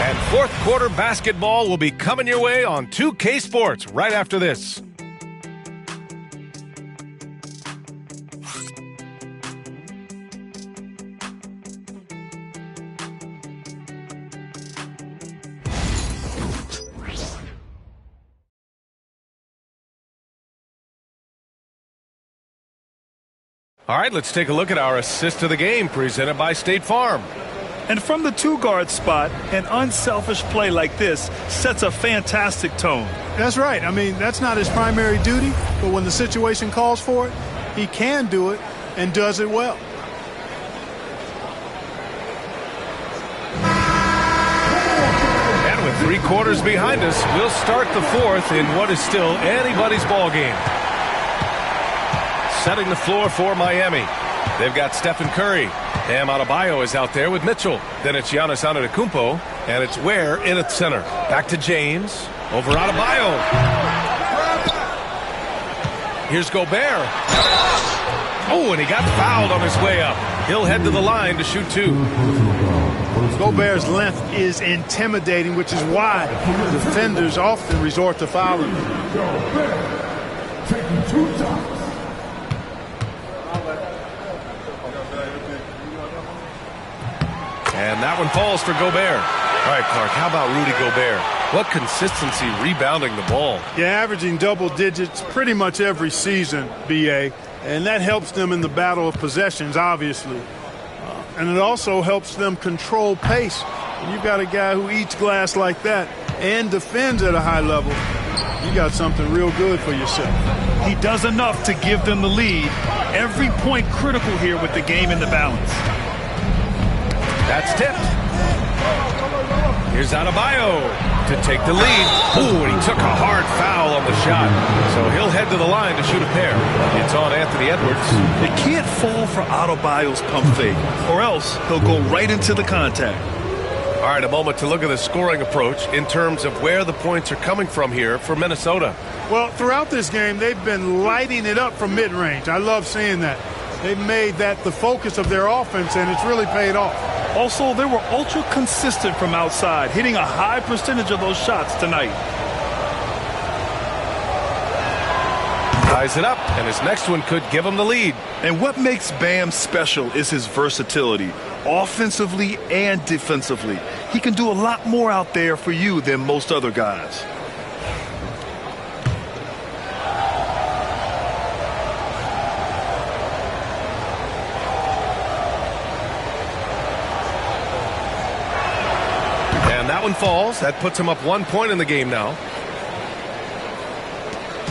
S8: And fourth quarter basketball will be coming your way on 2K Sports right after this. All right, let's take a look at our assist of the game presented by State Farm.
S18: And from the two-guard spot, an unselfish play like this sets a fantastic tone.
S9: That's right. I mean, that's not his primary duty, but when the situation calls for it, he can do it and does it well.
S8: 3 quarters behind us. We'll start the 4th in what is still anybody's ball game. Setting the floor for Miami. They've got Stephen Curry. Bam Adebayo is out there with Mitchell. Then it's Giannis Antetokounmpo, and it's Ware in at center. Back to James. Over Adebayo. Here's Gobert. Oh, and he got fouled on his way up. He'll head to the line to shoot 2.
S9: Gobert's length is intimidating, which is why defenders often resort to fouling.
S8: And that one falls for Gobert. All right, Clark, how about Rudy Gobert? What consistency rebounding the ball.
S9: Yeah, averaging double digits pretty much every season, B.A., and that helps them in the battle of possessions, obviously. And it also helps them control pace. When you've got a guy who eats glass like that and defends at a high level, you got something real good for yourself.
S18: He does enough to give them the lead. Every point critical here with the game in the balance.
S8: That's tipped. Here's Adebayo to take the lead. Ooh, and he took a hard foul on the shot. So he'll head to the line to shoot a pair. It's on Anthony Edwards.
S18: They can't fall for Adebayo's pump fake, or else he'll go right into the contact.
S8: All right, a moment to look at the scoring approach in terms of where the points are coming from here for Minnesota.
S9: Well, throughout this game, they've been lighting it up from mid-range. I love seeing that. They've made that the focus of their offense, and it's really paid off.
S18: Also, they were ultra consistent from outside, hitting a high percentage of those shots tonight.
S8: Ties it up, and his next one could give him the lead.
S18: And what makes Bam special is his versatility, offensively and defensively. He can do a lot more out there for you than most other guys.
S8: That one falls. That puts him up 1 point in the game now.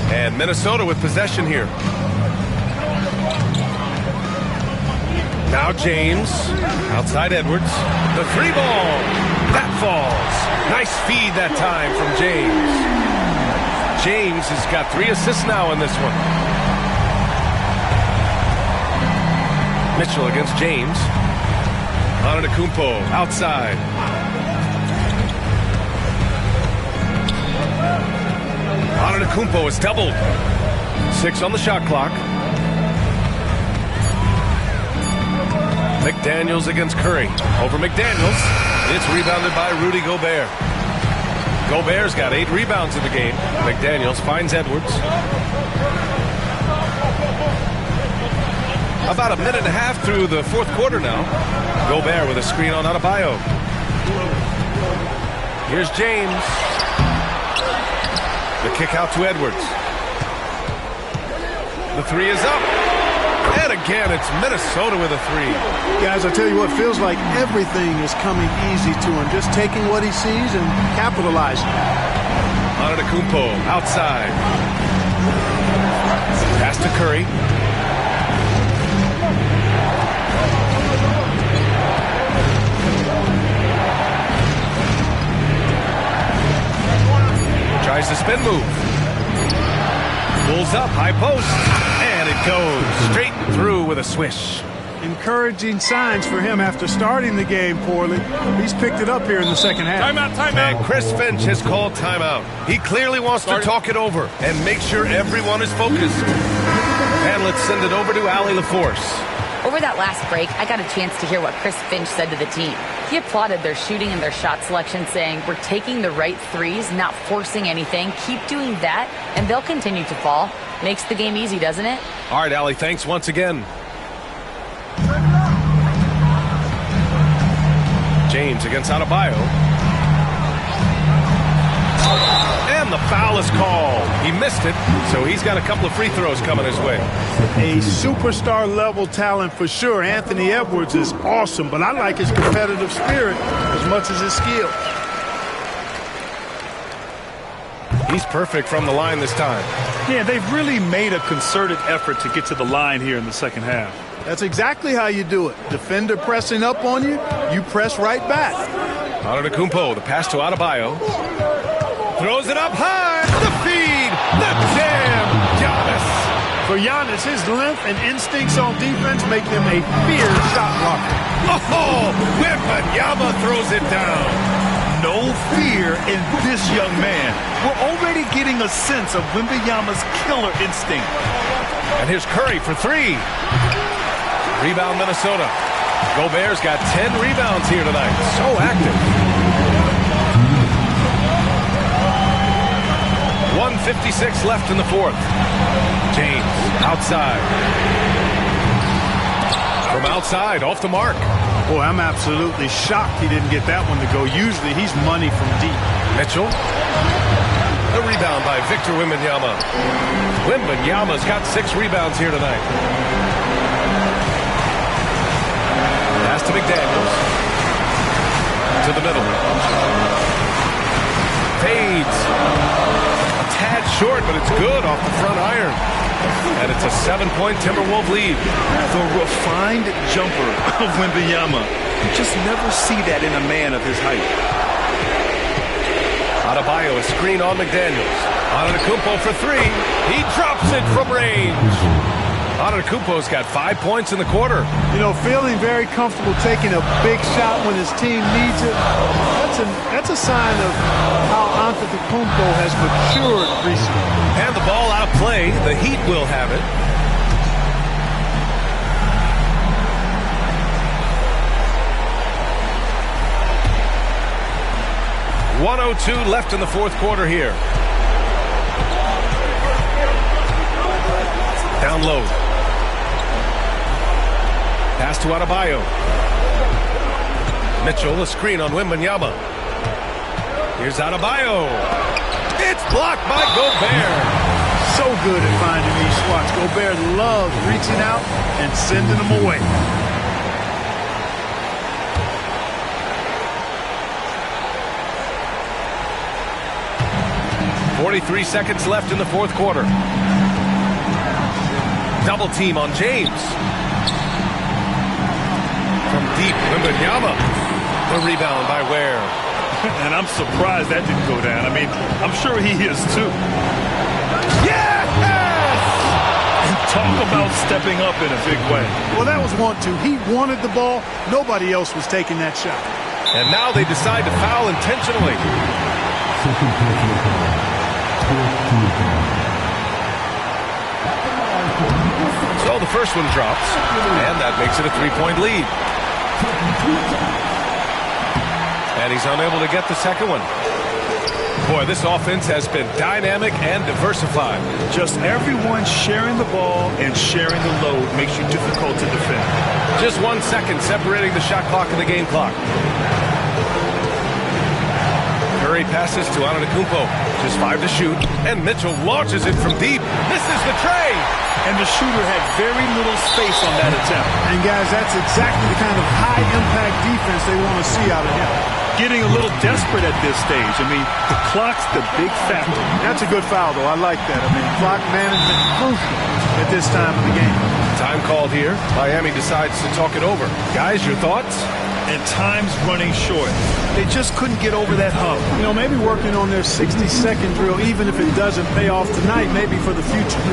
S8: And Minnesota with possession here. Now James. Outside Edwards. The 3-ball. That falls. Nice feed that time from James. James has got 3 assists now in this one. Mitchell against James. Antetokounmpo outside. Antetokounmpo is doubled. 6 on the shot clock. McDaniels against Curry. Over McDaniels. It's rebounded by Rudy Gobert. Gobert's got 8 rebounds in the game. McDaniels finds Edwards. About a minute and a half through the 4th quarter now. Gobert with a screen on Adebayo. Here's James. The kick out to Edwards. The 3 is up. And again, it's Minnesota with a 3.
S9: Guys, I tell you what, feels like everything is coming easy to him. Just taking what he sees and capitalizing.
S8: Antetokounmpo outside. Pass to Curry. Tries the spin move. Pulls up, high post, and it goes straight through with a swish.
S9: Encouraging signs for him after starting the game poorly. He's picked it up here in the second half.
S8: Timeout, timeout. And Chris Finch has called timeout. He clearly wants to talk it over and make sure everyone is focused. And let's send it over to Allie LaForce.
S11: Over that last break, I got a chance to hear what Chris Finch said to the team. He applauded their shooting and their shot selection, saying, "We're taking the right threes, not forcing anything. Keep doing that, and they'll continue to fall." Makes the game easy, doesn't it?
S8: All right, Allie, thanks once again. James against Adebayo. And the foul is called. He missed it, so he's got a couple of free throws coming his way.
S9: A superstar level talent for sure. Anthony Edwards is awesome, but I like his competitive spirit as much as his skill.
S8: He's perfect from the line this time.
S18: Yeah, they've really made a concerted effort to get to the line here in the second half.
S9: That's exactly how you do it. Defender pressing up on you, you press right back.
S8: Antetokounmpo, the pass to Adebayo. Throws it up high. The feed. The jam. Giannis.
S9: For Giannis, his length and instincts on defense make him a fierce shot blocker.
S8: Oh, Wembanyama throws it down.
S18: No fear in this young man. We're already getting a sense of Wembanyama's killer instinct.
S8: And here's Curry for three. Rebound Minnesota. Gobert's got 10 rebounds here tonight. So active. 1:56 left in the fourth. James outside. From outside, off the mark.
S9: Boy, I'm absolutely shocked he didn't get that one to go. Usually he's money from deep.
S8: Mitchell. The rebound by Victor Wembanyama. Wembanyama's got 6 rebounds here tonight. Pass to McDaniels. To the middle. Fades. A tad short, but it's good off the front iron. And it's a 7-point Timberwolf lead.
S18: The refined jumper of Wembanyama. You just never see that in a man of his height.
S8: Adebayo, a screen on McDaniels. Antetokounmpo for three. He drops it from range. Antetokounmpo's got 5 points in the quarter.
S9: You know, feeling very comfortable taking a big shot when his team needs it. That's a sign of how Antetokounmpo has matured recently.
S8: And the ball out of play. The Heat will have it. .102 left in the fourth quarter here. Down low. Pass to Adebayo. Mitchell, a screen on Wembanyama. Here's Adebayo. It's blocked by Gobert.
S9: So good at finding these spots. Gobert loves reaching out and sending them away.
S8: .43 seconds left in the fourth quarter. Double team on James. From deep, Wembanyama. The rebound by Ware.
S18: And I'm surprised that didn't go down. I mean, I'm sure he is too.
S8: Yes!
S18: And talk about stepping up in a big way.
S9: Well, that was 1-2. He wanted the ball. Nobody else was taking that shot.
S8: And now they decide to foul intentionally. So the first one drops, and that makes it a 3-point lead. And he's unable to get the second one. Boy, this offense has been dynamic and diversified.
S18: Just everyone sharing the ball and sharing the load makes you difficult to defend.
S8: Just 1 second separating the shot clock and the game clock. Curry passes to Antetokounmpo. Just 5 to shoot, and Mitchell launches it from deep. Misses the tray.
S18: And the shooter had very little space on that attempt.
S9: And guys, that's exactly the kind of high-impact defense they want to see out of him.
S18: Getting a little desperate at this stage. I mean, the clock's the big factor.
S9: That's a good foul, though. I like that. I mean, clock management crucial at this time of the game.
S8: Time called here. Miami decides to talk it over. Guys, your thoughts?
S18: And time's running short. They just couldn't get over that hump.
S9: You know, maybe working on their 60-second drill, even if it doesn't pay off tonight, maybe for the future.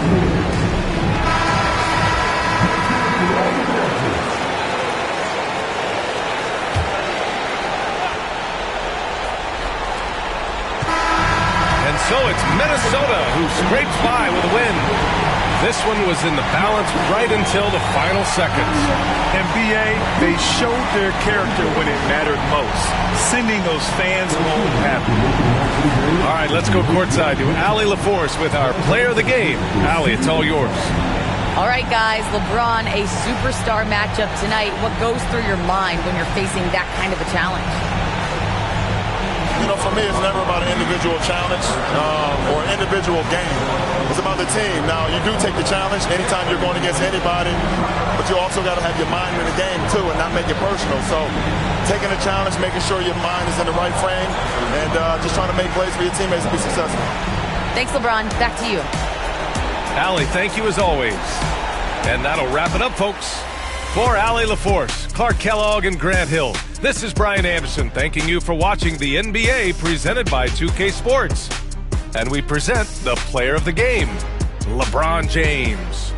S8: And so it's Minnesota who scrapes by with a win. This one was in the balance right until the final seconds.
S18: And BA, they showed their character when it mattered most, sending those fans home happy.
S8: All right, let's go courtside to Allie LaForce with our player of the game. Allie, it's all yours.
S11: All right, guys, LeBron, a superstar matchup tonight. What goes through your mind when you're facing that kind of a challenge?
S13: You know, for me, it's never about an individual challenge or an individual game. It's about the team. Now, you do take the challenge anytime you're going against anybody, but you also got to have your mind in the game, too, and not make it personal. So taking the challenge, making sure your mind is in the right frame, and just trying to make plays for your teammates to be successful.
S11: Thanks, LeBron. Back to you.
S8: Allie, thank you as always. And that'll wrap it up, folks. For Allie LaForce, Clark Kellogg and Grant Hill. This is Brian Anderson thanking you for watching the NBA presented by 2K Sports. And we present the player of the game, LeBron James.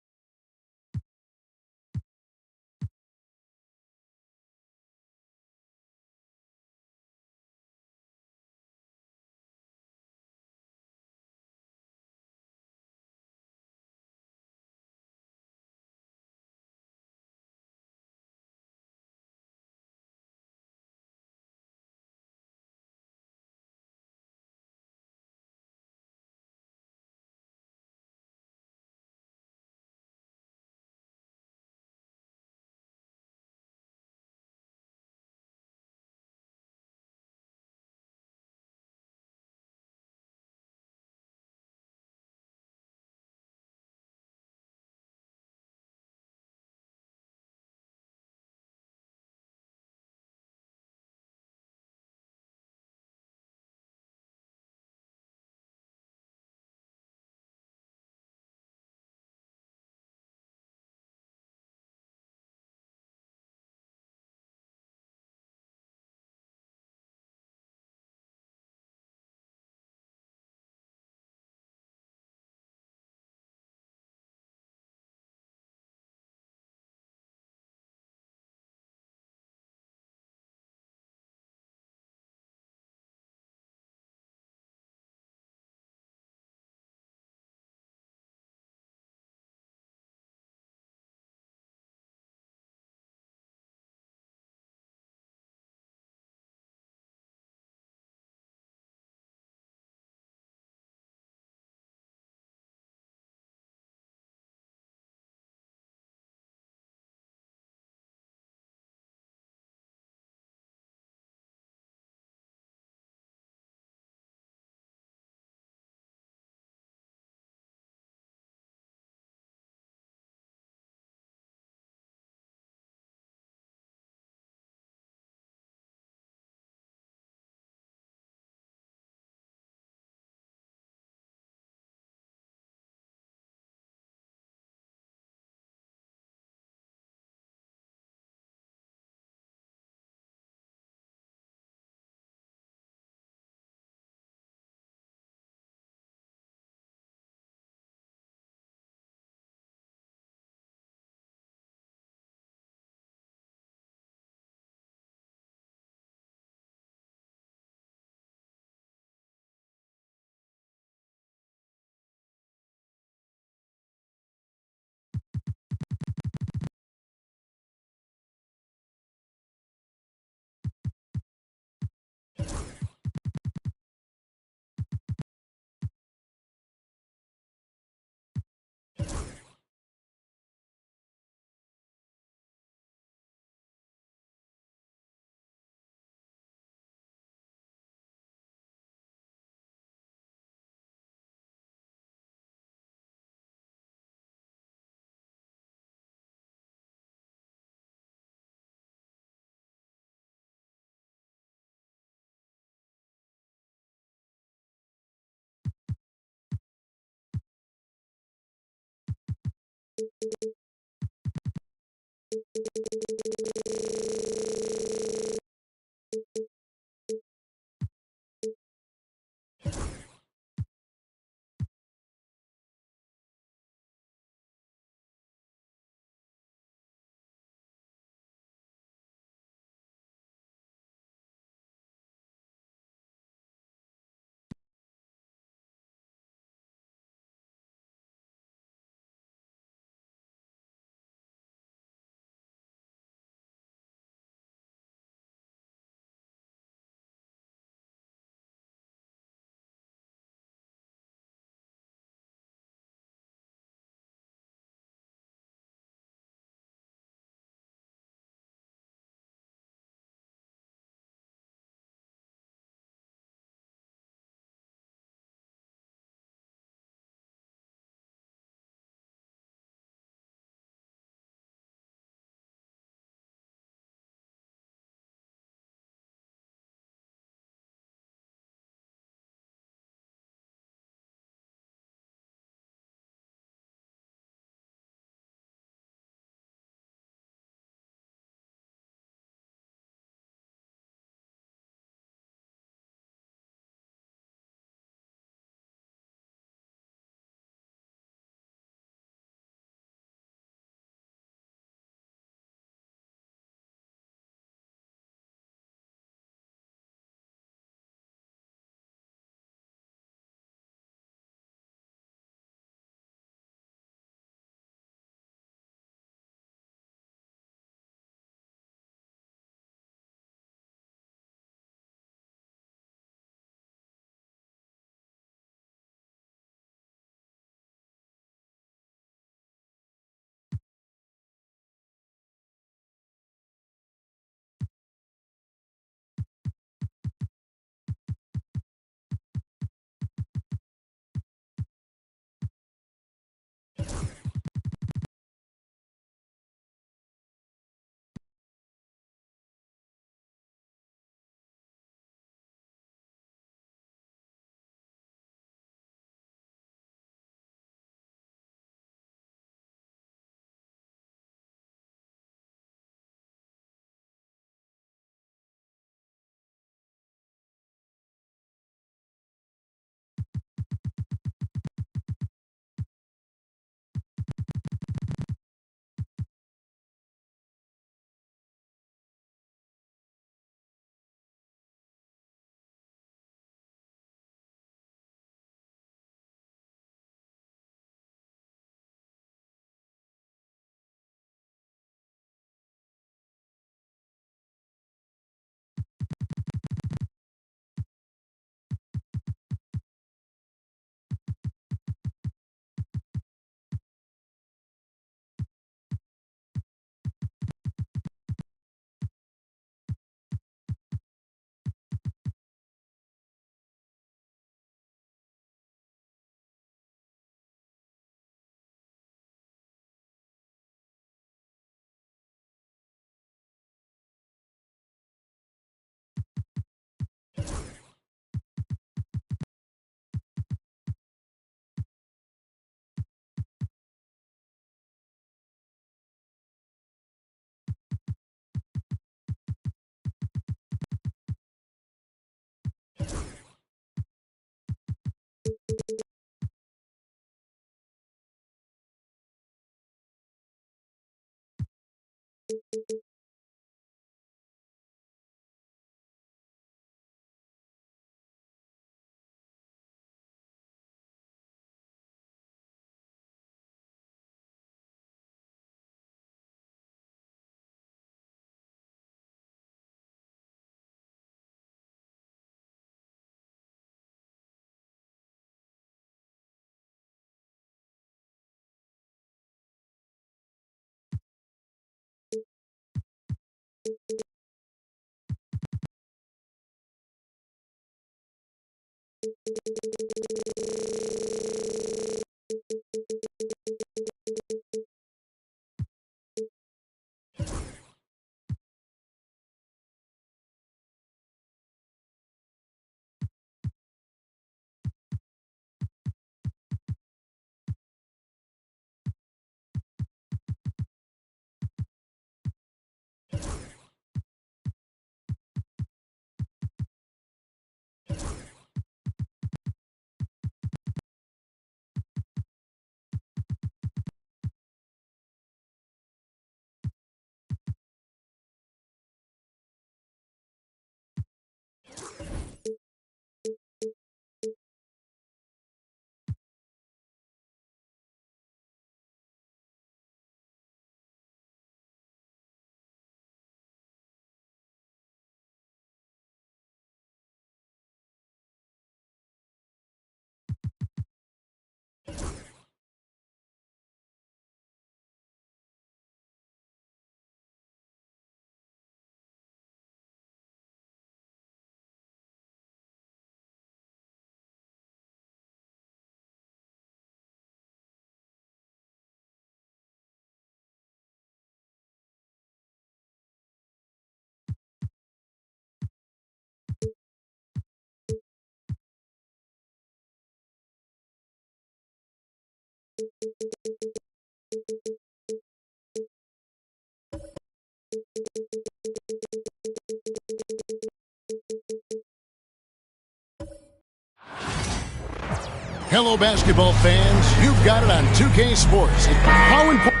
S3: Hello, basketball fans. You've got it on 2K Sports. How important...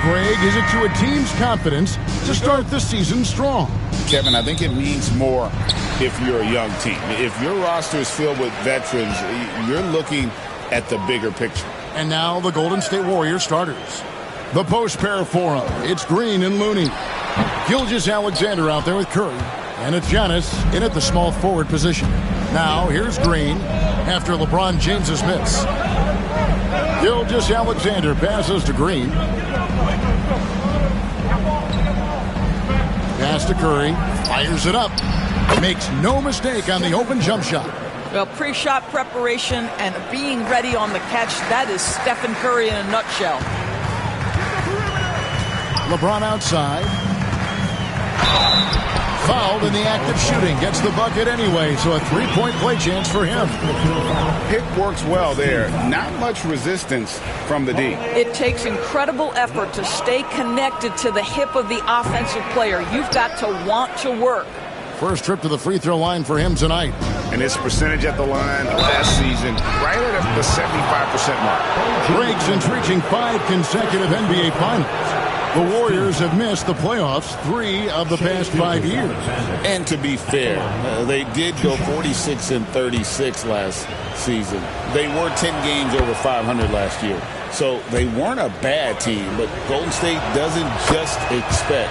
S3: Greg, is it to a team's confidence to start the season strong?
S4: Kevin, I think it means more if you're a young team. If your roster is filled with veterans, you're looking at the bigger picture.
S3: And now the Golden State Warriors starters. The post pair for them. It's Green and Looney. Gilgeous-Alexander out there with Curry. And it's Giannis in at the small forward position. Now here's Green after LeBron James's miss. Gilgeous-Alexander passes to Green. Pass to Curry. Fires it up. Makes no mistake on the open jump shot.
S20: Well, pre-shot preparation and being ready on the catch, that is Stephen Curry in a nutshell.
S3: LeBron outside. Fouled in the act of shooting. Gets the bucket anyway, so a three-point play chance for him.
S4: Pick works well there. Not much resistance from the D.
S20: It takes incredible effort to stay connected to the hip of the offensive player. You've got to want to work.
S3: First trip to the free throw line for him tonight.
S4: And his percentage at the line last season, right at the 75% mark.
S3: Breaks since reaching 5 consecutive NBA Finals. The Warriors have missed the playoffs 3 of the past 5 years.
S4: And to be fair, they did go 46-36 last season. They were 10 games over 500 last year. So they weren't a bad team, but Golden State doesn't just expect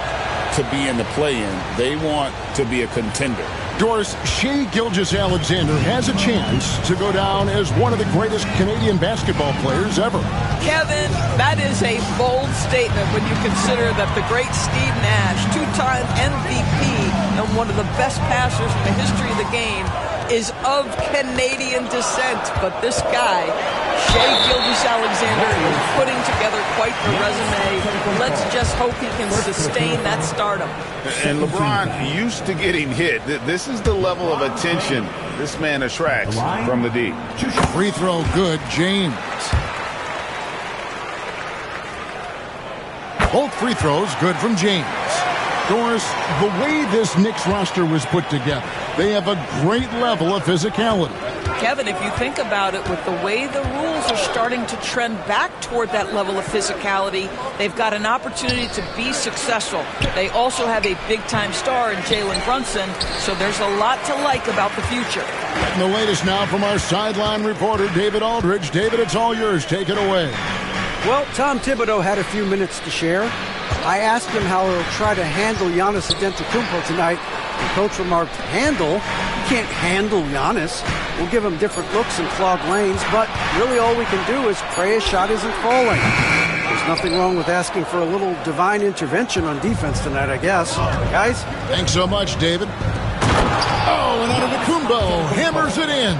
S4: to be in the play-in. They want to be a contender.
S3: Doris, Shai Gilgeous-Alexander has a chance to go down as one of the greatest Canadian basketball players ever.
S20: Kevin, that is a bold statement when you consider that the great Steve Nash, two-time MVP and one of the best passers in the history of the game, is of Canadian descent. But this guy, Shai Gilgeous-Alexander, is putting together quite the resume. Let's just hope he can sustain that stardom.
S4: And LeBron used to getting hit. This is the level of attention this man attracts from the D.
S3: Free throw good, James. Both free throws good from James. Doris, the way this Knicks roster was put together, they have a great level of physicality.
S20: Kevin, if you think about it, with the way the rules are starting to trend back toward that level of physicality, they've got an opportunity to be successful. They also have a big-time star in Jalen Brunson, so there's a lot to like about the future.
S3: And the latest now from our sideline reporter, David Aldridge. David, it's all yours. Take it away.
S7: Well, Tom Thibodeau had a few minutes to share. I asked him how he'll try to handle Giannis Antetokounmpo tonight. The coach remarked, handle? You can't handle Giannis. We'll give him different looks and clogged lanes, but really all we can do is pray his shot isn't falling. There's nothing wrong with asking for a little divine intervention on defense tonight, I guess. Guys?
S3: Thanks so much, David. Oh, and Antetokounmpo hammers it in.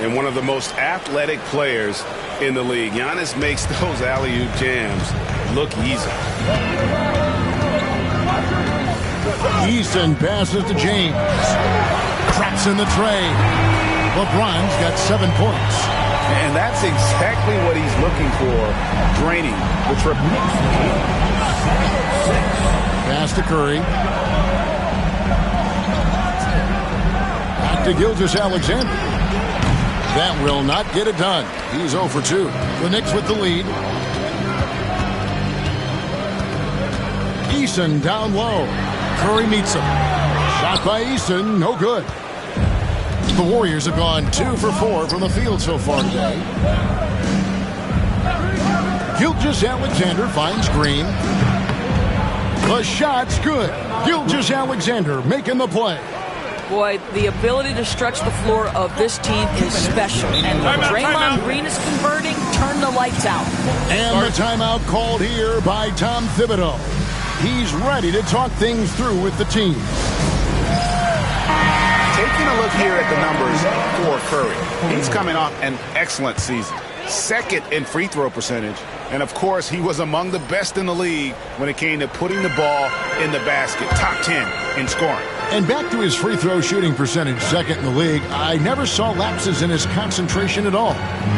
S4: And one of the most athletic players in the league. Giannis makes those alley-oop jams look easy.
S3: Eason passes to James. Traps in the tray. LeBron's got 7 points.
S4: And that's exactly what he's looking for, draining the triple.
S3: Pass to Curry. Back to Gilgeous-Alexander. That will not get it done. He's 0 for 2. The Knicks with the lead. Eason down low. Curry meets him. Shot by Eason, no good. The Warriors have gone 2 for 4 from the field so far today. Gilgeous-Alexander finds Green. The shot's good. Gilgeous-Alexander making the play.
S20: Boy, the ability to stretch the floor of this team is special. And when Draymond Green is converting, turn the lights out.
S3: And the timeout called here by Tom Thibodeau. He's ready to talk things through with the team.
S4: Taking a look here at the numbers for Curry. He's coming off an excellent season. Second in free throw percentage. And, of course, he was among the best in the league when it came to putting the ball in the basket. Top 10 in scoring.
S3: And back to his free throw shooting percentage, second in the league. I never saw lapses in his concentration at all.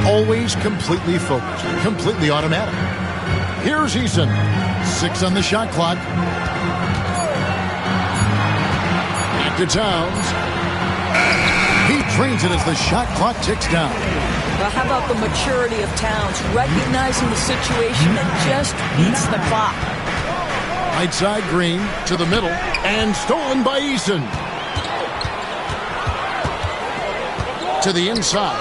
S3: Always completely focused, completely automatic. Here's Eason. 6 on the shot clock. To Towns. He drains it as the shot clock ticks down.
S20: Well, how about the maturity of Towns, recognizing the situation and just beats the clock.
S3: Right side, Green to the middle, and stolen by Eason. To the inside.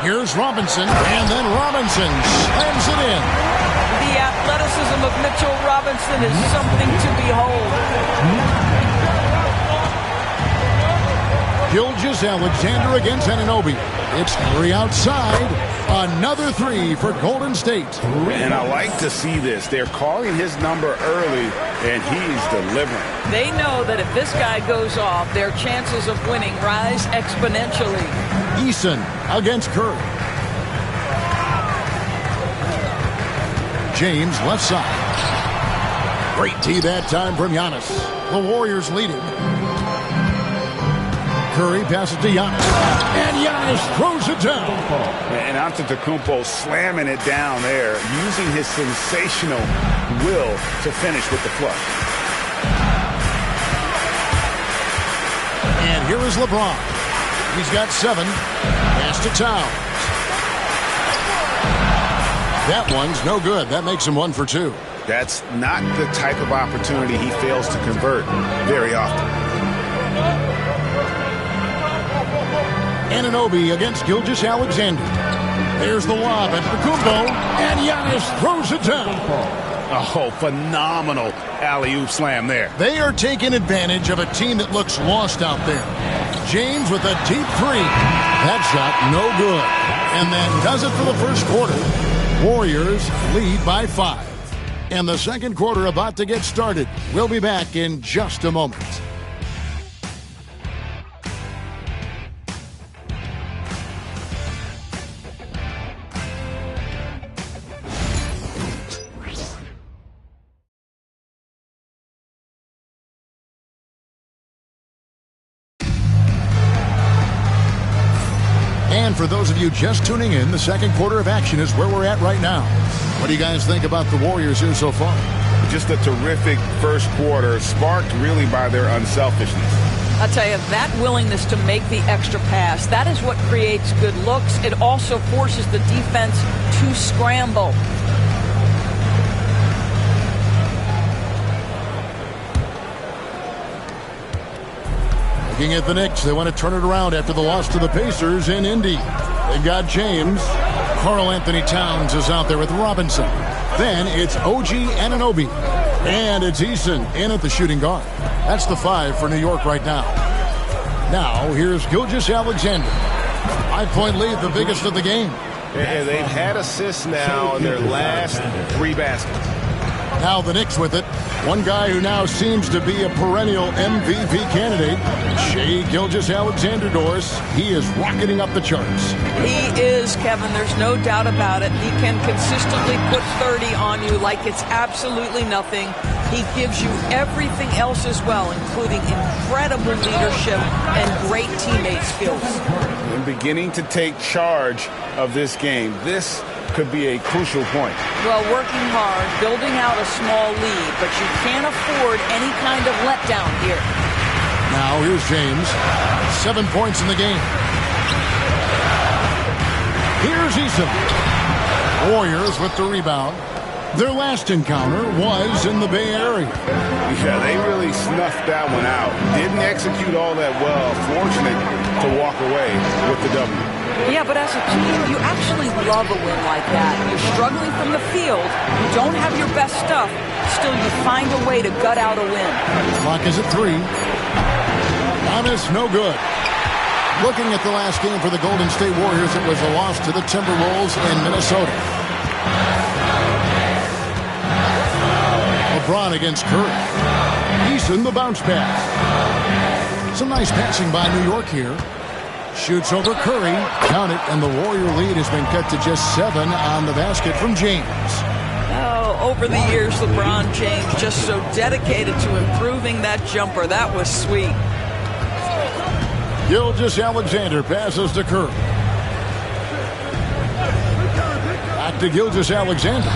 S3: Here's Robinson, and then Robinson slams it in.
S20: The athleticism of Mitchell Robinson is something to behold.
S3: Gilgeous-Alexander against Anunoby. It's 3 outside. Another 3 for Golden State.
S4: And I like to see this. They're calling his number early, and he's delivering.
S20: They know that if this guy goes off, their chances of winning rise exponentially.
S3: Eason against Curry. James left side. Great tee that time from Giannis. The Warriors leading. Curry passes to Giannis, and Giannis throws it down.
S4: And Antetokounmpo slamming it down there, using his sensational will to finish with the flush.
S3: And here is LeBron. He's got 7. Pass to Towns. That one's no good. That makes him 1 for 2.
S4: That's not the type of opportunity he fails to convert very often.
S3: Anunoby against Gilgeous-Alexander. There's the lob at Antetokounmpo, and Giannis throws it down.
S4: Oh, phenomenal alley-oop slam there.
S3: They are taking advantage of a team that looks lost out there. James with a deep 3. That shot no good. And that does it for the first quarter. Warriors lead by 5. And the second quarter about to get started. We'll be back in just a moment. And for those of you just tuning in, the second quarter of action is where we're at right now. What do you guys think about the Warriors here so far?
S4: Just a terrific first quarter, sparked really by their unselfishness.
S20: I'll tell you, that willingness to make the extra pass, that is what creates good looks. It also forces the defense to scramble.
S3: Looking at the Knicks, they want to turn it around after the loss to the Pacers in Indy. They've got James. Karl Anthony Towns is out there with Robinson. Then it's OG Anunoby. And it's Eason in at the shooting guard. That's the 5 for New York right now. Now, here's Gilgeous-Alexander. 5-point lead, the biggest of the game.
S4: And they've had assists now in their last 3 baskets.
S3: Now the Knicks with it. One guy who now seems to be a perennial MVP candidate, Shai Gilgeous-Alexander, Doris. He is rocketing up the charts.
S20: He is, Kevin. There's no doubt about it. He can consistently put 30 on you like it's absolutely nothing. He gives you everything else as well, including incredible leadership and great teammate skills.
S4: And beginning to take charge of this game. This could be a crucial point.
S20: Well, working hard, building out a small lead, but you can't afford any kind of letdown here.
S3: Now here's James. 7 points in the game. Here's Eason. Warriors with the rebound. Their last encounter was in the Bay Area.
S4: Yeah, they really snuffed that one out. Didn't execute all that well. Fortunate to walk away with the W.
S20: Yeah, but as a team, you actually love a win like that. You're struggling from the field, you don't have your best stuff, still you find a way to gut out a win.
S3: Clock is at 3. Giannis, no good. Looking at the last game for the Golden State Warriors, it was a loss to the Timberwolves in Minnesota. LeBron against Curry. Eason, the bounce pass. Some nice passing by New York here. Shoots over Curry. Count it, and the Warrior lead has been cut to just 7 on the basket from James.
S20: Oh, over the years, LeBron James just so dedicated to improving that jumper. That was sweet.
S3: Gilgeous-Alexander passes to Curry. Back to Gilgeous-Alexander.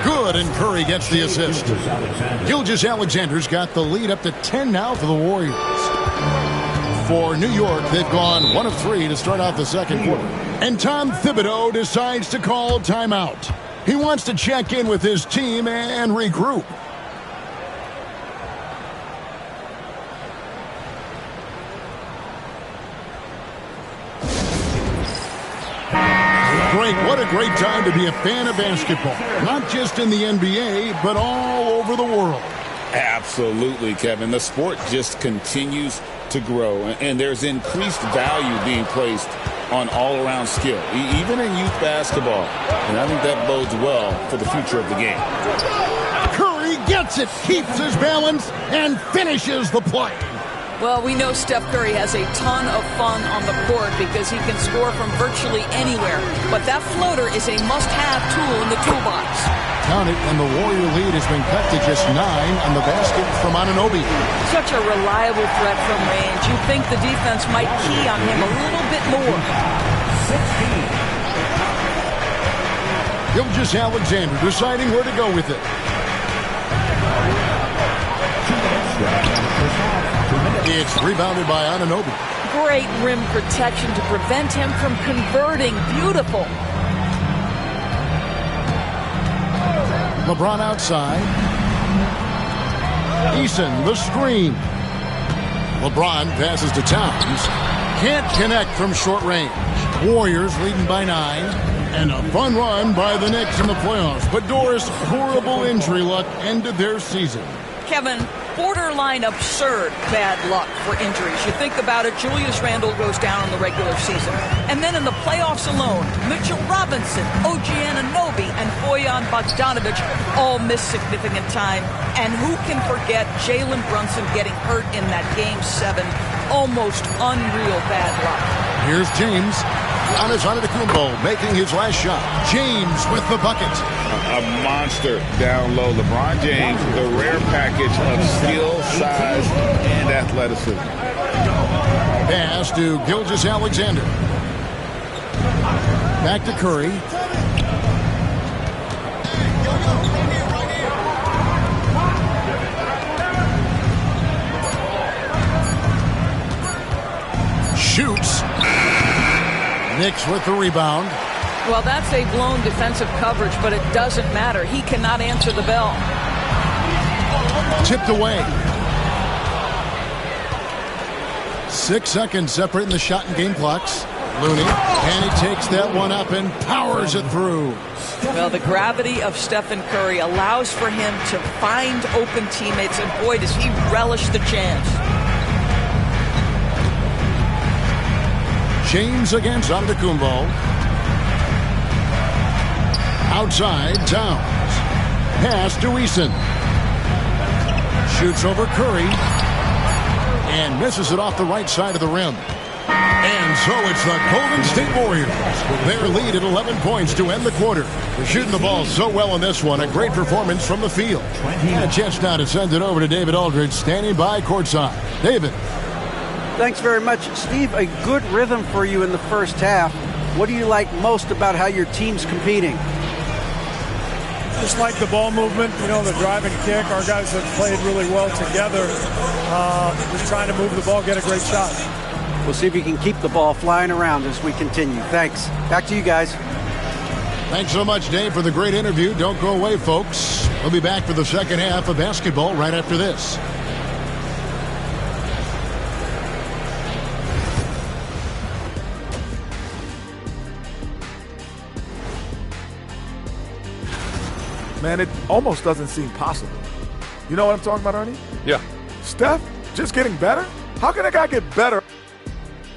S3: Good, and Curry gets the assist. Gilgeous-Alexander's got the lead up to 10 now for the Warriors. For New York, they've gone 1 of 3 to start out the second quarter. And Tom Thibodeau decides to call timeout. He wants to check in with his team and regroup. Frank, what a great time to be a fan of basketball. Not just in the NBA, but all over the world.
S15: Absolutely, Kevin. The sport just continues to grow, and there's increased value being placed on all-around skill, even in youth basketball. And I think that bodes well for the future of the game.
S3: Curry gets it, keeps his balance, and finishes the play.
S20: Well, we know Steph Curry has a ton of fun on the court because he can score from virtually anywhere. But that floater is a must-have tool in the toolbox.
S3: Count it, and the Warrior lead has been cut to just 9 on the basket from Anunoby.
S20: Such a reliable threat from range. You think the defense might key on him a little bit more.
S3: Gilgeous-Alexander deciding where to go with it. It's rebounded by Anunoby.
S20: Great rim protection to prevent him from converting. Beautiful.
S3: LeBron outside. Eason, the screen. LeBron passes to Towns. Can't connect from short range. Warriors leading by 9. And a fun run by the Knicks in the playoffs. But Doris, horrible injury luck ended their season.
S20: Kevin, borderline absurd bad luck for injuries. You think about it, Julius Randle goes down in the regular season. And then in the playoffs alone, Mitchell Robinson, OG Anunoby, and Bojan Bogdanovic all miss significant time. And who can forget Jalen Brunson getting hurt in that Game 7? Almost unreal bad luck.
S3: Here's James. Giannis Antetokounmpo making his last shot. James with the bucket.
S15: A monster down low. LeBron James, the rare package of skill, size, and athleticism.
S3: Pass to Gilgeous-Alexander. Back to Curry. Shoots. Knicks with the rebound.
S20: Well, that's a blown defensive coverage, but it doesn't matter. He cannot answer the bell.
S3: Tipped away. 6 seconds separating the shot and game clocks. Looney, and he takes that one up and powers it through.
S20: Well, the gravity of Stephen Curry allows for him to find open teammates, and boy, does he relish the chance.
S3: James against Antetokounmpo. Outside, Towns. Pass to Eason. Shoots over Curry. And misses it off the right side of the rim. And so it's the Golden State Warriors. Their lead at 11 points to end the quarter. They're shooting the ball so well in this one. A great performance from the field. And a chance now to send it over to David Aldridge, standing by courtside. David.
S7: Thanks very much, Steve. A good rhythm for you in the first half. What do you like most about how your team's competing?
S21: Just like the ball movement, you know, the drive and kick. Our guys have played really well together. Just trying to move the ball, get a great shot.
S7: We'll see if you can keep the ball flying around as we continue. Thanks. Back to you guys.
S3: Thanks so much, Dave, for the great interview. Don't go away, folks. We'll be back for the second half of basketball right after this.
S22: Man, it almost doesn't seem possible. You know what I'm talking about, Ernie?
S12: Yeah.
S22: Steph, just getting better? How can a guy get better?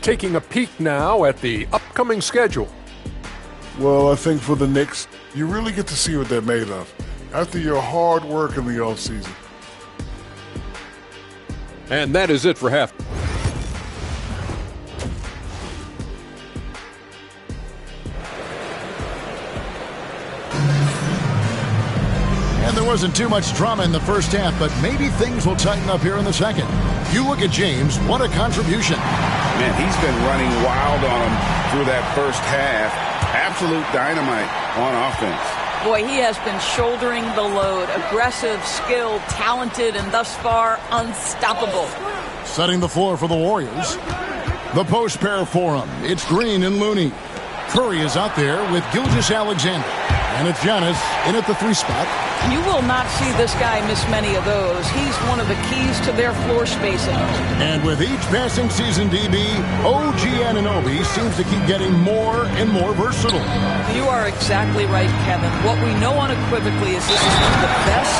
S12: Taking a peek now at the upcoming schedule.
S17: Well, I think for the Knicks, you really get to see what they're made of after your hard work in the offseason.
S12: And that is it for half.
S3: And there wasn't too much drama in the first half, but maybe things will tighten up here in the second. You look at James, what a contribution.
S4: Man, he's been running wild on him through that first half. Absolute dynamite on offense.
S20: Boy, he has been shouldering the load. Aggressive, skilled, talented, and thus far, unstoppable.
S3: Setting the floor for the Warriors. The post pair for him. It's Green and Looney. Curry is out there with Gilgeous-Alexander. And it's Giannis in at the 3 spot.
S20: You will not see this guy miss many of those. He's one of the keys to their floor spacing.
S3: And with each passing season, DB, OG Anunoby seems to keep getting more and more versatile.
S20: You are exactly right, Kevin. What we know unequivocally is this is one of the best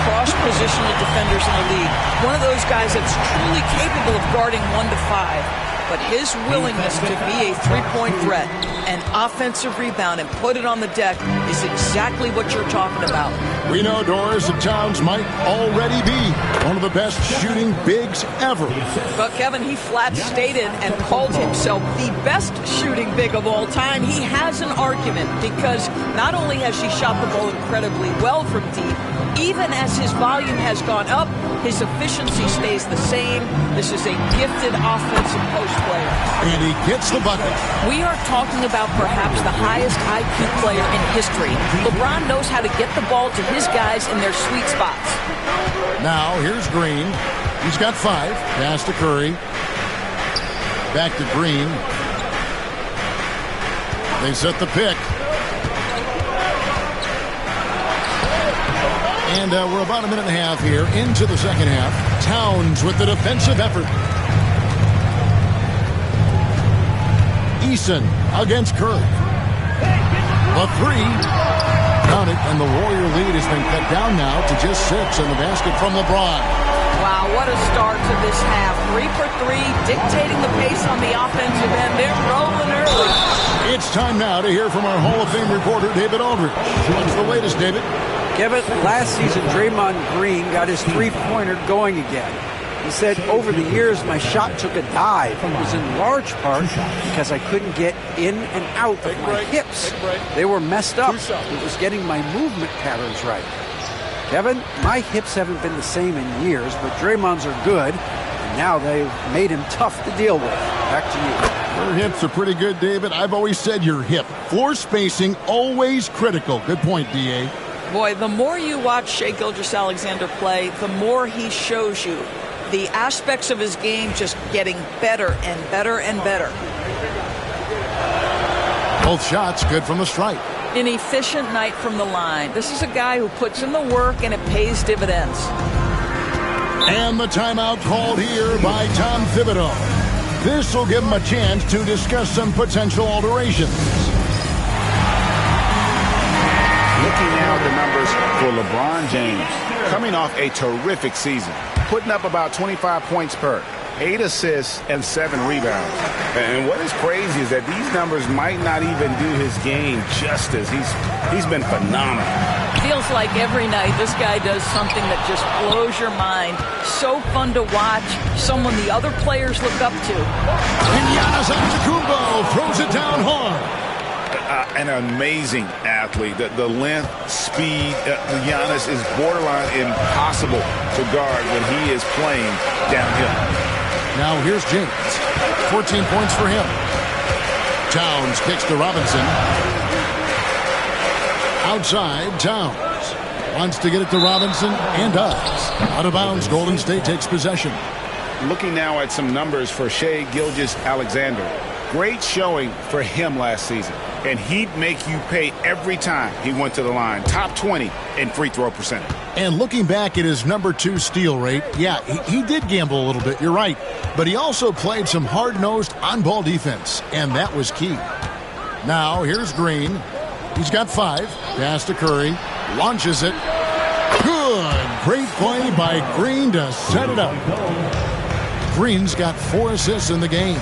S20: cross-positional defenders in the league. One of those guys that's truly capable of guarding 1 to 5. But his willingness to be a three-point threat, an offensive rebound, and put it on the deck is exactly what you're talking about.
S3: We know Doris that Towns might already be one of the best shooting bigs ever.
S20: But Kevin, he flat stated and called himself the best shooting big of all time. He has an argument because not only has he shot the ball incredibly well from deep, even as his volume has gone up, his efficiency stays the same. This is a gifted offensive post player.
S3: And he gets the bucket.
S20: We are talking about perhaps the highest IQ player in history. LeBron knows how to get the ball to his guys in their sweet spots.
S3: Now, here's Green. He's got 5. Pass to Curry. Back to Green. They set the pick. And we're about a minute and a half here into the second half. Towns with the defensive effort. Eason against Curry. The 3. Count it, and the Warrior lead has been cut down now to just 6 in the basket from LeBron.
S20: Wow, what a start to this half. 3 for 3, dictating the pace on the offensive end. They're rolling early.
S3: It's time now to hear from our Hall of Fame reporter, David Aldridge. What's the latest, David?
S7: Kevin, last season, Draymond Green got his three-pointer going again. He said, over the years, my shot took a dive. It was in large part because I couldn't get in and out of my hips. They were messed up. It was getting my movement patterns right. Kevin, my hips haven't been the same in years, but Draymond's are good, and now they've made him tough to deal with. Back to you.
S3: Your hips are pretty good, David. I've always said your hip. Floor spacing, always critical. Good point, D.A.
S20: Boy, the more you watch Shai Gilgeous-Alexander play, the more he shows you the aspects of his game just getting better and better and better.
S3: Both shots good from the stripe.
S20: An efficient night from the line. This is a guy who puts in the work and it pays dividends.
S3: And the timeout called here by Tom Thibodeau. This will give him a chance to discuss some potential alterations.
S4: Looking now at the numbers for LeBron James, coming off a terrific season, putting up about 25 points per, 8 assists, and 7 rebounds. And what is crazy is that these numbers might not even do his game justice. He's been phenomenal.
S20: Feels like every night this guy does something that just blows your mind. So fun to watch, someone the other players look up to.
S3: And Giannis Antetokounmpo throws it down hard.
S4: An amazing athlete. The length, speed, Giannis is borderline impossible to guard when he is playing downhill.
S3: Now here's James. 14 points for him. Towns kicks to Robinson. Outside, Towns wants to get it to Robinson and does. Out of bounds, Golden State takes possession.
S4: Looking now at some numbers for Shai Gilgeous-Alexander. Great showing for him last season. And he'd make you pay every time he went to the line. Top 20 in free throw percentage.
S3: And looking back at his number 2 steal rate, yeah, he did gamble a little bit, you're right. But he also played some hard-nosed on-ball defense, and that was key. Now, here's Green. He's got 5. Pass to Curry. Launches it. Good. Great play by Green to set it up. Green's got 4 assists in the game.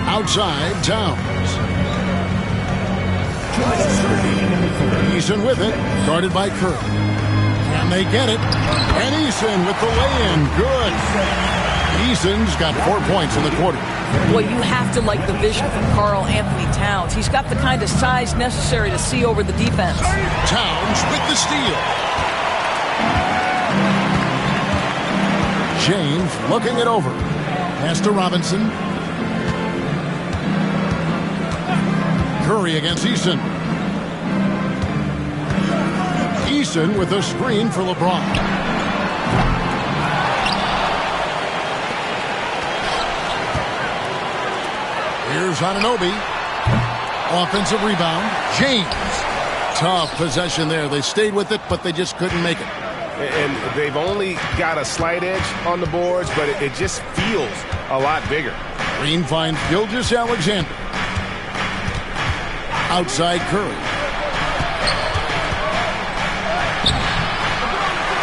S3: Outside, Towns. Eason with it, guarded by Curry. Can they get it? And Eason with the lay-in. Good. Eason's got 4 points in the quarter.
S20: Well, you have to like the vision from Karl Anthony Towns. He's got the kind of size necessary to see over the defense.
S3: Towns with the steal. James looking it over. Pass to Robinson. Curry against Eason. Eason with a screen for LeBron. Here's Anunoby. Offensive rebound. James. Tough possession there. They stayed with it, but they just couldn't make it.
S4: And they've only got a slight edge on the boards, but it just feels a lot bigger.
S3: Green finds Gilgeous-Alexander. Outside Curry.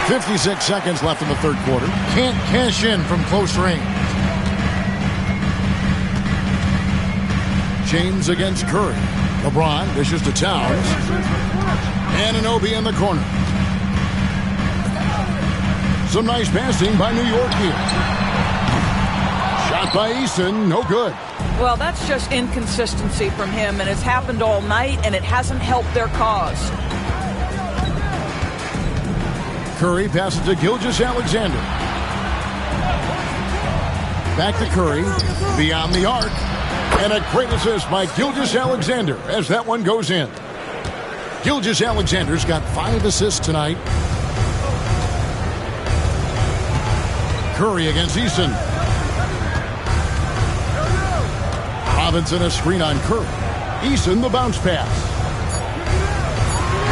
S3: 56 seconds left in the third quarter. Can't cash in from close range. James against Curry. LeBron dishes to Towns. Anunoby in the corner. Some nice passing by New York here. Shot by Eason, no good.
S20: Well, that's just inconsistency from him, and it's happened all night, and it hasn't helped their cause.
S3: Curry passes to Gilgeous-Alexander. Back to Curry. Beyond the arc. And a great assist by Gilgeous-Alexander as that one goes in. Gilgeous-Alexander's got 5 assists tonight. Curry against Eason. Robinson a screen on Curry. Eason the bounce pass.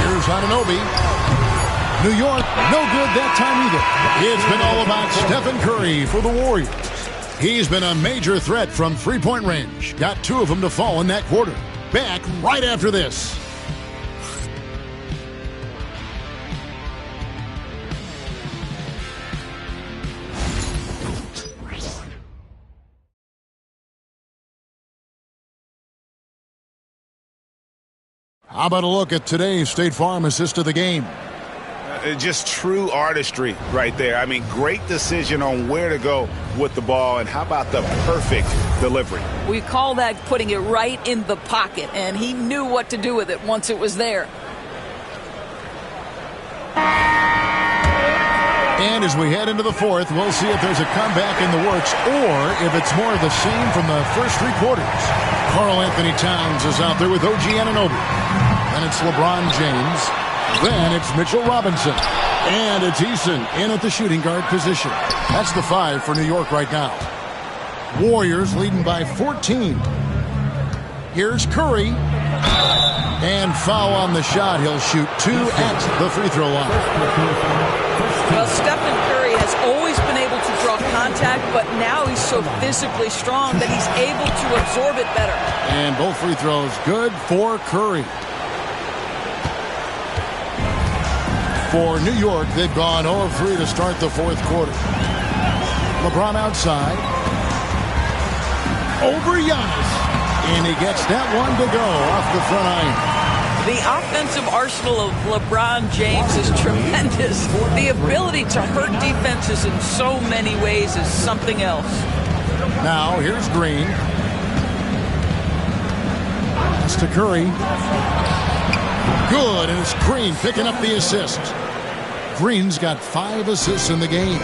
S3: Here's Anunoby. New York, no good that time either. It's been all about Stephen Curry for the Warriors. He's been a major threat from three-point range. Got 2 of them to fall in that quarter. Back right after this. How about a look at today's State Farm assist of the game?
S4: Just true artistry right there. I mean, great decision on where to go with the ball, and how about the perfect delivery?
S20: We call that putting it right in the pocket, and he knew what to do with it once it was there.
S3: And as we head into the fourth, we'll see if there's a comeback in the works or if it's more of the same from the first 3 quarters. Karl Anthony Towns is out there with OG Anunoby. Then it's LeBron James. Then it's Mitchell Robinson. And it's Eason in at the shooting guard position. That's the 5 for New York right now. Warriors leading by 14. Here's Curry. And foul on the shot. He'll shoot 2 at the free throw line.
S20: Well, Stephen Curry has always been able to draw contact, but now he's so physically strong that he's able to absorb it better.
S3: And both free throws good for Curry. For New York, they've gone 0-3 to start the fourth quarter. LeBron outside. Over Giannis. And he gets that one to go off the front iron.
S20: The offensive arsenal of LeBron James is tremendous. The ability to hurt defenses in so many ways is something else.
S3: Now, here's Green. That's to Curry. Good, and it's Green picking up the assist. Green's got 5 assists in the game.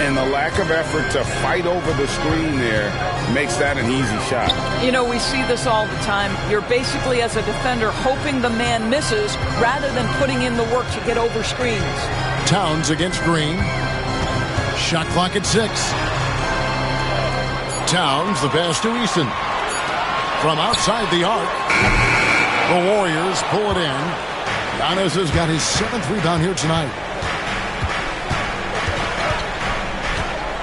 S4: And the lack of effort to fight over the screen there makes that an easy shot.
S20: You know, we see this all the time. You're basically, as a defender, hoping the man misses rather than putting in the work to get over screens.
S3: Towns against Green. Shot clock at 6. Towns, the pass to Eason. From outside the arc. The Warriors pull it in. Giannis has got his 7th rebound here tonight.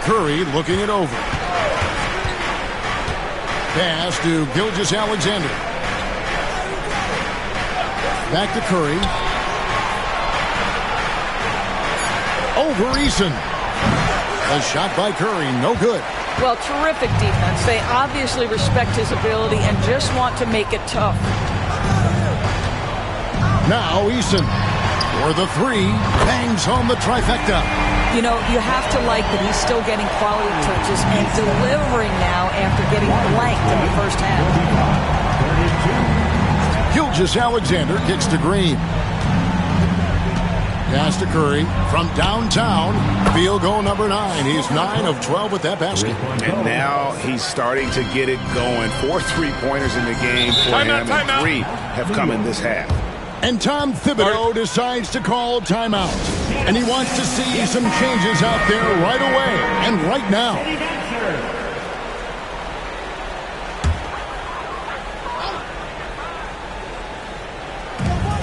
S3: Curry looking it over. Pass to Gilgeous-Alexander. Back to Curry. Over Eason. A shot by Curry, no good.
S20: Well, terrific defense. They obviously respect his ability and just want to make it tough.
S3: Now Eason for the 3, bangs home the trifecta.
S20: You know, you have to like that he's still getting quality touches and delivering now after getting blanked in the first half.
S3: Gilgeous-Alexander kicks to Green. Pass to Curry from downtown. Field goal number 9. He's 9 of 12 with that basket.
S4: And now he's starting to get it going. 4 3-pointers in the game for him, and 3 have come in this half.
S3: And Tom Thibodeau decides to call timeout. And he wants to see some changes out there right away and right now.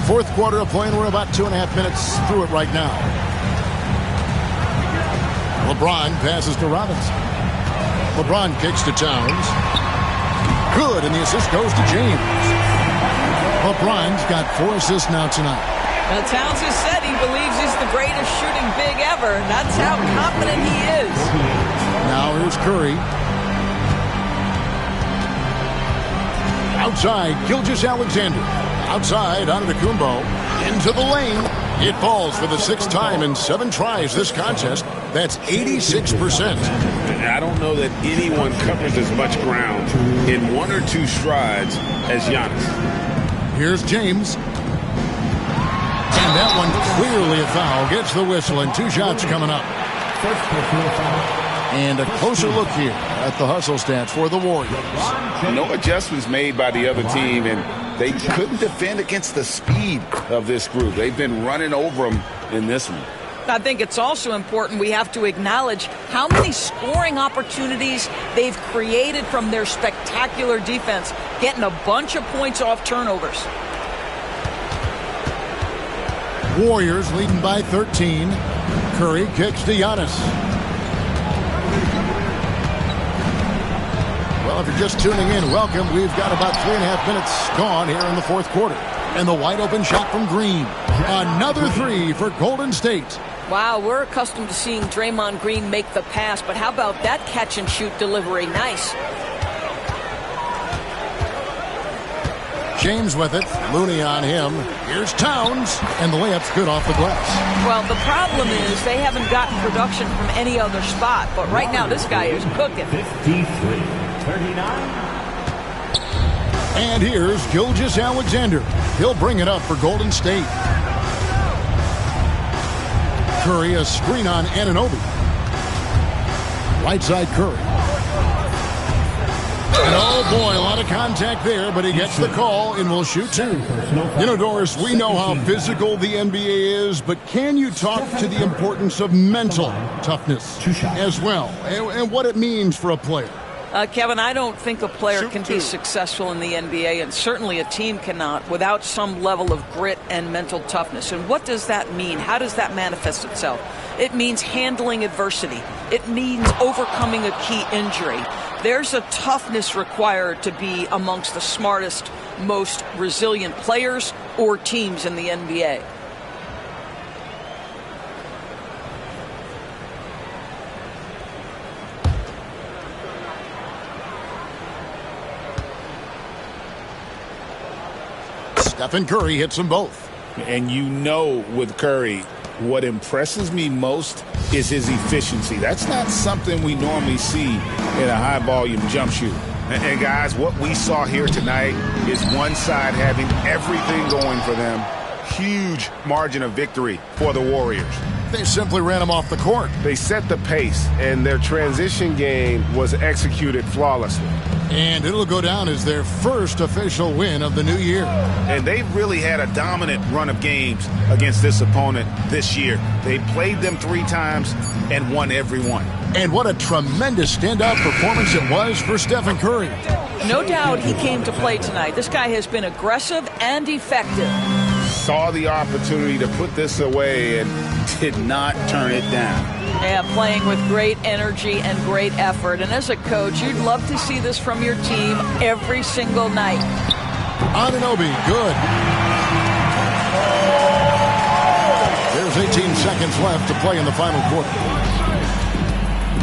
S3: Fourth quarter of play, and we're about 2.5 minutes through it right now. LeBron passes to Robinson. LeBron kicks to Towns. Good, and the assist goes to James. LeBron's got 4 assists now tonight.
S20: Now, Towns has said he believes he's the greatest shooting big ever. That's how confident he is.
S3: Now here's Curry. Outside, Gilgeous-Alexander. Outside, Antetokounmpo. Into the lane. It falls for the 6th time in 7 tries this contest. That's 86%.
S4: I don't know that anyone covers as much ground in 1 or 2 strides as Giannis.
S3: Here's James. And that one clearly a foul. Gets the whistle, and 2 shots coming up. And a closer look here at the hustle stats for the Warriors.
S4: No adjustments made by the other team, and they couldn't defend against the speed of this group. They've been running over them in this one.
S20: I think it's also important we have to acknowledge how many scoring opportunities they've created from their spectacular defense, getting a bunch of points off turnovers.
S3: Warriors leading by 13. Curry kicks to Giannis. Well, if you're just tuning in, welcome. We've got about 3.5 minutes gone here in the fourth quarter. And the wide open shot from Green. Another 3 for Golden State.
S20: Wow, we're accustomed to seeing Draymond Green make the pass, but how about that catch and shoot delivery? Nice.
S3: James with it. Looney on him. Here's Towns. And the layup's good off the glass.
S20: Well, the problem is they haven't gotten production from any other spot. But right now, this guy is cooking.
S6: 53-39.
S3: And here's Gilgeous-Alexander. He'll bring it up for Golden State. Curry, a screen on Anunoby. Right side Curry. And oh boy, a lot of contact there, but he gets the call and will shoot 2. You know, Doris, we know how physical the NBA is, but can you talk to the importance of mental toughness as well, and what it means for a player?
S20: Kevin, I don't think a player can be successful in the NBA, and certainly a team cannot, without some level of grit and mental toughness. And what does that mean? How does that manifest itself? It means handling adversity. It means overcoming a key injury. There's a toughness required to be amongst the smartest, most resilient players or teams in the NBA.
S3: Stephen Curry hits them both.
S15: And you know with Curry, what impresses me most is his efficiency. That's not something we normally see in a high-volume jump shoot.
S4: And guys, what we saw here tonight is one side having everything going for them. Huge margin of victory for the Warriors.
S3: They simply ran them off the court.
S4: They set the pace, and their transition game was executed flawlessly.
S3: And it'll go down as their first official win of the new year.
S4: And they've really had a dominant run of games against this opponent this year. They played them 3 times and won every one.
S3: And what a tremendous standout performance it was for Stephen Curry.
S20: No doubt he came to play tonight. This guy has been aggressive and effective.
S4: Saw the opportunity to put this away and did not turn it down.
S20: Yeah, playing with great energy and great effort. And as a coach, you'd love to see this from your team every single night.
S3: Anunoby, good. There's 18 seconds left to play in the final quarter.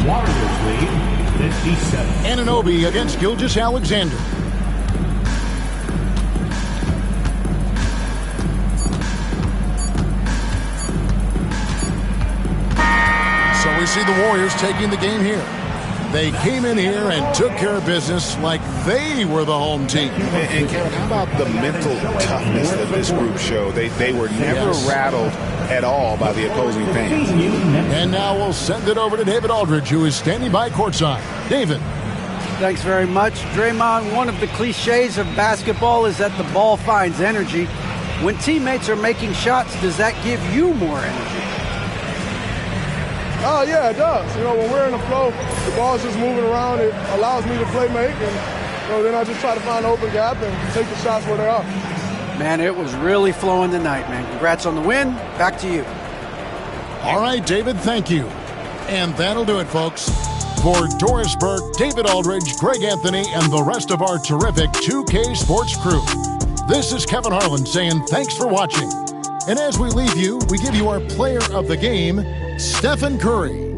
S6: Warriors lead 57.
S3: Anunoby against Gilgeous-Alexander. see the Warriors taking the game here. They came in here and took care of business like they were the home team.
S4: And Kevin, how about the mental toughness that this group showed? They were never rattled at all by the opposing fans.
S3: And now we'll send it over to David Aldridge, who is standing by courtside. David.
S7: Thanks very much. Draymond, one of the cliches of basketball is that the ball finds energy. When teammates are making shots, does that give you more energy?
S1: Oh, yeah, it does. When we're in the flow, the ball's just moving around. It allows me to play make, and then I just try to find an open gap and take the shots where they are.
S7: Man, it was really flowing tonight, man. Congrats on the win. Back to you.
S3: All right, David, thank you. And that'll do it, folks. For Doris Burke, David Aldridge, Greg Anthony, and the rest of our terrific 2K Sports crew, this is Kevin Harlan saying thanks for watching. And as we leave you, we give you our player of the game, Stephen Curry.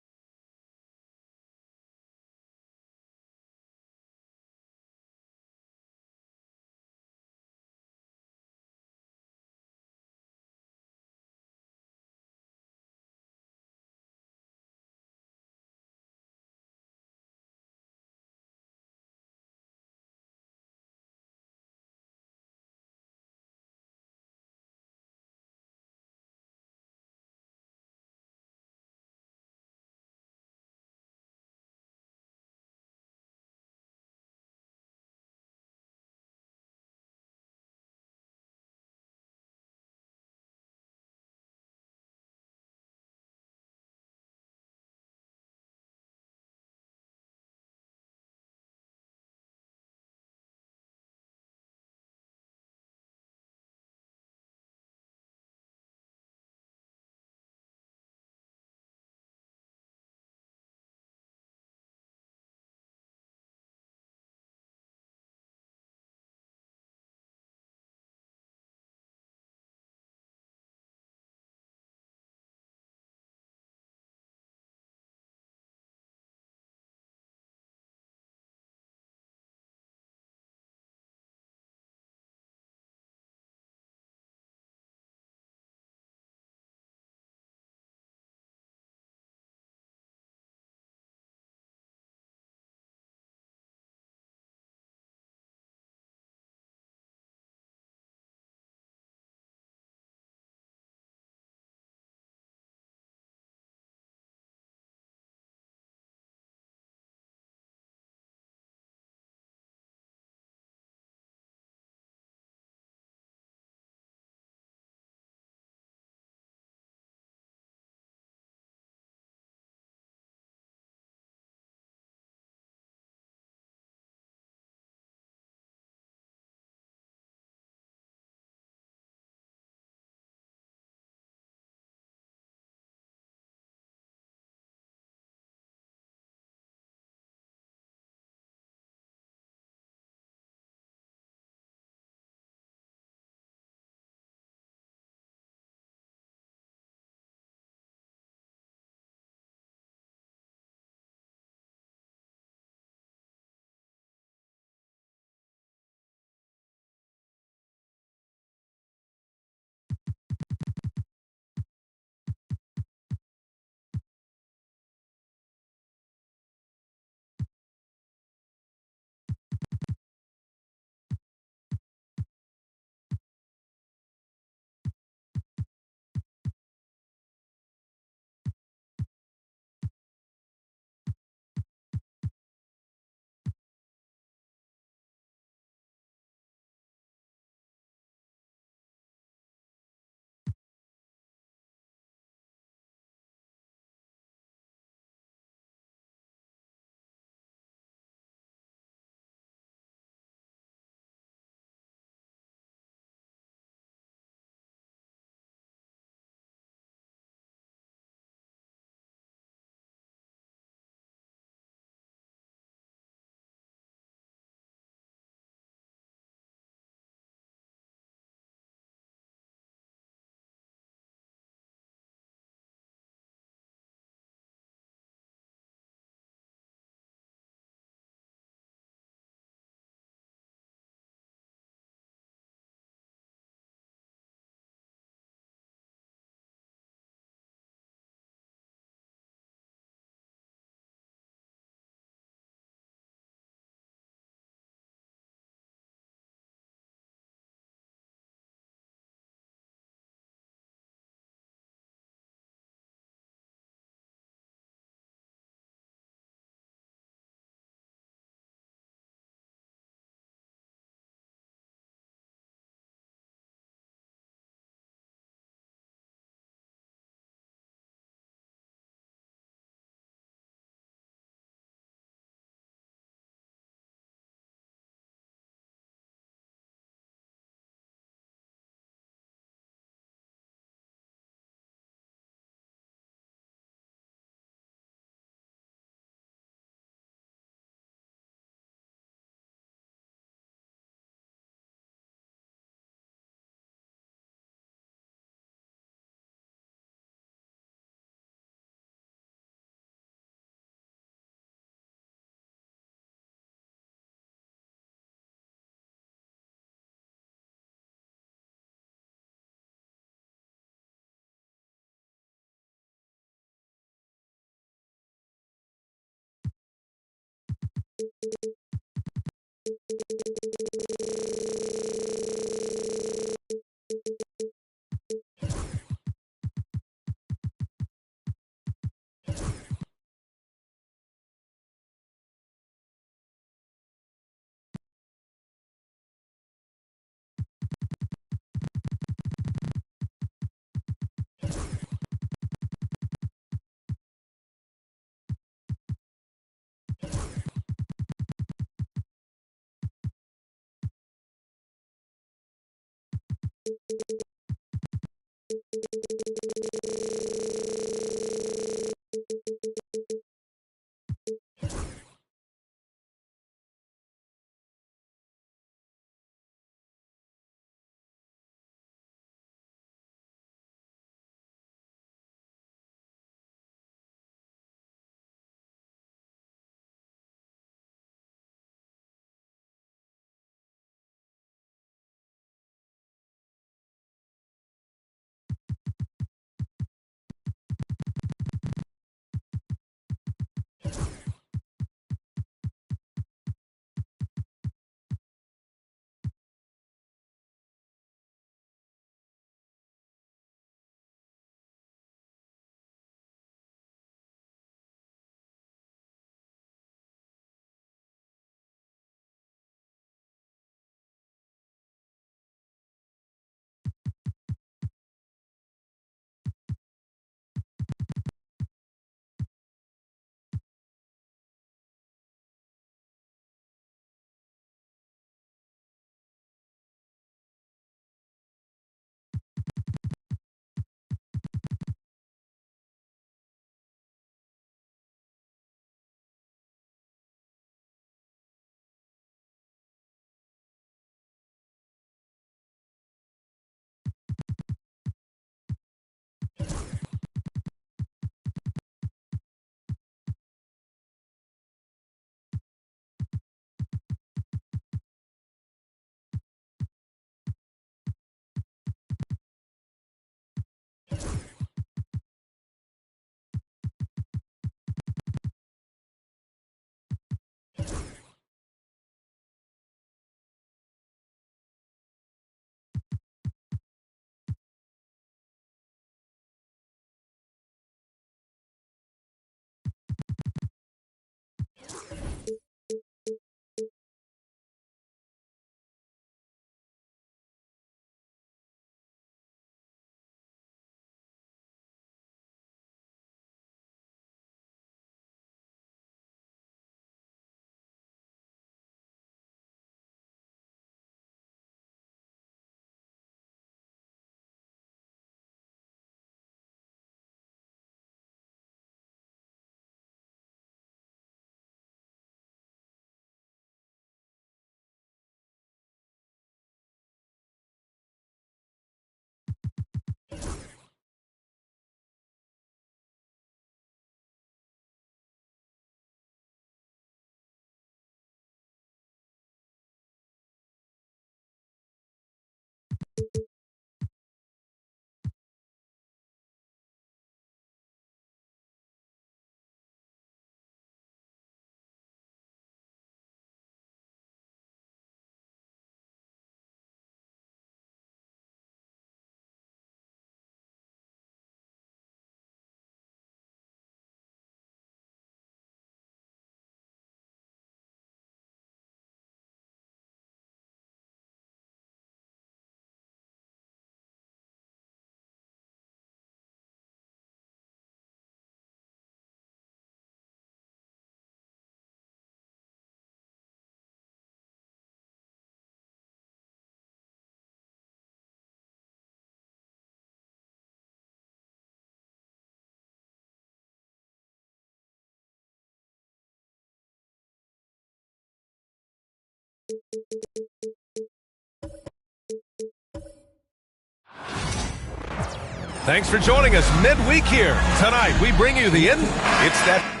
S8: Thanks for joining us midweek here. Tonight, we bring you the end. It's that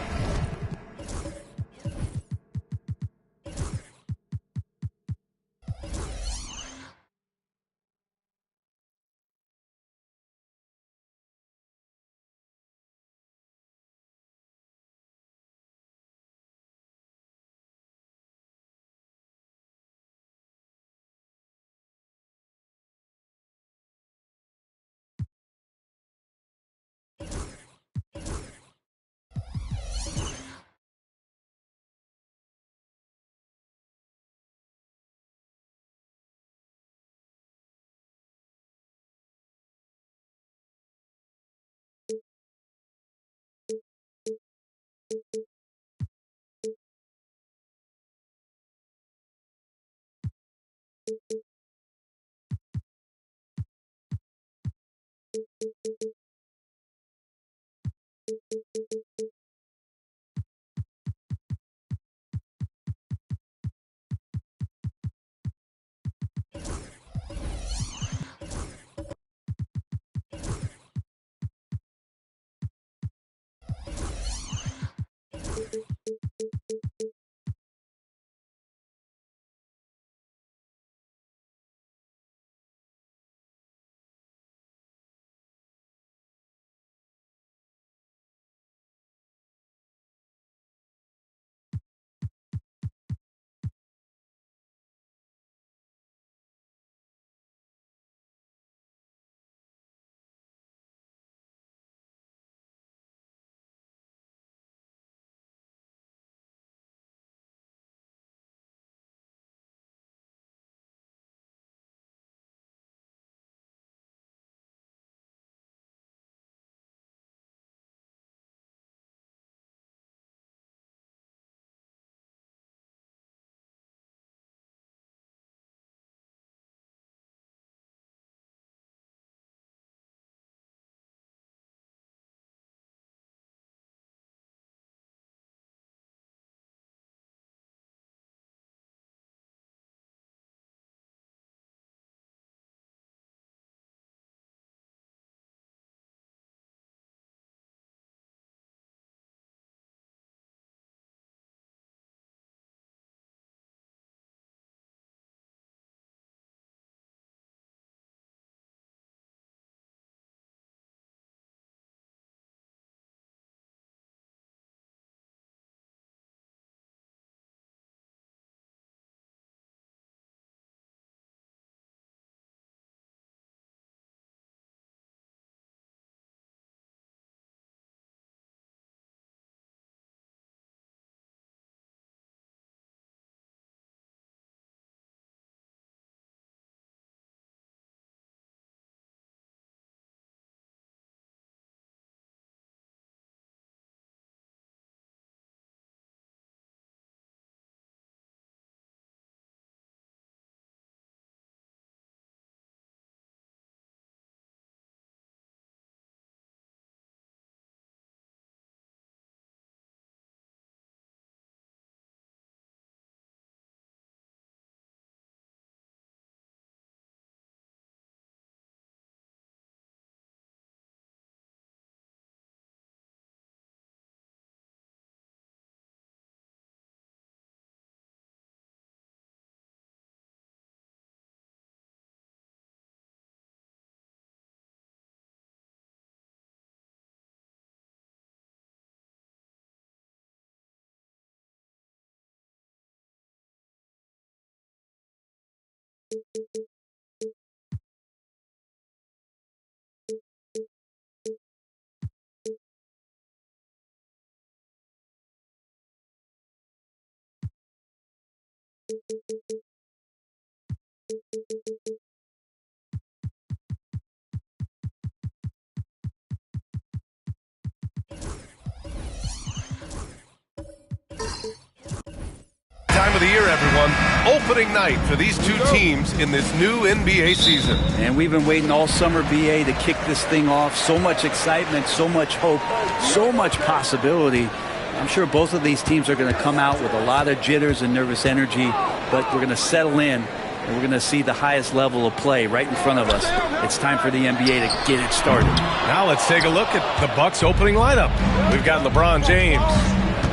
S8: Time of the year, everyone. Opening night for these two teams in this new NBA season.
S7: And we've been waiting all summer, BA, to kick this thing off. So much excitement, so much hope, so much possibility. I'm sure both of these teams are going to come out with a lot of jitters and nervous energy, but we're going to settle in, and we're going to see the highest level of play right in front of us. It's time for the NBA to get it started.
S8: Now let's take a look at the Bucks opening lineup. We've got LeBron James.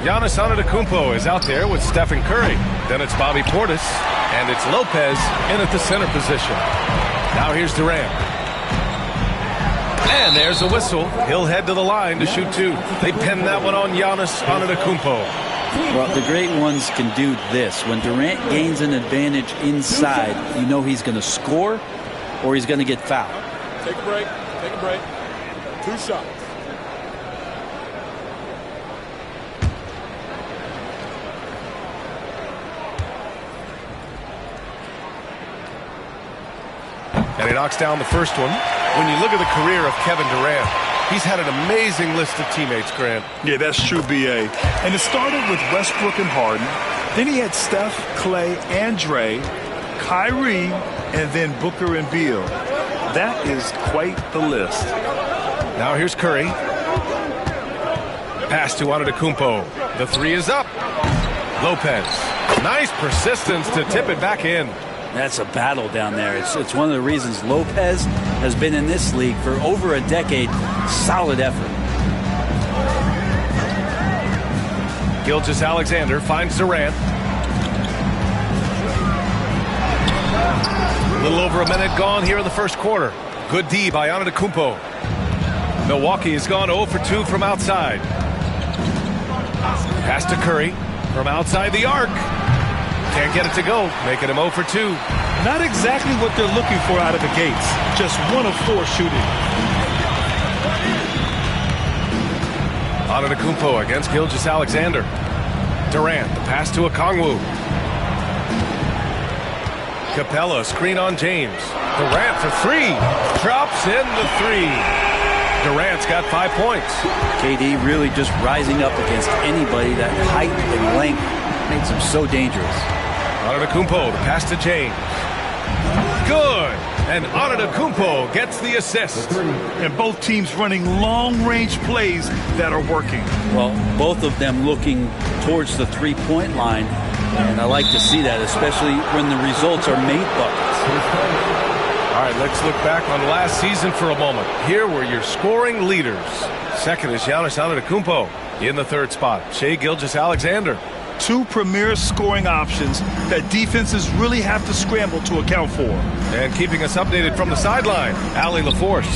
S8: Giannis Antetokounmpo is out there with Stephen Curry. Then it's Bobby Portis, and it's Lopez in at the center position. Now here's Durant. And there's a whistle. He'll head to the line to shoot two. They pinned that one on Giannis Antetokounmpo.
S7: Well, the great ones can do this. When Durant gains an advantage inside, you know he's going to score or he's going to get fouled.
S2: Take a break. Take a break. 2 shots.
S8: And he knocks down the first one. When you look at the career of Kevin Durant, He's had an amazing list of teammates, Grant.
S18: Yeah, that's true, B.A. And it started with Westbrook and Harden. Then he had Steph, Clay, and Dre, Kyrie, and then Booker and Beal. That is quite the list.
S8: Now here's Curry. Pass to Antetokounmpo. The three is up. Lopez. Nice persistence to tip it back in.
S7: That's a battle down there. It's one of the reasons Lopez has been in this league for over a decade. Solid effort.
S8: Gilgeous-Alexander finds Durant. A little over a minute gone here in the first quarter. Good D by Antetokounmpo. Milwaukee has gone 0 for 2 from outside. Pass to Curry from outside the arc. Can't get it to go, making him 0 for 2.
S18: Not exactly what they're looking for out of the gates. Just 1 of 4 shooting.
S8: Antetokounmpo against Gilgeous-Alexander. Durant, the pass to Okongwu. Capella, screen on James. Durant for 3. Drops in the 3. Durant's got 5 points.
S7: KD really just rising up against anybody. That height and length makes him so dangerous.
S8: Antetokounmpo, the pass to James. Good. And Antetokounmpo gets the assist.
S18: And both teams running long-range plays that are working.
S7: Well, both of them looking towards the three-point line. And I like to see that, especially when the results are made buckets.
S8: All right, let's look back on last season for a moment. Here were your scoring leaders. Second is Giannis Antetokounmpo. In the third spot, Shai Gilgeous-Alexander.
S18: 2 premier scoring options that defenses really have to scramble to account for.
S8: And keeping us updated from the sideline, Allie LaForce.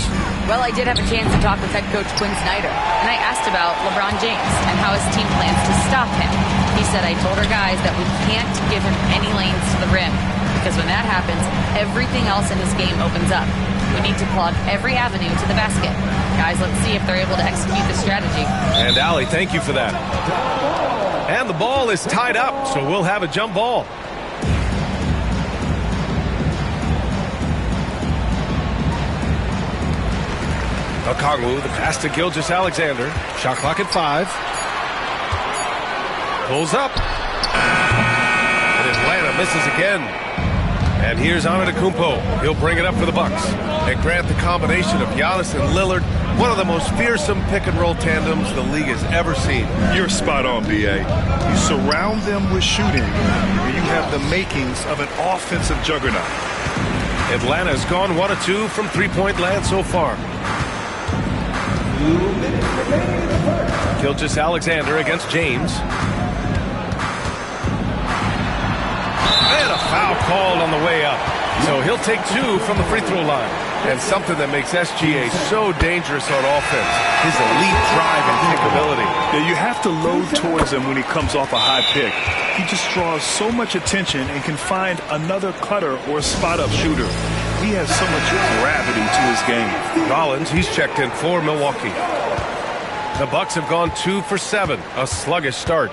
S11: Well, I did have a chance to talk with head coach Quinn Snyder, and I asked about LeBron James and how his team plans to stop him. He said, I told our guys that we can't give him any lanes to the rim, because when that happens, everything else in his game opens up. We need to plug every avenue to the basket. Guys, let's see if they're able to execute the strategy.
S8: And Allie, thank you for that. And the ball is tied up, so we'll have a jump ball. Okongwu, the pass to Gilgeous-Alexander. Shot clock at 5. Pulls up. And Atlanta misses again. And here's Antetokounmpo. He'll bring it up for the Bucks. And Grant, the combination of Giannis and Lillard, one of the most fearsome pick-and-roll tandems the league has ever seen.
S18: You're spot on, B.A. You surround them with shooting, and you have the makings of an offensive juggernaut.
S8: Atlanta's gone 1 of 2 from three-point land so far. Gilgeous-Alexander against James. And a foul called on the way up. So he'll take 2 from the free throw line. And something that makes SGA so dangerous on offense, his elite drive and kickability.
S18: Yeah, you have to load towards him when he comes off a high pick. He just draws so much attention and can find another cutter or spot-up shooter. He has so much gravity to his game.
S8: Rollins, he's checked in for Milwaukee. The Bucks have gone 2 for 7, a sluggish start.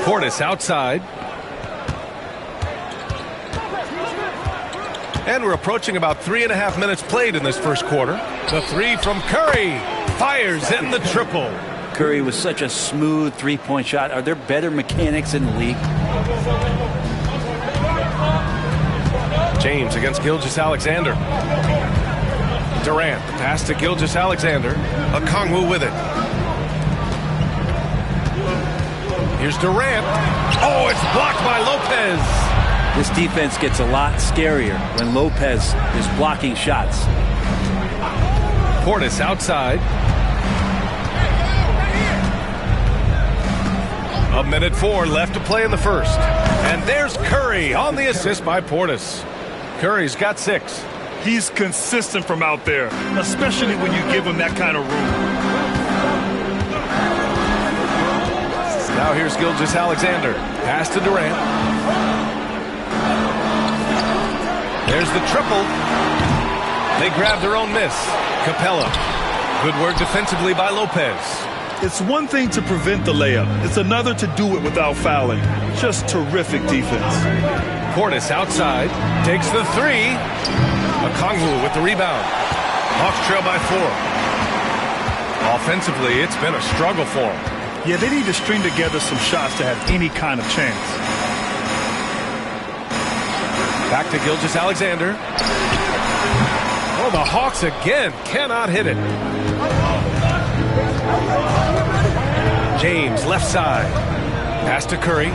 S8: Portis outside. And we're approaching about 3.5 minutes played in this first quarter. The 3 from Curry fires in the triple.
S7: Curry was such a smooth three-point shot. Are there better mechanics in the league?
S8: James against Gilgeous-Alexander. Durant, the pass to Gilgeous-Alexander. Okongwu with it. Here's Durant. Oh, it's blocked by Lopez.
S7: This defense gets a lot scarier when Lopez is blocking shots.
S8: Portis outside. 1:04 left to play in the first. And there's Curry on the assist by Portis. Curry's got 6.
S18: He's consistent from out there, especially when you give him that kind of room.
S8: Now here's Gilgeous-Alexander. Pass to Durant. There's the triple. They grab their own miss. Capella. Good work defensively by Lopez.
S18: It's one thing to prevent the layup. It's another to do it without fouling. Just terrific defense.
S8: Portis outside. Takes the 3. Okongwu with the rebound. Hawks trail by 4. Offensively, it's been a struggle for them.
S18: Yeah, they need to string together some shots to have any kind of chance.
S8: Back to Gilgeous-Alexander. Oh, the Hawks again cannot hit it. James, left side. Pass to Curry.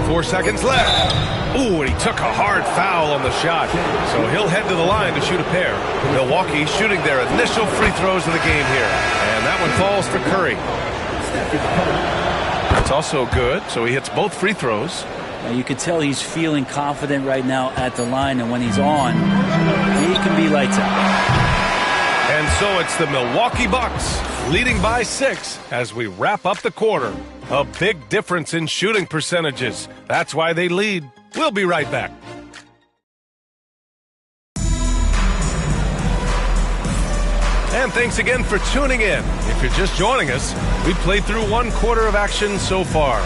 S8: 4 seconds left. Ooh, and he took a hard foul on the shot. So he'll head to the line to shoot a pair. Milwaukee shooting their initial free throws of the game here. And that one falls for Curry. It's also good, so he hits both free throws.
S5: Now you can tell he's feeling confident right now at the line, and when he's on, he can be lights out.
S8: And so it's the Milwaukee Bucks leading by 6 as we wrap up the quarter. A big difference in shooting percentages. That's why they lead. We'll be right back. And thanks again for tuning in. If you're just joining us, we played through 1 quarter of action so far.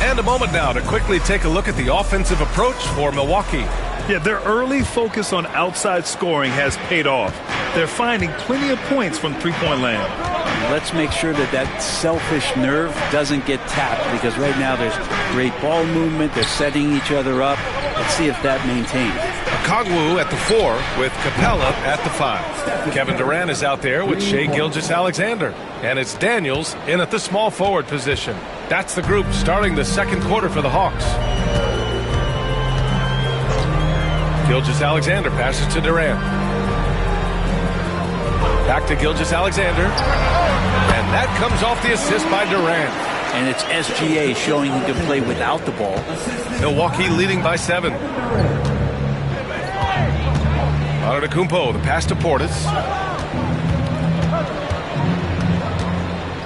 S8: And a moment now to quickly take a look at the offensive approach for Milwaukee.
S18: Yeah, their early focus on outside scoring has paid off. They're finding plenty of points from three-point land.
S5: Let's make sure that selfish nerve doesn't get tapped, because right now there's great ball movement. They're setting each other up. Let's see if that maintains.
S8: Okongwu at the 4 with Capella at the 5. Kevin Durant is out there with Shai Gilgeous-Alexander. And it's Daniels in at the small forward position. That's the group starting the second quarter for the Hawks. Gilgeous-Alexander passes to Durant. Back to Gilgeous-Alexander. And that comes off the assist by Durant.
S5: And it's SGA showing he can play without the ball.
S8: Milwaukee leading by 7. Antetokounmpo, the pass to Portis.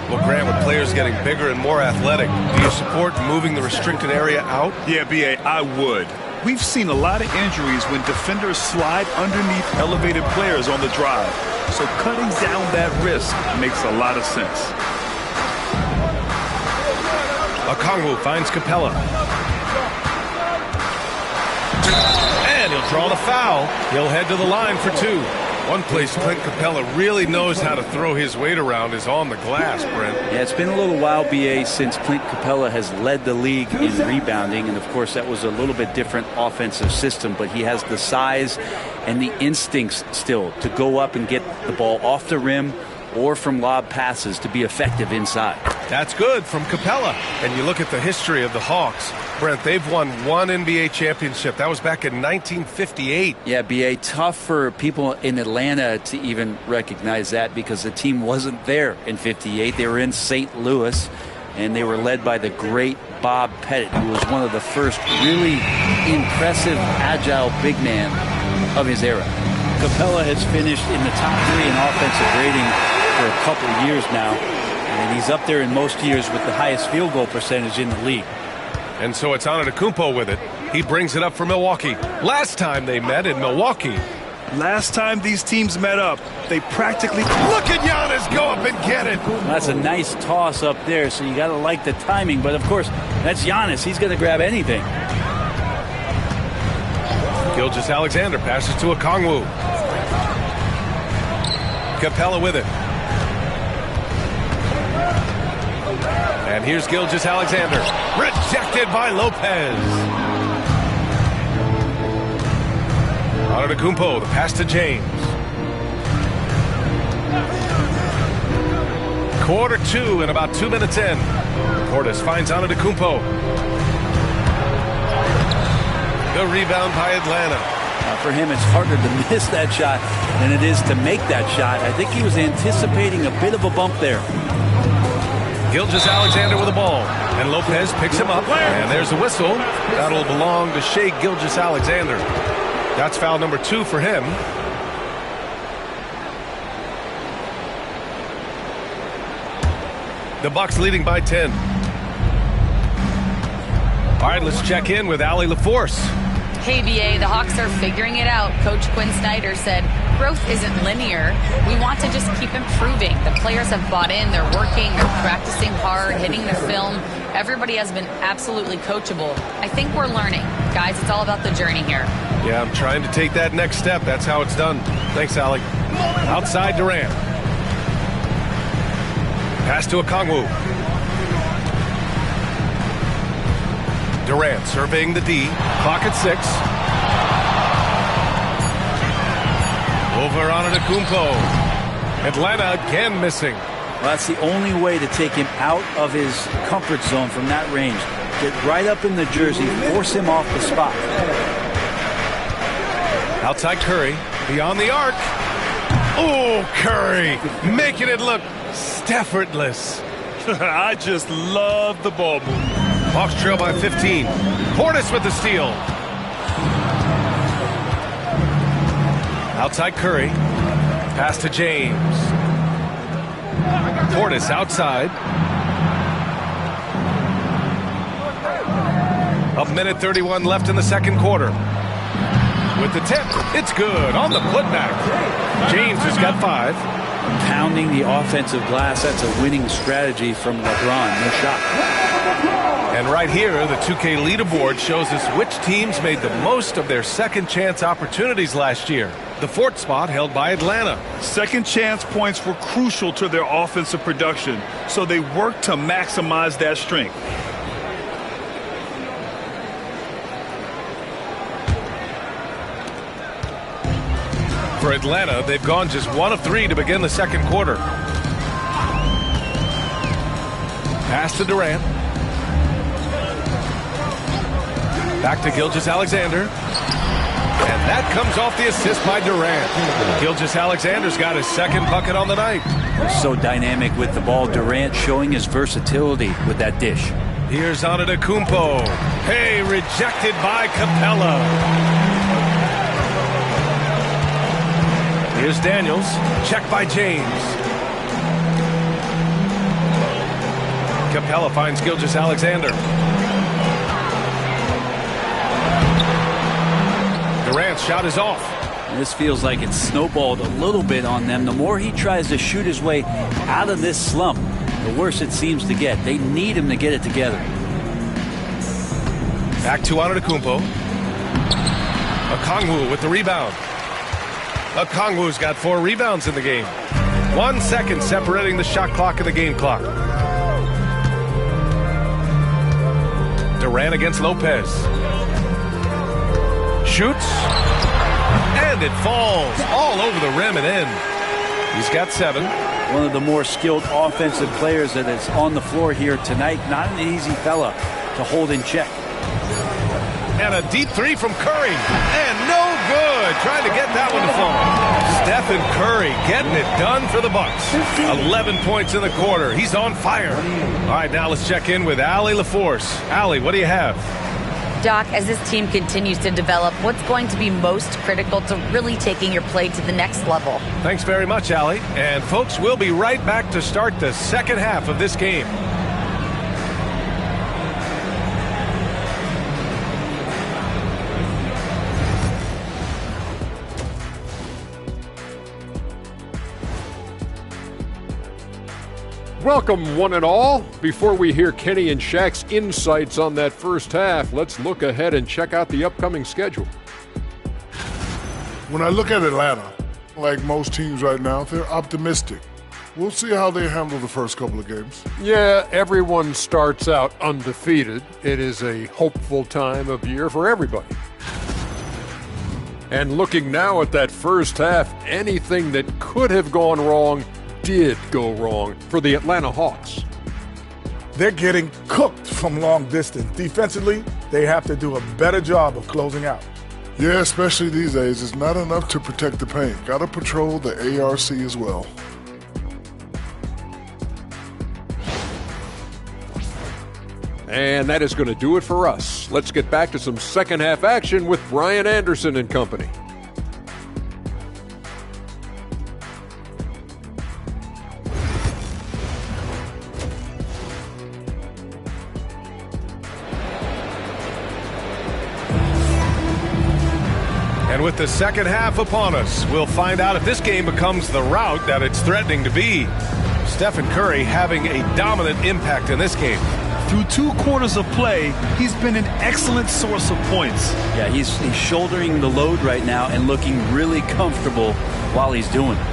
S8: Well, Grant, with players getting bigger and more athletic, do you support moving the restricted area out?
S18: Yeah, B.A., I would. We've seen a lot of injuries when defenders slide underneath elevated players on the drive. So cutting down that risk makes a lot of sense.
S8: Okongwu finds Capella. And he'll draw the foul. He'll head to the line for 2. One place Clint Capella really knows how to throw his weight around is on the glass, Brent.
S5: Yeah, it's been a little while, B.A., since Clint Capella has led the league in rebounding. And, of course, that was a little bit different offensive system. But he has the size and the instincts still to go up and get the ball off the rim or from lob passes to be effective inside.
S8: That's good from Capella. And you look at the history of the Hawks. Brent, they've won 1 NBA championship. That was back in 1958.
S5: Yeah, B.A., tough for people in Atlanta to even recognize that, because the team wasn't there in 58. They were in St. Louis, and they were led by the great Bob Pettit, who was one of the first really impressive, agile big man of his era. Capella has finished in the top 3 in offensive rating for a couple of years now, and he's up there in most years with the highest field goal percentage in the league.
S8: And so it's Antetokounmpo with it. He brings it up for Milwaukee. Last time they met in Milwaukee.
S18: Last time these teams met up, they practically...
S8: Look at Giannis go up and get it.
S5: That's a nice toss up there, so you got to like the timing. But, of course, that's Giannis. He's going to grab anything.
S8: Gilgeous-Alexander passes to Okongwu. Capella with it. And here's Gilgeous-Alexander. Rejected by Lopez. Antetokounmpo, the pass to James. Quarter 2 and about 2 minutes in. Portis finds Antetokounmpo. The rebound by Atlanta.
S5: For him, it's harder to miss that shot than it is to make that shot. I think he was anticipating a bit of a bump there.
S8: Gilgeous-Alexander with the ball. And Lopez picks him up. And there's a whistle. That'll belong to Shai Gilgeous-Alexander. That's foul number 2 for him. The Bucks leading by 10. All right, let's check in with Allie LaForce.
S11: Hey, BA, the Hawks are figuring it out. Coach Quinn Snyder said, growth isn't linear. We want to just keep improving. The players have bought in. They're working. They're practicing hard, hitting the film. Everybody has been absolutely coachable. I think we're learning. Guys, it's all about the journey here.
S8: Yeah, I'm trying to take that next step. That's how it's done. Thanks, Allie. Outside Durant. Pass to Okongwu. Durant surveying the D. Clock at 6. Over on Antetokounmpo. Atlanta again missing.
S5: Well, that's the only way to take him out of his comfort zone from that range. Get right up in the jersey, force him off the spot.
S8: Outside Curry, beyond the arc. Oh, Curry, making it look effortless.
S18: I just love the ball movement.
S8: Hawks trail by 15. Portis with the steal. Outside Curry. Pass to James. Portis outside. A minute 31 left in the second quarter. With the tip, it's good on the putback. James has got 5.
S5: Pounding the offensive glass, that's a winning strategy from LeBron. No shot.
S8: And right here, the 2K leaderboard shows us which teams made the most of their second chance opportunities last year. The 4th spot held by Atlanta.
S18: Second chance points were crucial to their offensive production, so they worked to maximize that strength.
S8: For Atlanta, they've gone just 1 of 3 to begin the second quarter. Pass to Durant. Back to Gilgeous-Alexander. And that comes off the assist by Durant. Gilgeous-Alexander's got his second bucket on the night.
S5: So dynamic with the ball. Durant showing his versatility with that dish.
S8: Here's Antetokounmpo. Hey, rejected by Capella. Here's Daniels. Checked by James. Capella finds Gilgeous-Alexander. Durant's shot is off.
S5: And this feels like it's snowballed a little bit on them. The more he tries to shoot his way out of this slump, the worse it seems to get. They need him to get it together.
S8: Back to Antetokounmpo. Okongwu with the rebound. Okongwu's got 4 rebounds in the game. 1 second separating the shot clock and the game clock. Durant against Lopez. Shoots. And it falls all over the rim and in. He's got 7.
S5: One of the more skilled offensive players that is on the floor here tonight. Not an easy fella to hold in check.
S8: And a deep 3 from Curry. And no good. Trying to get that one to fall. Stephen Curry getting it done for the Bucks. 11 points in the quarter. He's on fire. All right, now let's check in with Allie LaForce. Allie, what do you have?
S11: Doc, as this team continues to develop, what's going to be most critical to really taking your play to the next level?
S8: Thanks very much, Allie. And folks, we'll be right back to start the second half of this game.
S12: Welcome, one and all. Before we hear Kenny and Shaq's insights on that first half, let's look ahead and check out the upcoming schedule.
S17: When I look at Atlanta, like most teams right now, they're optimistic. We'll see how they handle the first couple of games.
S12: Yeah, everyone starts out undefeated. It is a hopeful time of year for everybody. And looking now at that first half, anything that could have gone wrong did go wrong for the Atlanta Hawks.
S9: They're getting cooked from long distance. Defensively, they have to do a better job of closing out.
S17: Yeah, especially these days. It's not enough to protect the paint. Got to patrol the ARC as well.
S12: And that is going to do it for us. Let's get back to some second half action with Brian Anderson and company.
S8: And with the second half upon us, we'll find out if this game becomes the rout that it's threatening to be. Stephen Curry having a dominant impact in this game.
S18: Through 2 quarters of play, he's been an excellent source of points.
S5: Yeah, he's shouldering the load right now and looking really comfortable while he's doing it.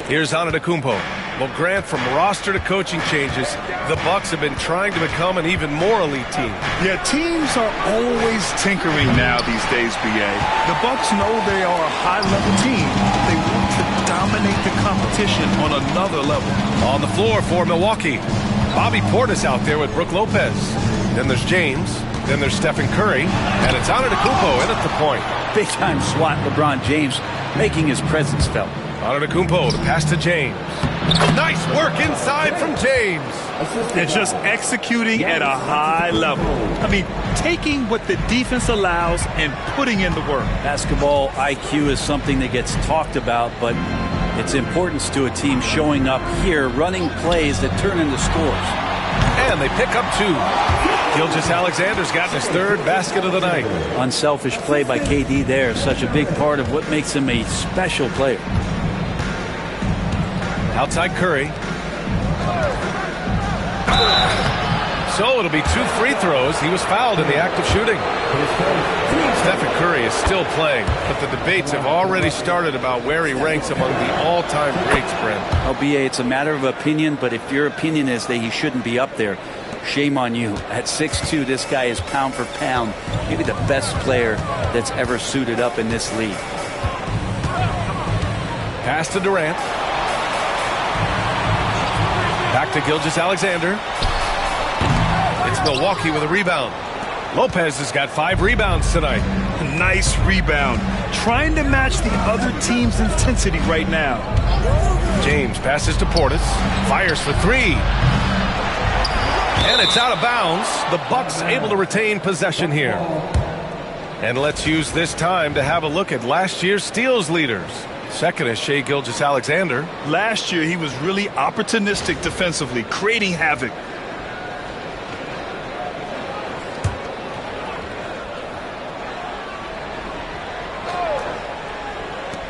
S8: Here's Antetokounmpo. Well, Grant, from roster to coaching changes, the Bucks have been trying to become an even more elite team.
S18: Yeah, teams are always tinkering now these days, B.A. The Bucks know they are a high-level team. They want to dominate the competition on another level.
S8: On the floor for Milwaukee, Bobby Portis out there with Brook Lopez. Then there's James. Then there's Stephen Curry. And it's Antetokounmpo in at the point.
S5: Big-time swat LeBron James making his presence felt.
S8: Antetokounmpo, the pass to James. Nice work inside from James.
S18: They're just executing at a high level. I mean, taking what the defense allows and putting in the work.
S5: Basketball IQ is something that gets talked about, but its importance to a team showing up here, running plays that turn into scores.
S8: And they pick up 2. Gilgeous-Alexander's gotten his 3rd basket of the night.
S5: Unselfish play by KD there, such a big part of what makes him a special player.
S8: Outside Curry. So it'll be 2 free throws. He was fouled in the act of shooting. Stephen Curry is still playing, but the debates have already started about where he ranks among the all-time greats, Brent.
S5: LBA, it's a matter of opinion, but if your opinion is that he shouldn't be up there, shame on you. At 6'2", this guy is pound for pound, maybe the best player that's ever suited up in this league.
S8: Pass to Durant. Back to Gilgeous-Alexander. It's Milwaukee with a rebound. Lopez has got 5 rebounds tonight.
S18: A nice rebound. Trying to match the other team's intensity right now.
S8: James passes to Portis. Fires for 3. And it's out of bounds. The Bucks able to retain possession here. And let's use this time to have a look at last year's steals leaders. Second is Shai Gilgeous-Alexander.
S18: Last year, he was really opportunistic defensively, creating havoc.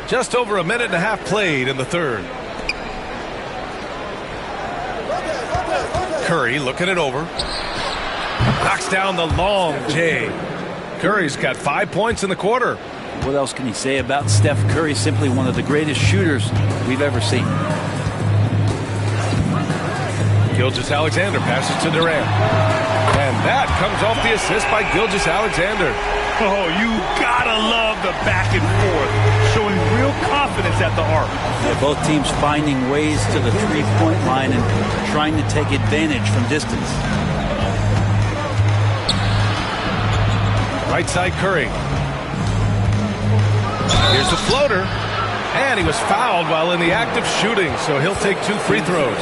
S8: Just over a minute and a half played in the 3rd. Curry looking it over. Knocks down the long J. Curry's got 5 points in the quarter.
S5: What else can you say about Steph Curry? Simply one of the greatest shooters we've ever seen.
S8: Gilgeous-Alexander passes to Durant. And that comes off the assist by Gilgeous-Alexander.
S18: Oh, you gotta love the back and forth, showing real confidence at the arc.
S5: Yeah, both teams finding ways to the 3-point line and trying to take advantage from distance.
S8: Right side Curry. Here's the floater. And he was fouled while in the act of shooting, so he'll take 2 free throws.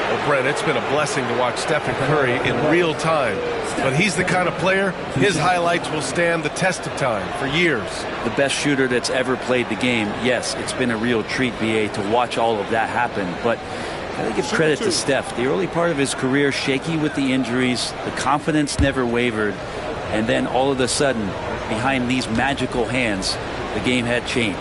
S8: Well, Brett, it's been a blessing to watch Stephen Curry in real time. But he's the kind of player, his highlights will stand the test of time for years.
S5: The best shooter that's ever played the game. Yes, it's been a real treat, BA, to watch all of that happen. But gotta give credit to Steph. The early part of his career, shaky with the injuries, the confidence never wavered. And then all of a sudden, behind these magical hands, the game had changed.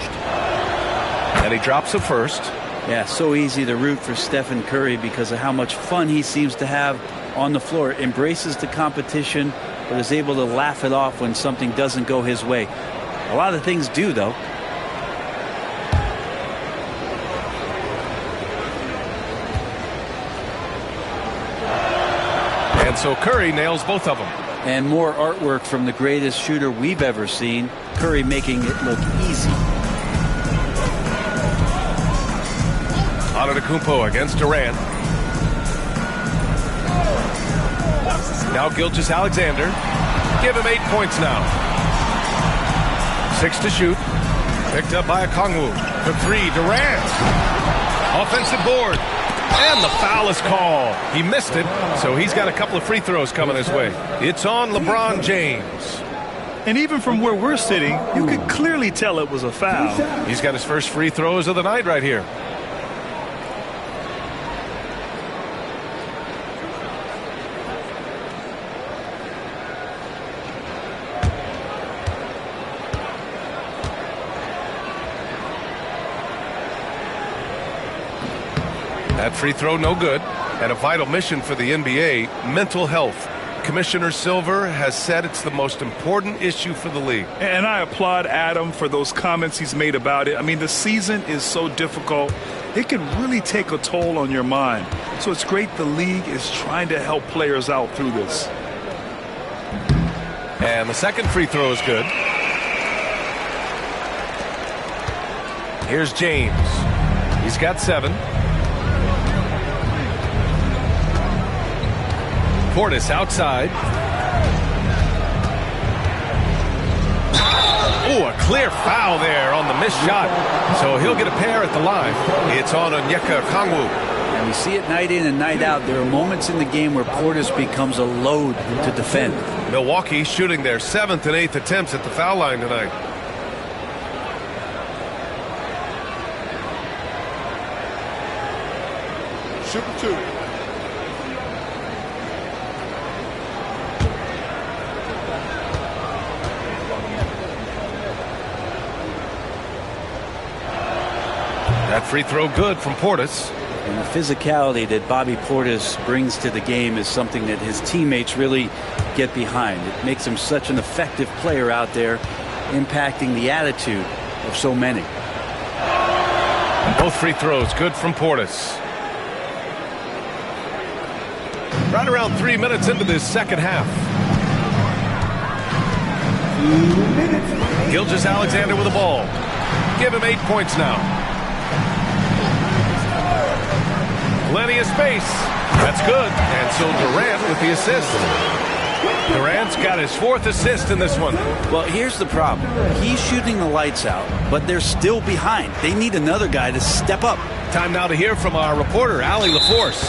S8: And he drops it first.
S5: Yeah, so easy to root for Stephen Curry because of how much fun he seems to have on the floor. Embraces the competition, but is able to laugh it off when something doesn't go his way. A lot of things do, though.
S8: And so Curry nails both of them.
S5: And more artwork from the greatest shooter we've ever seen. Curry making it look easy.
S8: Antetokounmpo against Durant. Now Gilgeous-Alexander. Give him 8 points now. 6 to shoot. Picked up by Okongwu. For 3, Durant. Offensive board. And the foul is called. He missed it, so he's got a couple of free throws coming his way. It's on LeBron James.
S18: And even from where we're sitting, you could clearly tell it was a foul.
S8: He's got his first free throws of the night right here. That free throw no good. And a vital mission for the NBA, mental health. Commissioner Silver has said it's the most important issue for the league.
S18: And I applaud Adam for those comments he's made about it. I mean, the season is so difficult. It can really take a toll on your mind. So it's great the league is trying to help players out through this.
S8: And the second free throw is good. Here's James. He's got 7. Portis outside. Oh, a clear foul there on the missed shot. So he'll get a pair at the line. It's on Onyeka Okongwu.
S5: And we see it night in and night out. There are moments in the game where Portis becomes a load to defend.
S8: Milwaukee shooting their 7th and 8th attempts at the foul line tonight.
S1: Super 2.
S8: That free throw good from Portis.
S5: And the physicality that Bobby Portis brings to the game is something that his teammates really get behind. It makes him such an effective player out there, impacting the attitude of so many.
S8: Both free throws good from Portis. Right around 3 minutes into this second half. Gilgeous-Alexander with the ball. Give him 8 points now. Plenty of space. That's good. And so Durant with the assist. Durant's got his 4th assist in this one.
S5: Well, here's the problem. He's shooting the lights out, but they're still behind. They need another guy to step up.
S8: Time now to hear from our reporter, Allie LaForce.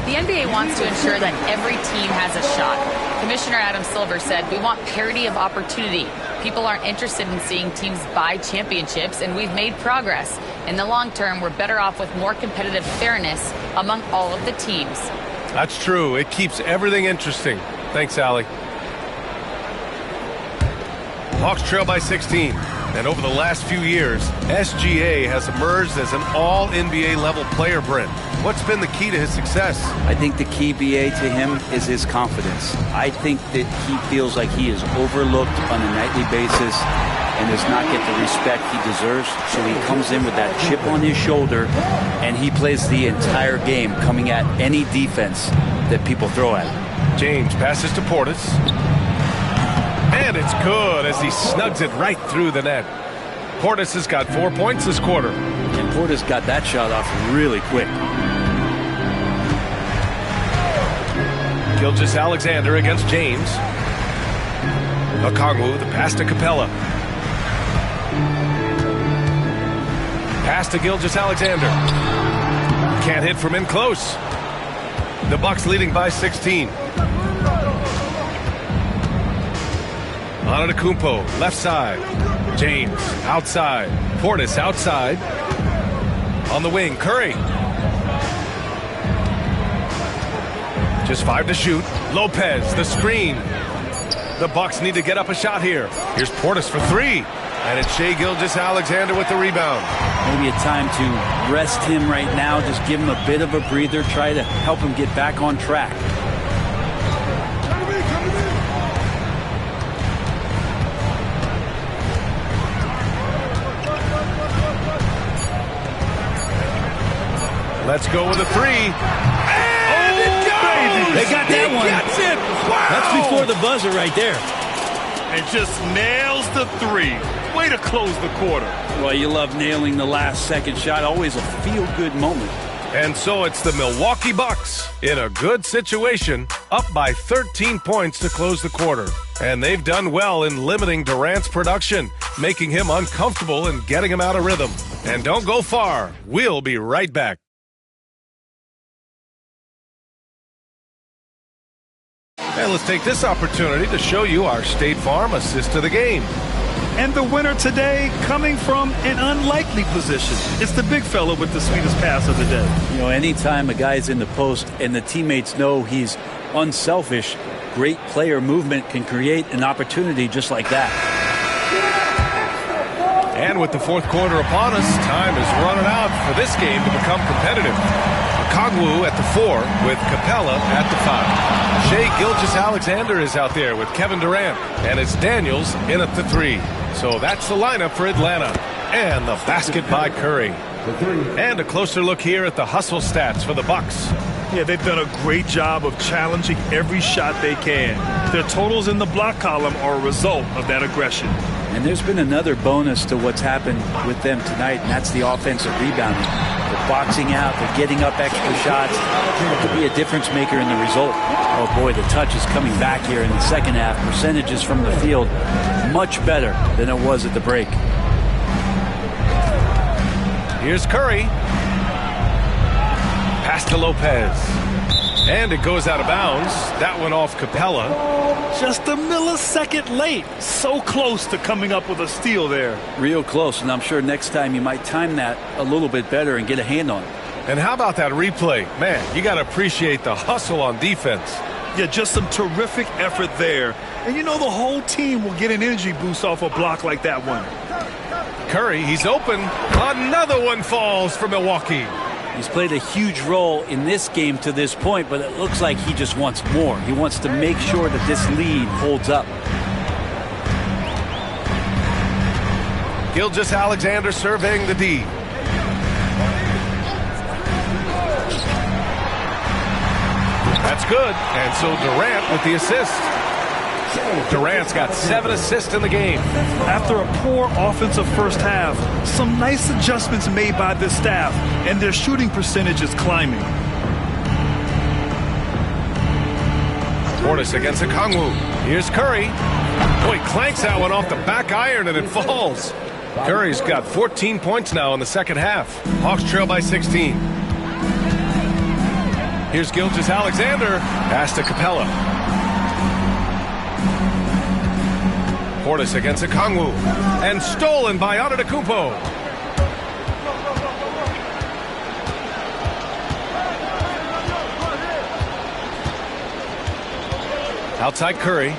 S11: The NBA wants to ensure that every team has a shot. Commissioner Adam Silver said, "We want parity of opportunity. People aren't interested in seeing teams buy championships, and we've made progress. In the long term, we're better off with more competitive fairness among all of the teams."
S8: That's true. It keeps everything interesting. Thanks, Allie. Hawks trail by 16. And over the last few years, SGA has emerged as an all-NBA level player, Brent. What's been the key to his success?
S5: I think the key, BA, to him is his confidence. I think that he feels like he is overlooked on a nightly basis and does not get the respect he deserves. So he comes in with that chip on his shoulder, and he plays the entire game, coming at any defense that people throw at him.
S8: James passes to Portis. And it's good as he snugs it right through the net. Portis has got 4 points this quarter.
S5: And Portis got that shot off really quick.
S8: Gilgeous-Alexander against James. Okongwu, the pass to Capella. Pass to Gilgeous-Alexander. Can't hit from in close. The Bucks leading by 16. Antetokounmpo, left side. James, outside. Portis, outside. On the wing, Curry. Just 5 to shoot. Lopez, the screen. The Bucks need to get up a shot here. Here's Portis for 3. And it's Shai Gilgeous-Alexander with the rebound.
S5: Maybe a time to rest him right now. Just give him a bit of a breather. Try to help him get back on track.
S8: Let's go with a 3. And it goes!
S5: They got that one.
S8: Gets it! Wow!
S5: That's before the buzzer right there.
S18: And just nails the 3. Way to close the quarter.
S5: Well, you love nailing the last second shot. Always a feel-good moment.
S8: And so it's the Milwaukee Bucks in a good situation, up by 13 points to close the quarter. And they've done well in limiting Durant's production, making him uncomfortable and getting him out of rhythm. And don't go far. We'll be right back. And let's take this opportunity to show you our State Farm assist to the game.
S18: And the winner today coming from an unlikely position. It's the big fella with the sweetest pass of the day.
S5: You know, anytime a guy's in the post and the teammates know he's unselfish, great player movement can create an opportunity just like that.
S8: And with the fourth quarter upon us, time is running out for this game to become competitive. Okongwu at the 4 with Capella at the 5. Shai Gilgeous-Alexander is out there with Kevin Durant, and it's Daniels in at the 3. So that's the lineup for Atlanta. And the basket by Curry. And a closer look here at the hustle stats for the Bucks.
S18: Yeah, they've done a great job of challenging every shot they can. Their totals in the block column are a result of that aggression.
S5: And there's been another bonus to what's happened with them tonight, and that's the offensive rebounding. They're boxing out, they're getting up extra shots. It could be a difference maker in the result. Oh boy, the touch is coming back here in the second half. Percentages from the field much better than it was at the break.
S8: Here's Curry. Pass to Lopez. And it goes out of bounds. That went off Capella.
S18: Just a millisecond late. So close to coming up with a steal there.
S5: Real close, and I'm sure next time you might time that a little bit better and get a hand on it.
S8: And how about that replay? Man, you got to appreciate the hustle on defense.
S18: Yeah, just some terrific effort there. And you know the whole team will get an energy boost off a block like that one.
S8: Curry, he's open. Another one falls for Milwaukee.
S5: He's played a huge role in this game to this point, but it looks like he just wants more. He wants to make sure that this lead holds up.
S8: Gilgeous-Alexander surveying the D. That's good. And so Durant with the assist. Durant's got 7 assists in the game.
S18: After a poor offensive first half, some nice adjustments made by this staff, and their shooting percentage is climbing.
S8: Portis against Okongwu. Here's Curry. Boy, clanks that one off the back iron and it falls. Curry's got 14 points now in the second half. Hawks trail by 16. Here's Gilgeous-Alexander. Pass to Capella. Portis against Okongwu. And stolen by Antetokounmpo. Outside Curry.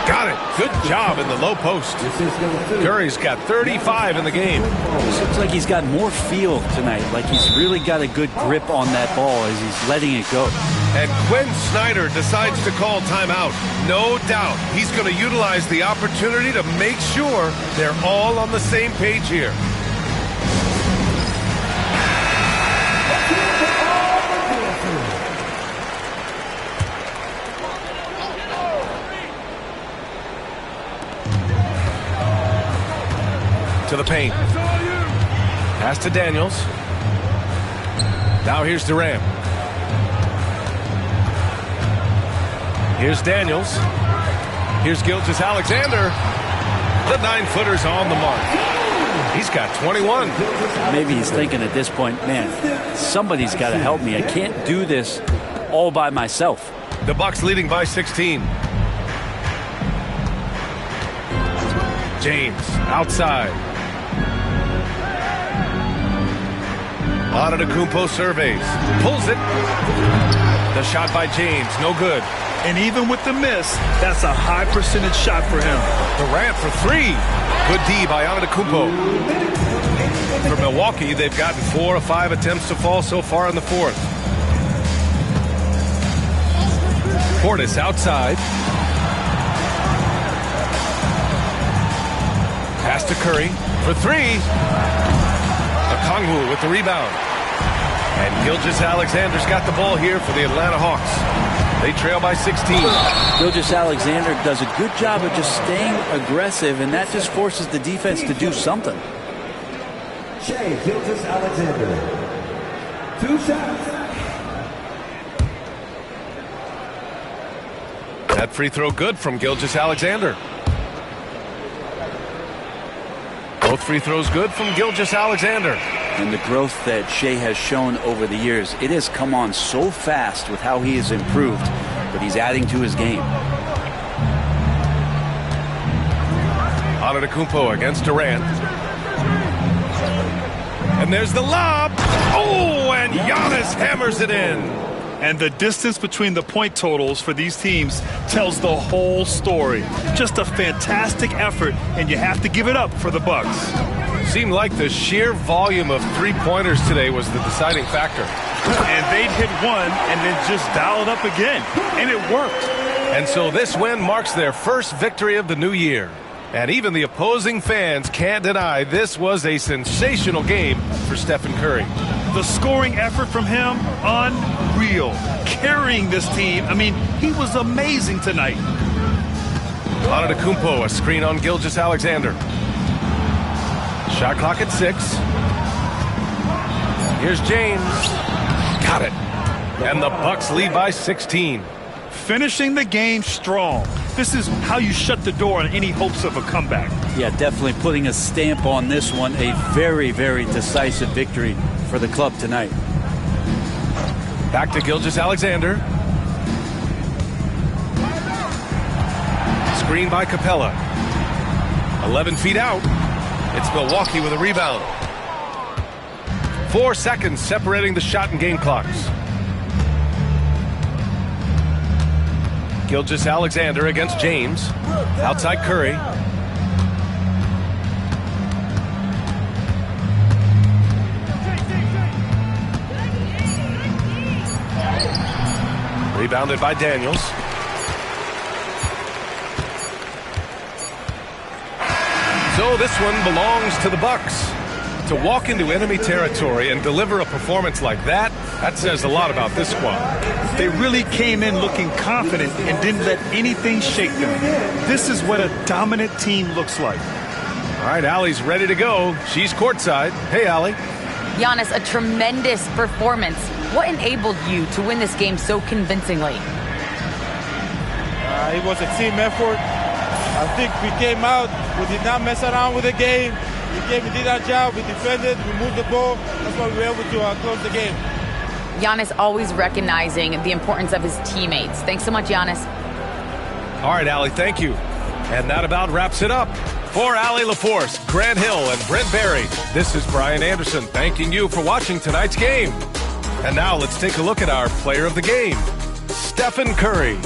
S8: Got it. Good job in the low post. Curry's got 35 in the game.
S5: It looks like he's got more feel tonight, like he's really got a good grip on that ball as he's letting it go.
S8: And Quinn Snyder decides to call timeout. No doubt he's going to utilize the opportunity to make sure they're all on the same page here. To the paint. Pass to Daniels. Now here's Durant. Here's Daniels. Here's Gilgeous-Alexander. The 9-footer's on the mark. He's got 21.
S5: Maybe he's thinking at this point, man, somebody's got to help me. I can't do this all by myself.
S8: The Bucks leading by 16. James outside. Antetokounmpo surveys. Pulls it. The shot by James. No good.
S18: And even with the miss, that's a high percentage shot for him.
S8: Durant for 3. Good D by Antetokounmpo. For Milwaukee, they've gotten 4 of 5 attempts to fall so far in the fourth. Portis outside. Pass to Curry for 3. Okongwu with the rebound. And Gilgeous-Alexander's got the ball here for the Atlanta Hawks. They trail by 16.
S5: Gilgeous-Alexander does a good job of just staying aggressive, and that just forces the defense to do something.
S10: Shai Gilgeous-Alexander. 2 shots.
S8: That free throw good from Gilgeous-Alexander. Both free throws good from Gilgeous-Alexander.
S5: And the growth that Shai has shown over the years, it has come on so fast with how he has improved, but he's adding to his game.
S8: Antetokounmpo against Durant. And there's the lob. Oh, and Giannis hammers it in.
S18: And the distance between the point totals for these teams tells the whole story. Just a fantastic effort, and you have to give it up for the Bucks.
S8: Seemed like the sheer volume of three-pointers today was the deciding factor.
S18: And they'd hit one and then just dial it up again. And it worked.
S8: And so this win marks their first victory of the new year. And even the opposing fans can't deny this was a sensational game for Stephen Curry.
S18: The scoring effort from him, unreal. Carrying this team, I mean, he was amazing tonight.
S8: Antetokounmpo, a screen on Gilgeous-Alexander. Shot clock at 6. Here's James. Got it. And the Bucks lead by 16.
S18: Finishing the game strong. This is how you shut the door on any hopes of a comeback.
S5: Yeah, definitely putting a stamp on this one. A very, very decisive victory for the club tonight.
S8: Back to Gilgeous-Alexander. Screen by Capella. 11 feet out. It's Milwaukee with a rebound. 4 seconds separating the shot and game clocks. Gilgeous-Alexander against James. Outside Curry. Rebounded by Daniels. So this one belongs to the Bucks. To walk into enemy territory and deliver a performance like that, that says a lot about this squad.
S18: They really came in looking confident and didn't let anything shake them. This is what a dominant team looks like.
S8: All right, Allie's ready to go. She's courtside. Hey, Allie.
S11: Giannis, a tremendous performance. What enabled you to win this game so convincingly?
S14: It was a team effort. I think we came out, we did not mess around with the game. We did our job, we defended, we moved the ball. That's why we were able to close the game.
S11: Giannis always recognizing the importance of his teammates. Thanks so much, Giannis.
S8: All right, Allie, thank you. And that about wraps it up. For Allie LaForce, Grant Hill, and Brent Barry, this is Brian Anderson thanking you for watching tonight's game. And now let's take a look at our player of the game, Stephen Curry.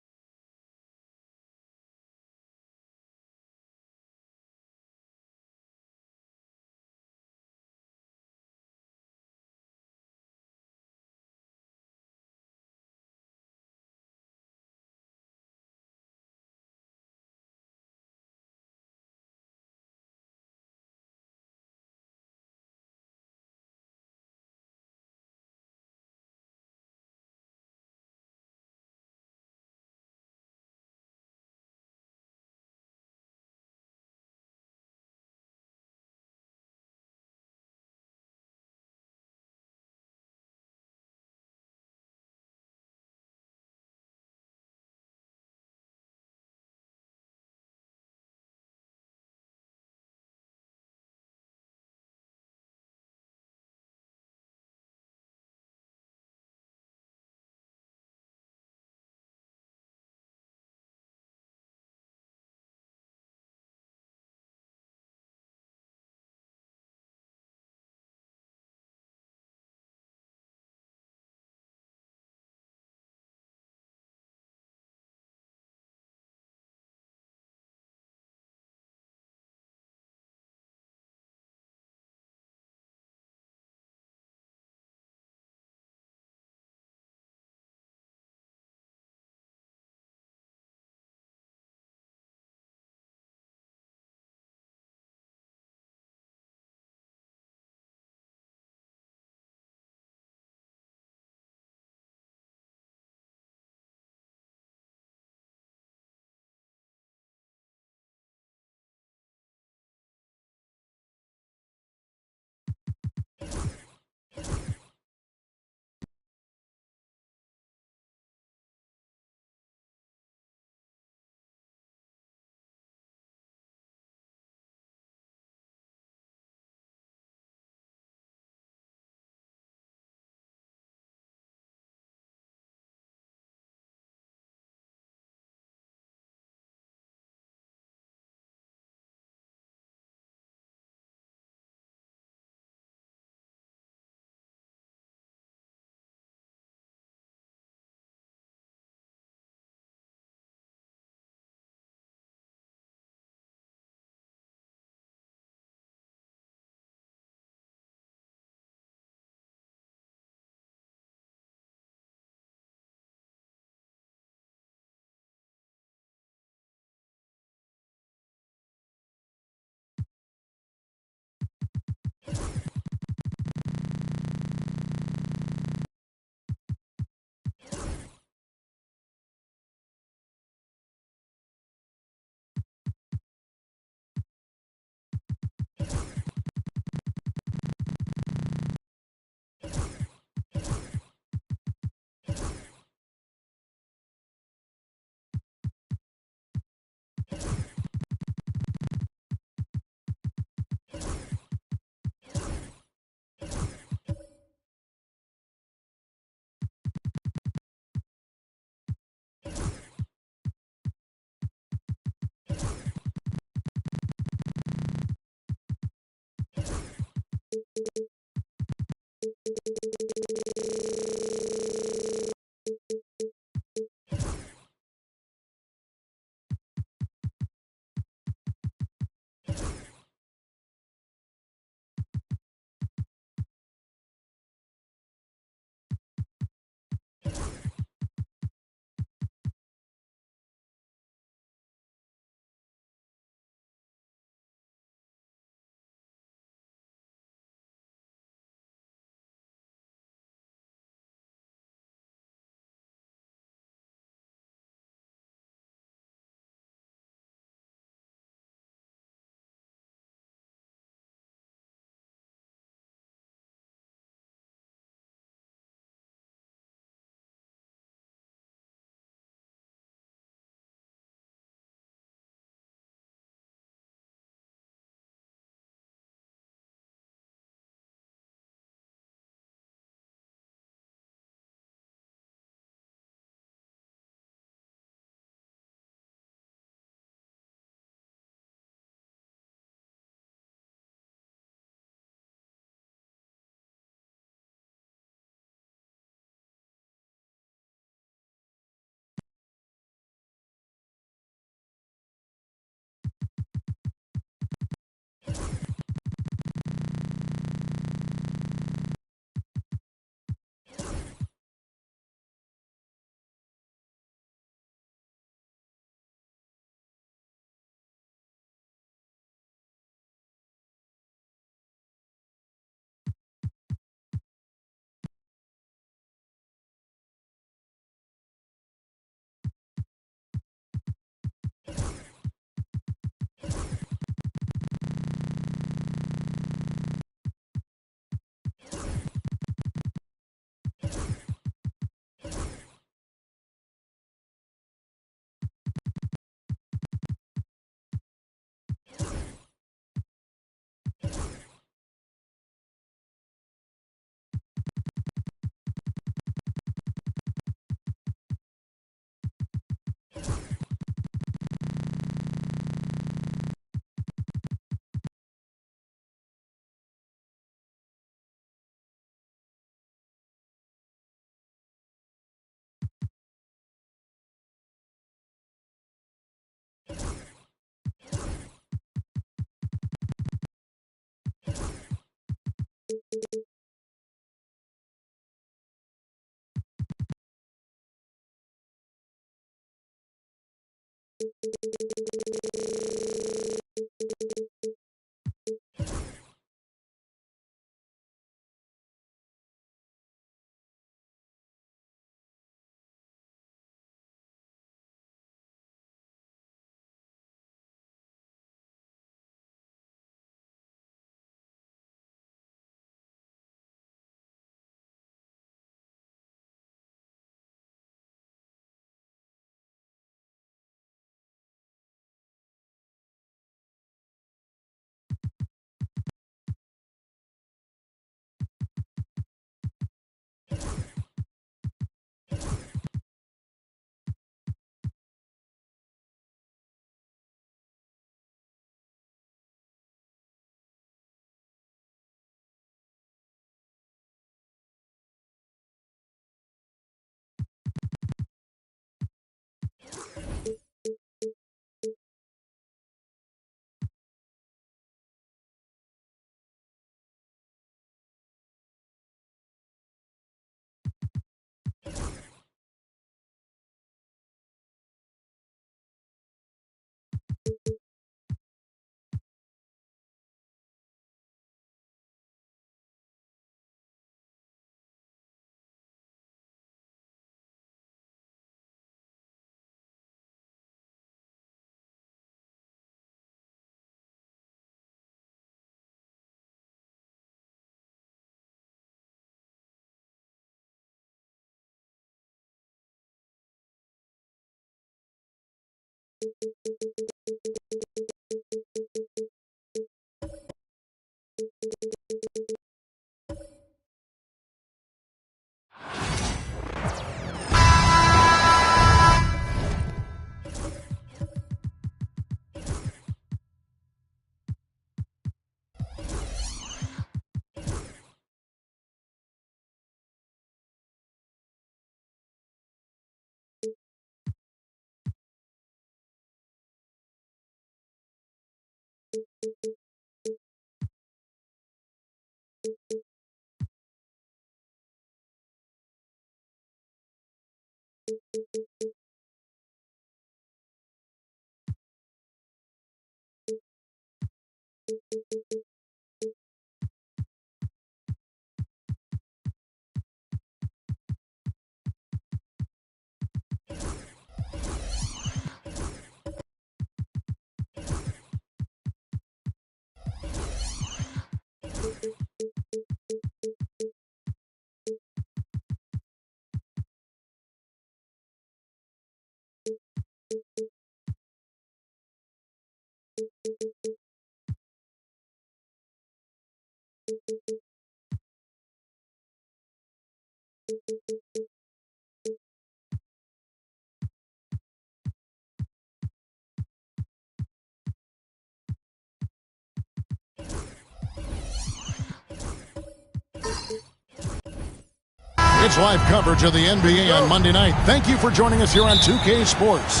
S3: It's live coverage of the NBA on Monday night. Thank you for joining us here on 2K Sports.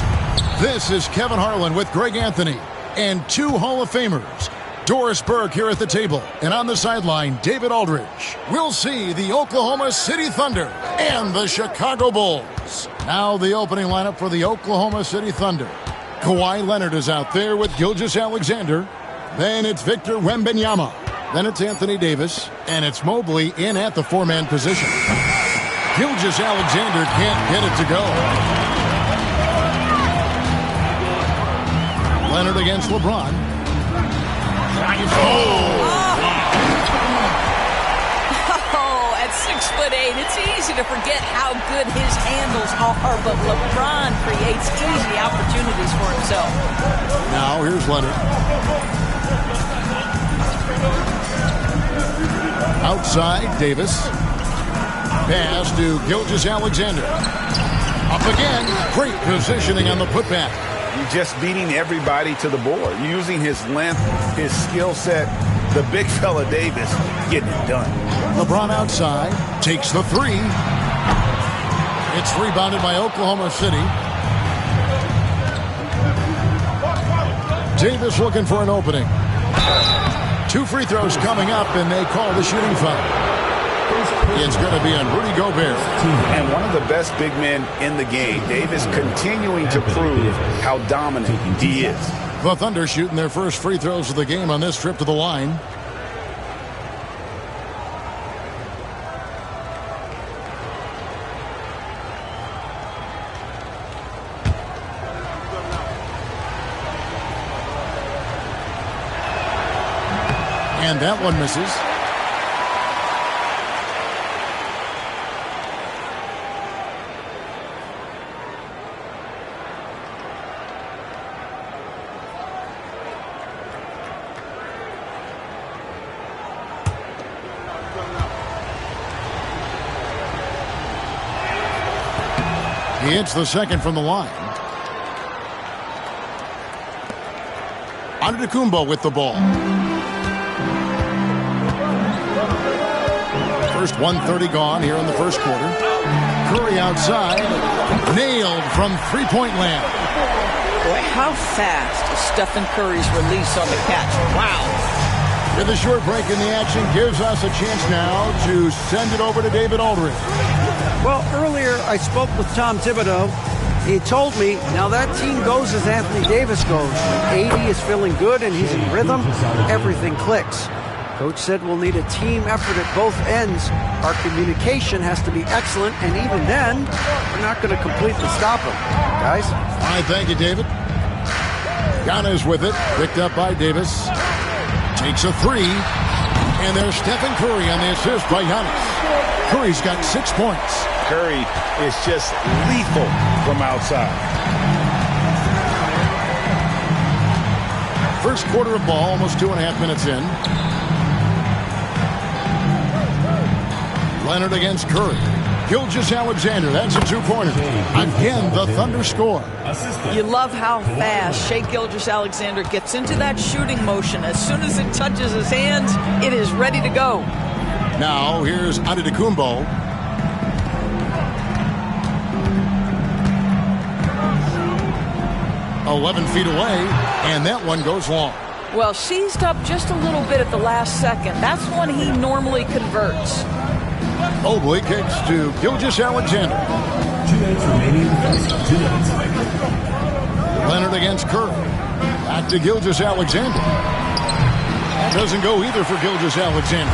S3: This is Kevin Harlan with Greg Anthony and two Hall of Famers. Doris Burke here at the table, and on the sideline, David Aldridge. We'll see the Oklahoma City Thunder and the Chicago Bulls. Now the opening lineup for the Oklahoma City Thunder. Kawhi Leonard is out there with Gilgeous-Alexander. Then it's Victor Wembanyama. Then it's Anthony Davis, and it's Mobley in at the four-man position. Gilgeous-Alexander can't get it to go. Leonard against LeBron.
S20: At 6'8", it's easy to forget how good his handles are, but LeBron creates easy opportunities for himself.
S3: Now here's Leonard. Outside, Davis. Pass to Gilgeous-Alexander. Up again. Great positioning on the putback.
S4: He's just beating everybody to the board, using his length, his skill set. The big fella Davis getting it done.
S3: LeBron outside, takes the three. It's rebounded by Oklahoma City. Davis looking for an opening. 2 free throws coming up, and they call the shooting foul. It's going to be on Rudy Gobert.
S4: And one of the best big men in the game. Davis continuing to prove how dominant he is.
S3: The Thunder shooting their first free throws of the game on this trip to the line. And that one misses. He hits the second from the line. Antetokounmpo with the ball. First 1:30 gone here in the first quarter. Curry outside. Nailed from three-point land.
S20: Boy, how fast is Stephen Curry's release on the catch. Wow.
S3: With a short break in the action gives us a chance now to send it over to David Aldridge.
S7: Well, earlier I spoke with Tom Thibodeau. He told me, now that team goes as Anthony Davis goes. When AD is feeling good and he's in rhythm, everything clicks. Coach said we'll need a team effort at both ends. Our communication has to be excellent, and even then, we're not going to completely stop them. Guys?
S3: All right, thank you, David. Giannis with it, picked up by Davis. Takes a three, and there's Stephen Curry on the assist by Giannis. Curry's got 6 points.
S4: Curry is just lethal from outside.
S3: First quarter of ball, almost 2.5 minutes in. Leonard against Curry. Gilgeous-Alexander, that's a two-pointer. Again, the Thunder score.
S20: You love how fast Shai Gilgeous-Alexander gets into that shooting motion. As soon as it touches his hands, it is ready to go.
S3: Now, here's Antetokounmpo. "11 feet away, and that one goes long.
S20: Well, seized up just a little bit at the last second. That's when he normally converts.
S3: Mobley kicks to Gilgeous-Alexander.
S6: 2 minutes remaining. 2 minutes.
S3: Leonard against Curry. Back to Gilgeous-Alexander. That doesn't go either for Gilgeous-Alexander.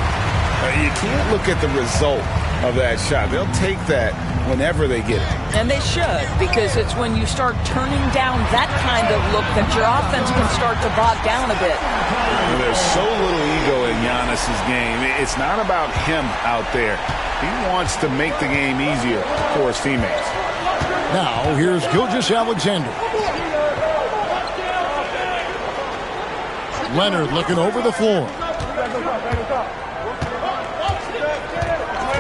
S15: You can't look at the result of that shot. They'll take that whenever they get it.
S20: And they should, because it's when you start turning down that kind of look that your offense can start to bog down a bit.
S15: And there's so little ego in Giannis's game. It's not about him out there. He wants to make the game easier for his teammates.
S3: Now, here's Gilgeous-Alexander. Leonard looking over the floor.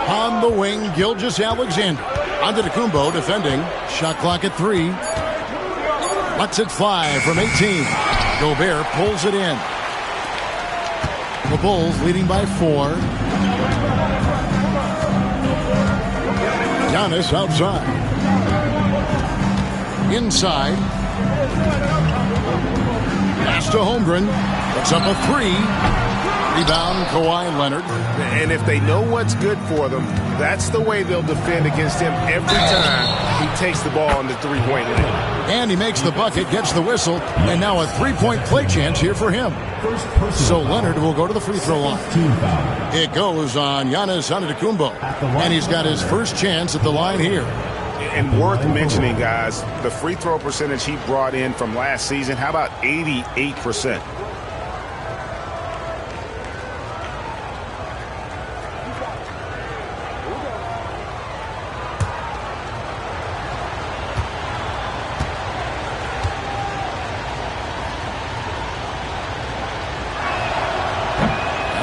S3: On the wing, Gilgeous-Alexander. Antetokounmpo defending. Shot clock at 3. Lets it fly from 18. Gobert pulls it in. The Bulls leading by 4. Giannis outside. Inside. Pass to Holmgren. Puts up a 3. Rebound, Kawhi Leonard.
S4: And if they know what's good for them, that's the way they'll defend against him every time he takes the ball on the three-point line.
S3: And he makes the bucket, gets the whistle, and now a three-point play chance here for him. So Leonard will go to the free throw line. It goes on Giannis Antetokounmpo, and he's got his first chance at the line here.
S4: And worth mentioning, guys, the free throw percentage he brought in from last season, how about 88%?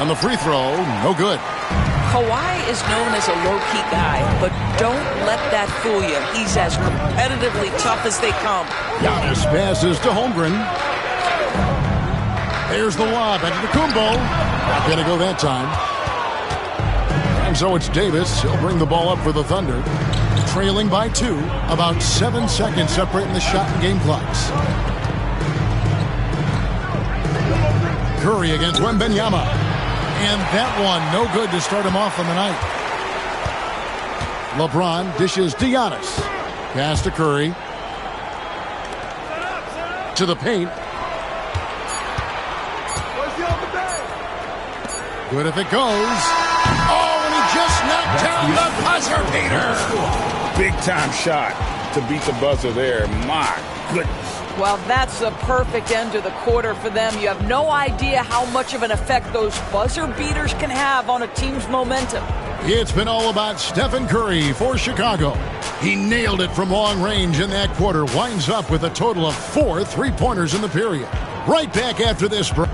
S3: On the free throw, no good.
S20: Kawhi is known as a low-key guy, but don't let that fool you. He's as competitively tough as they come.
S3: Giannis passes to Holmgren. There's the lob. Antetokounmpo. Not going to go that time. And so it's Davis. He'll bring the ball up for the Thunder. Trailing by 2. About 7 seconds separating the shot and game clocks. Curry against Wembanyama. And that one, no good to start him off on the night. LeBron dishes to Giannis. Pass to Curry. To the paint. Good if it goes. Oh, and he just knocked down the buzzer beater.
S15: Big time shot to beat the buzzer there. My goodness.
S20: Well, that's the perfect end to the quarter for them. You have no idea how much of an effect those buzzer beaters can have on a team's momentum.
S3: It's been all about Stephen Curry for Chicago. He nailed it from long range in that quarter. Winds up with a total of 4 3-pointers in the period. Right back after this break.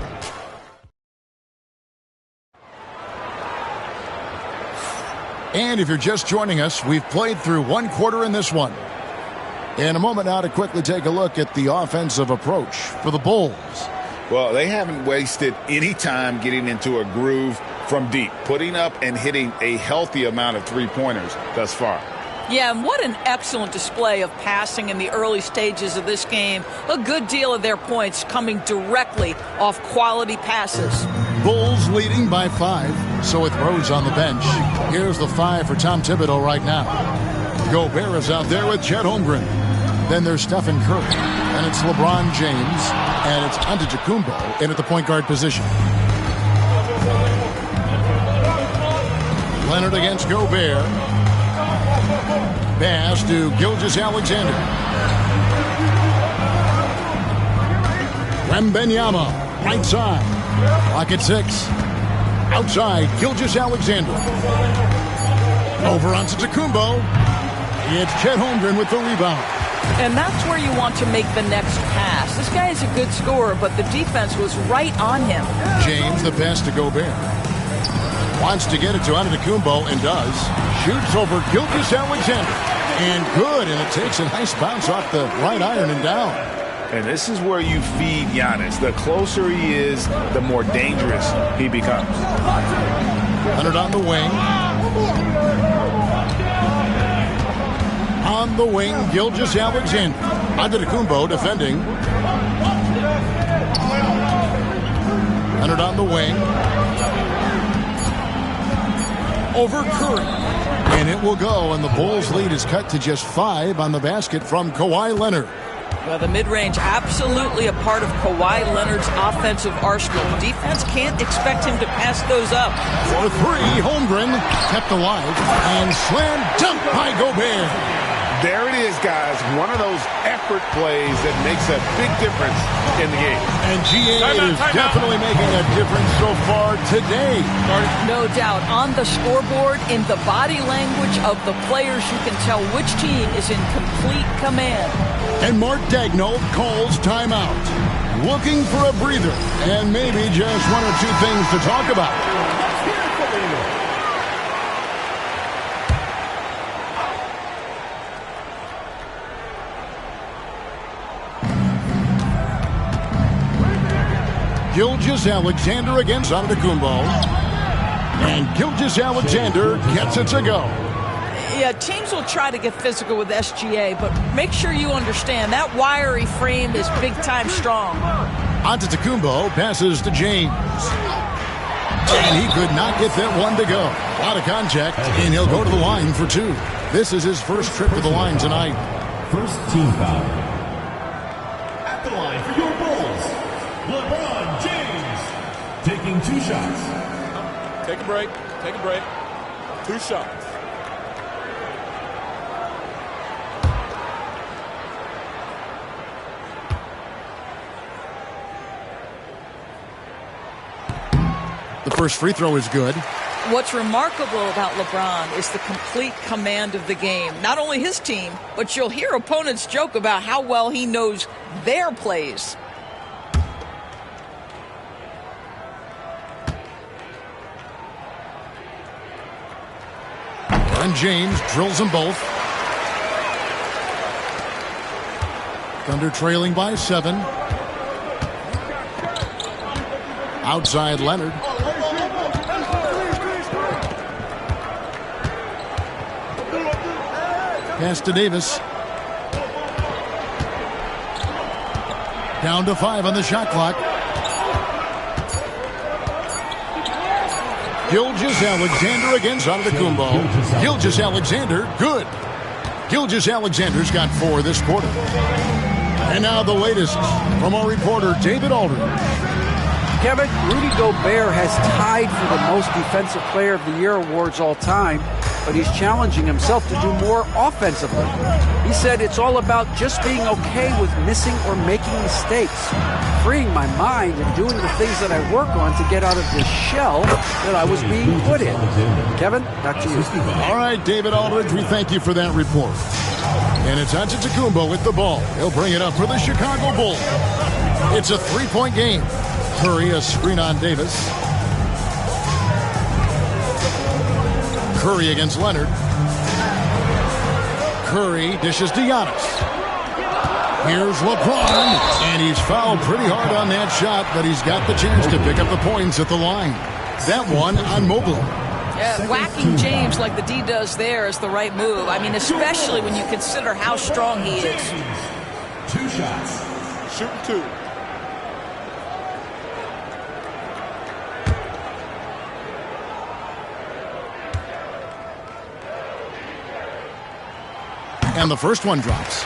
S3: And if you're just joining us, we've played through 1 quarter in this one. In a moment now to quickly take a look at the offensive approach for the Bulls.
S15: Well, they haven't wasted any time getting into a groove from deep, putting up and hitting a healthy amount of 3-pointers thus far.
S20: Yeah, and what an excellent display of passing in the early stages of this game. A good deal of their points coming directly off quality passes.
S3: Bulls leading by 5, so with Rose on the bench. Here's the 5 for Tom Thibodeau right now. Gobert is out there with Chet Holmgren. Then there's Stephen Curry, and it's LeBron James, and it's Antetokounmpo in at the point guard position. Leonard against Gobert. Pass to Gilgeous-Alexander. Wembanyama, right side. Clock at 6. Outside, Gilgeous-Alexander. Over onto Antetokounmpo. It's Chet Holmgren with the rebound.
S20: And that's where you want to make the next pass. This guy is a good scorer, but the defense was right on him.
S3: James, the pass to Gobert. Wants to get it to Antetokounmpo and does. Shoots over Gilgeous-Alexander. And good, and it takes a nice bounce off the right iron and down.
S15: And this is where you feed Giannis. The closer he is, the more dangerous he becomes.
S3: Leonard on the wing. On the wing, Gilgeous-Alexander. Antetokounmpo defending. Leonard on the wing. Over Curry. And it will go, and the Bulls' lead is cut to just 5 on the basket from Kawhi Leonard.
S20: Well, the mid-range absolutely a part of Kawhi Leonard's offensive arsenal. Defense can't expect him to pass those up.
S3: For 3, Holmgren kept alive and slam dunk by Gobert.
S15: There it is, guys. One of those effort plays that makes a big difference in the game.
S3: And GA is definitely making a difference so far today.
S20: No doubt. On the scoreboard, in the body language of the players, you can tell which team is in complete command.
S3: And Mark Daigneault calls timeout. Looking for a breather and maybe just 1 or 2 things to talk about. Gilgeous-Alexander against Antetokounmpo. And Gilgeous-Alexander gets it to go.
S20: Yeah, teams will try to get physical with SGA, but make sure you understand that wiry frame is big-time strong.
S3: Antetokounmpo passes to James. And he could not get that one to go. Out of contact, and he'll go to the line for 2. This is his first trip to the line tonight.
S6: First team foul. At the line for your Bulls, LeBron James. Taking 2 shots.
S2: Take a break. Take a break. 2 shots.
S3: The first free throw is good.
S20: What's remarkable about LeBron is the complete command of the game. Not only his team, but you'll hear opponents joke about how well he knows their plays.
S3: And James drills them both. Thunder trailing by 7. Outside Leonard. Pass to Davis. Down to 5 on the shot clock. Gilgeous-Alexander against Antetokounmpo. Gilgeous-Alexander, good. Gilgeous-Alexander's got 4 this quarter. And now the latest from our reporter, David Aldridge.
S7: Kevin, Rudy Gobert has tied for the most Defensive Player of the Year awards all time, but he's challenging himself to do more offensively. He said it's all about just being okay with missing or making mistakes, freeing my mind and doing the things that I work on to get out of this shell that I was being put in. Kevin, back to you.
S3: All right, David Aldridge, we thank you for that report. And it's Antetokounmpo with the ball. He'll bring it up for the Chicago Bulls. It's a 3-point game. Curry, a screen on Davis. Curry against Leonard. Curry dishes to Giannis. Here's LeBron, and he's fouled pretty hard on that shot, but he's got the chance to pick up the points at the line. That one on Mobley.
S20: Yeah, whacking James like the D does there is the right move. I mean, especially when you consider how strong he is.
S2: 2 shots. Shooting 2.
S3: And the first one drops.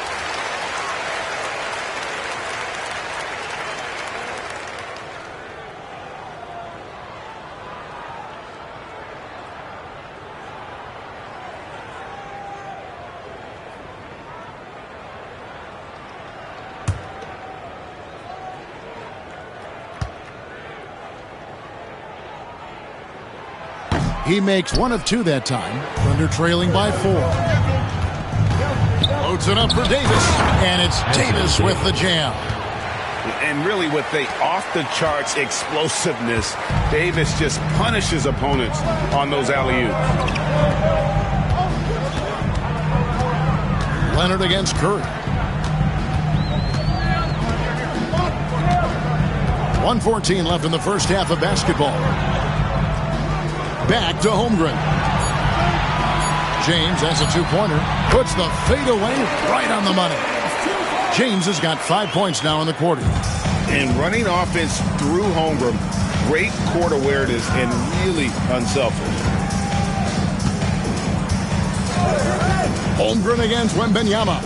S3: He makes 1 of 2 that time. Thunder trailing by 4. Loads it up for Davis, and it's Davis with the jam.
S4: And really with the off-the-charts explosiveness, Davis just punishes opponents on those alley-oops.
S3: Leonard against Curry. 1:14 left in the first half of basketball. Back to Holmgren. James has a 2-pointer. Puts the fadeaway right on the money. James has got 5 points now in the quarter.
S4: And running offense through Holmgren. Great court awareness and really unselfish.
S3: Holmgren against Wembanyama.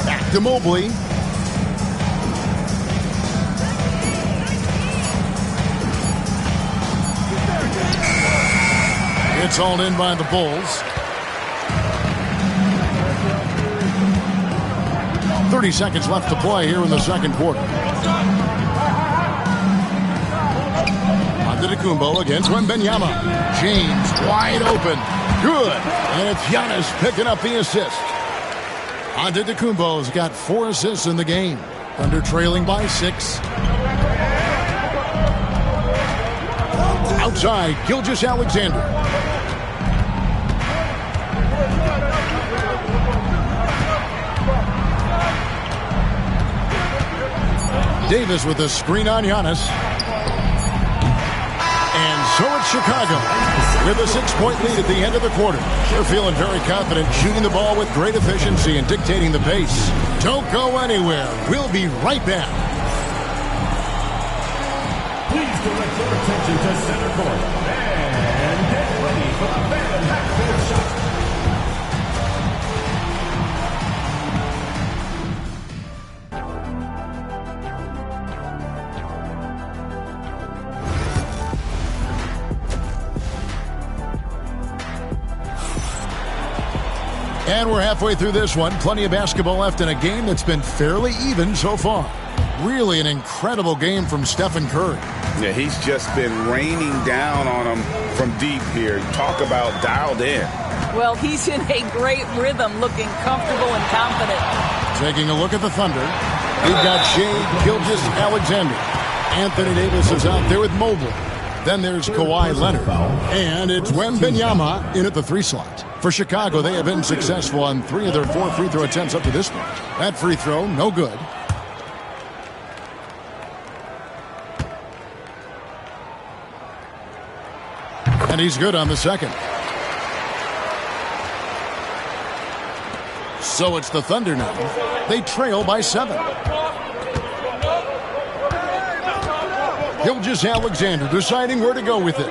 S3: Back to Mobley. It's hauled in by the Bulls. 30 seconds left to play here in the second quarter. Antetokounmpo against Wembanyama. James wide open. Good. And it's Giannis picking up the assist. Antetokounmpo's got 4 assists in the game. Thunder trailing by 6. Outside, Gilgeous-Alexander. Davis with a screen on Giannis. And so it's Chicago with a 6-point lead at the end of the quarter. They're feeling very confident, shooting the ball with great efficiency and dictating the pace. Don't go anywhere. We'll be right back.
S6: Please direct your attention to center court and get ready for the fan backcourt shot.
S3: And we're halfway through this one. Plenty of basketball left in a game that's been fairly even so far. Really an incredible game from Stephen Curry.
S4: Yeah, he's just been raining down on him from deep here. Talk about dialed in.
S20: Well, he's in a great rhythm, looking comfortable and confident.
S3: Taking a look at the Thunder. We've got Shai Gilgeous-Alexander. Anthony Davis is out there with Mobley. Then there's Kawhi Leonard. And it's Wembanyama in at the 3 slot. For Chicago, they have been successful on 3 of their 4 free throw attempts up to this point. That free throw, no good. And he's good on the second. So it's the Thunder now. They trail by 7. Gilgeous-Alexander deciding where to go with it.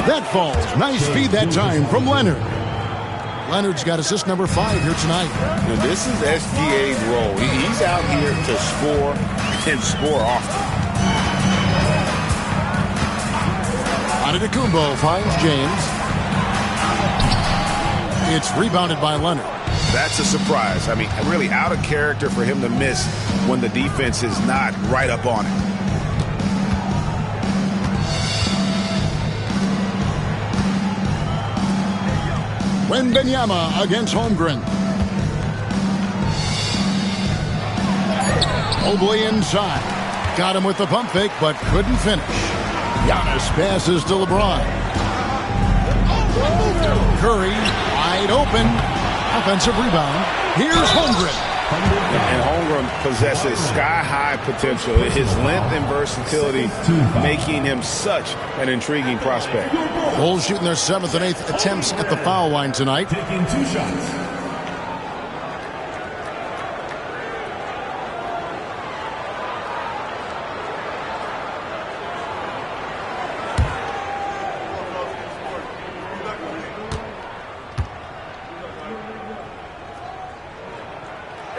S3: That falls. Nice feed that time from Leonard. Leonard's got assist number 5 here tonight.
S15: Now, this is SGA's role. He's out here to score and score often.
S3: Antetokounmpo finds James. It's rebounded by Leonard.
S4: That's a surprise. I mean, really out of character for him to miss when the defense is not right up on it.
S3: Wembanyama against Holmgren. Mobley inside. Got him with the pump fake, but couldn't finish. Giannis passes to LeBron. Curry wide open. Offensive rebound. Here's Holmgren.
S15: And Holmgren possesses sky-high potential. His length and versatility making him such an intriguing prospect.
S3: Bulls shooting their 7th and 8th attempts at the foul line tonight.
S6: Taking 2 shots.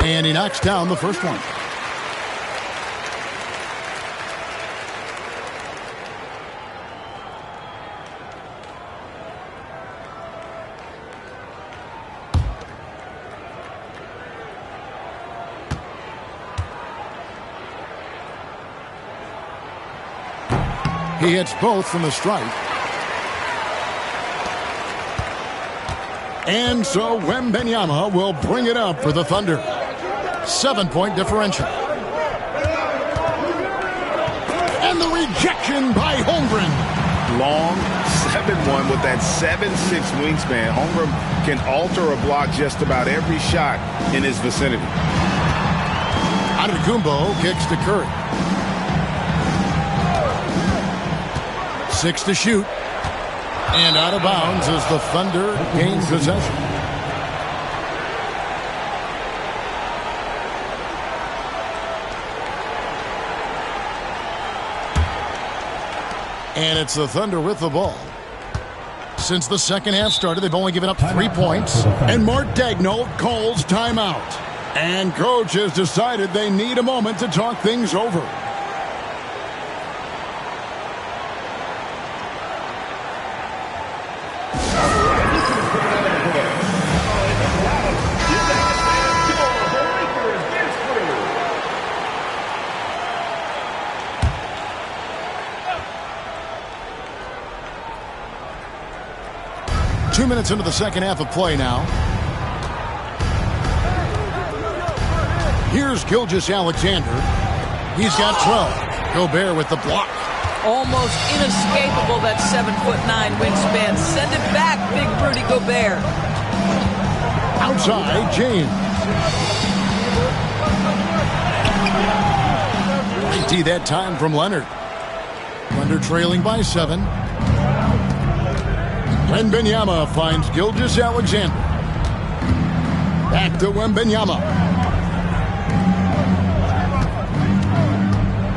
S3: And he knocks down the first one. He hits both from the stripe. And so Wembanyama will bring it up for the Thunder. 7-point differential. And the rejection by Holmgren.
S4: Long 7-1 with that 7'6" wingspan. Holmgren can alter a block just about every shot in his vicinity.
S3: Antetokounmpo kicks to Curry. 6 to shoot. And out of bounds as the Thunder gain possession. And it's the Thunder with the ball. Since the second half started, they've only given up 3 points. And Mark Daigneault calls timeout. And coach has decided they need a moment to talk things over. Two minutes into the second half of play now. Here's Gilgeous-Alexander. He's got 12. Gobert with the block.
S20: Almost inescapable, that 7'9" wingspan. Send it back, big Rudy Gobert.
S3: Outside, James. Great D that time from Leonard. Thunder trailing by 7. Wembanyama finds Gilgeous-Alexander. Back to Wembanyama.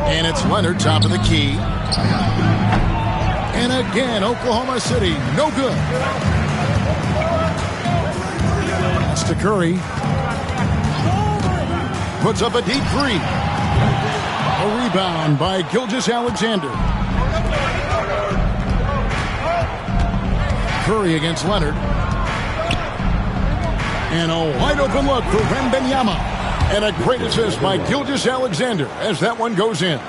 S3: And it's Leonard, top of the key. And again, Oklahoma City, no good. That's to Curry. Puts up a deep 3. A rebound by Gilgeous-Alexander. Curry against Leonard. And a wide open look for Wembanyama. And a great assist by Gilgeous-Alexander as that one goes in.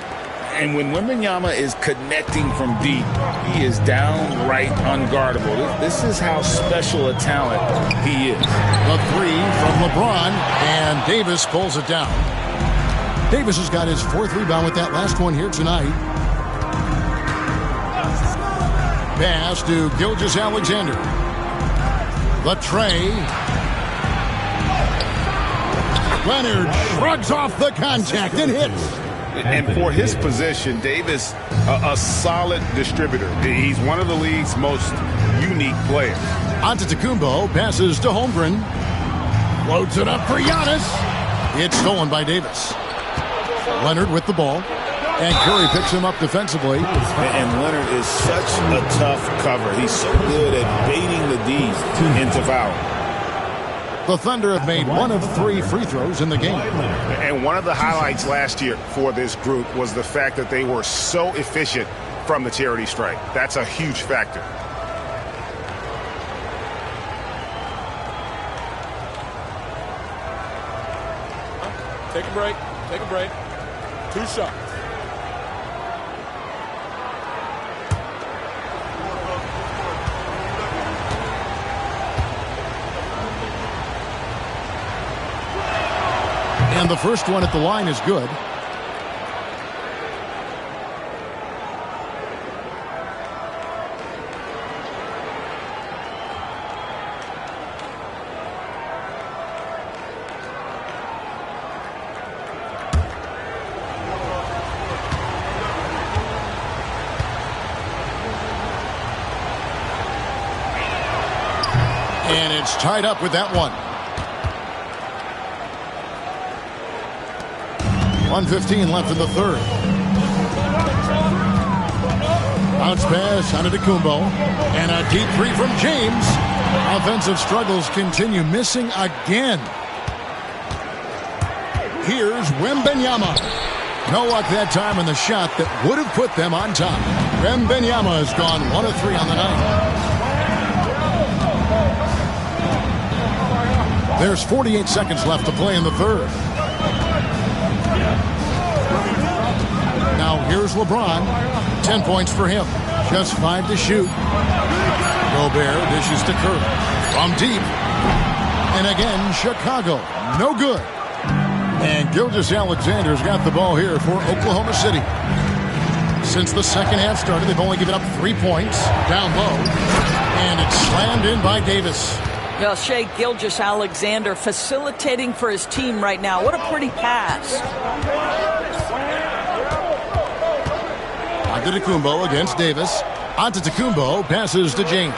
S15: And when Wembanyama is connecting from deep, he is downright unguardable. This is how special a talent he is.
S3: The 3 from LeBron, and Davis pulls it down. Davis has got his 4th rebound with that last one here tonight. Pass to Gilgeous-Alexander. The tray. Leonard shrugs off the contact and hits.
S4: And for his position, Davis, a solid distributor. He's one of the league's most unique players.
S3: Antetokounmpo passes to Holmgren. Loads it up for Giannis. It's stolen by Davis. Leonard with the ball. And Curry picks him up defensively.
S15: And Leonard is such a tough cover. He's so good at baiting the D into foul.
S3: The Thunder have made 1 of 3 free throws in the game.
S4: And one of the highlights last year for this group was the fact that they were so efficient from the charity stripe. That's a huge factor.
S2: Take a break. Take a break. 2 shots.
S3: And the first one at the line is good. And it's tied up with that one. 1:15 left in the third. Bounce pass on Antetokounmpo. And a deep three from James. Offensive struggles continue, missing again. Here's Wembanyama. No luck that time on the shot that would have put them on top. Wembanyama has gone 1 of 3 on the night. There's 48 seconds left to play in the third. Now here's LeBron. 10 points for him. Just 5 to shoot. Gobert dishes to Curry. From deep. And again, Chicago. No good. And Gilgeous-Alexander's got the ball here for Oklahoma City. Since the second half started, they've only given up 3 points. Down low. And it's slammed in by Davis.
S20: Well, Shai Gilgeous-Alexander facilitating for his team right now. What a pretty pass.
S3: Antetokounmpo against Davis. Antetokounmpo passes to James.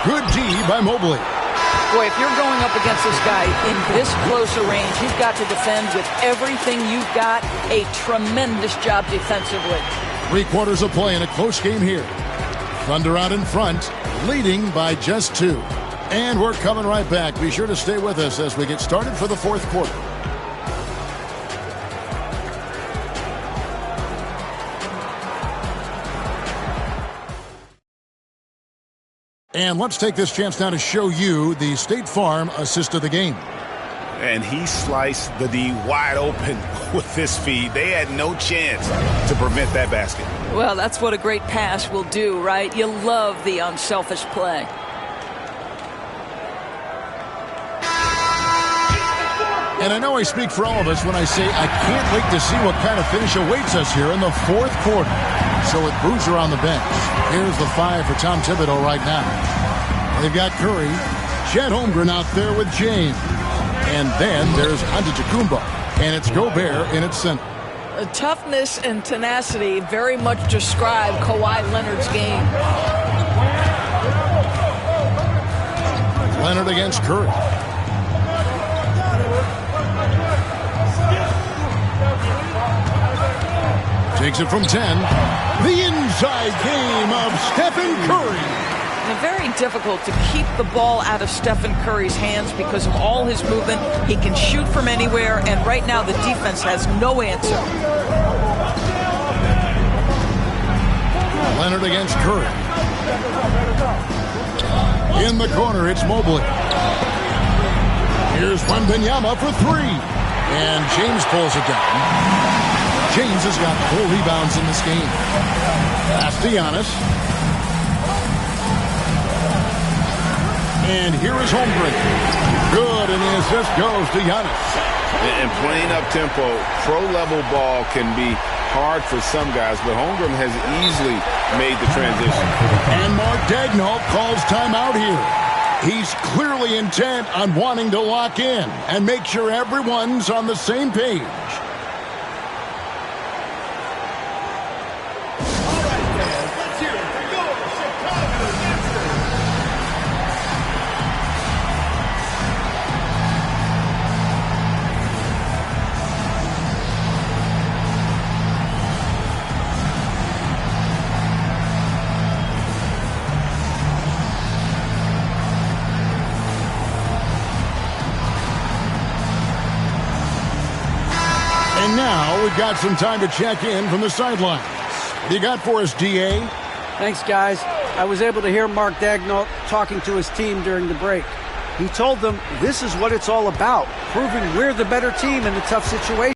S3: Good D by Mobley.
S20: Boy, if you're going up against this guy in this close a range, he's got to defend with everything you've got. A tremendous job defensively.
S3: 3/4 of play in a close game here. Thunder out in front, leading by just 2. And we're coming right back. Be sure to stay with us as we get started for the 4th quarter. And let's take this chance now to show you the State Farm assist of the game.
S4: And he sliced the D wide open with his feed. They had no chance to prevent that basket.
S20: Well, that's what a great pass will do, right? You love the unselfish play.
S3: And I know I speak for all of us when I say I can't wait to see what kind of finish awaits us here in the 4th quarter. So with Boozer on the bench, here's the 5 for Tom Thibodeau right now. They've got Curry, Chet Holmgren out there with James. And then there's Antetokounmpo, and it's Gobert in its center.
S20: Toughness and tenacity very much describe Kawhi Leonard's game.
S3: Leonard against Curry. Takes it from 10. The inside game of Stephen Curry.
S20: And very difficult to keep the ball out of Stephen Curry's hands because of all his movement. He can shoot from anywhere, and right now the defense has no answer.
S3: Leonard against Curry. In the corner, it's Mobley. Here's Wembanyama for 3. And James pulls it down. James has got 4 rebounds in this game. Pass to Giannis. And here is Holmgren. Good, and the assist goes to Giannis.
S15: And playing up tempo, pro-level ball can be hard for some guys, but Holmgren has easily made the transition.
S3: And Mark Daigneault calls timeout here. He's clearly intent on wanting to lock in and make sure everyone's on the same page. And now we've got some time to check in from the sidelines. What do you got for us, D.A.?
S7: Thanks, guys. I was able to hear Mark Daigneault talking to his team during the break. He told them this is what it's all about, proving we're the better team in a tough situation.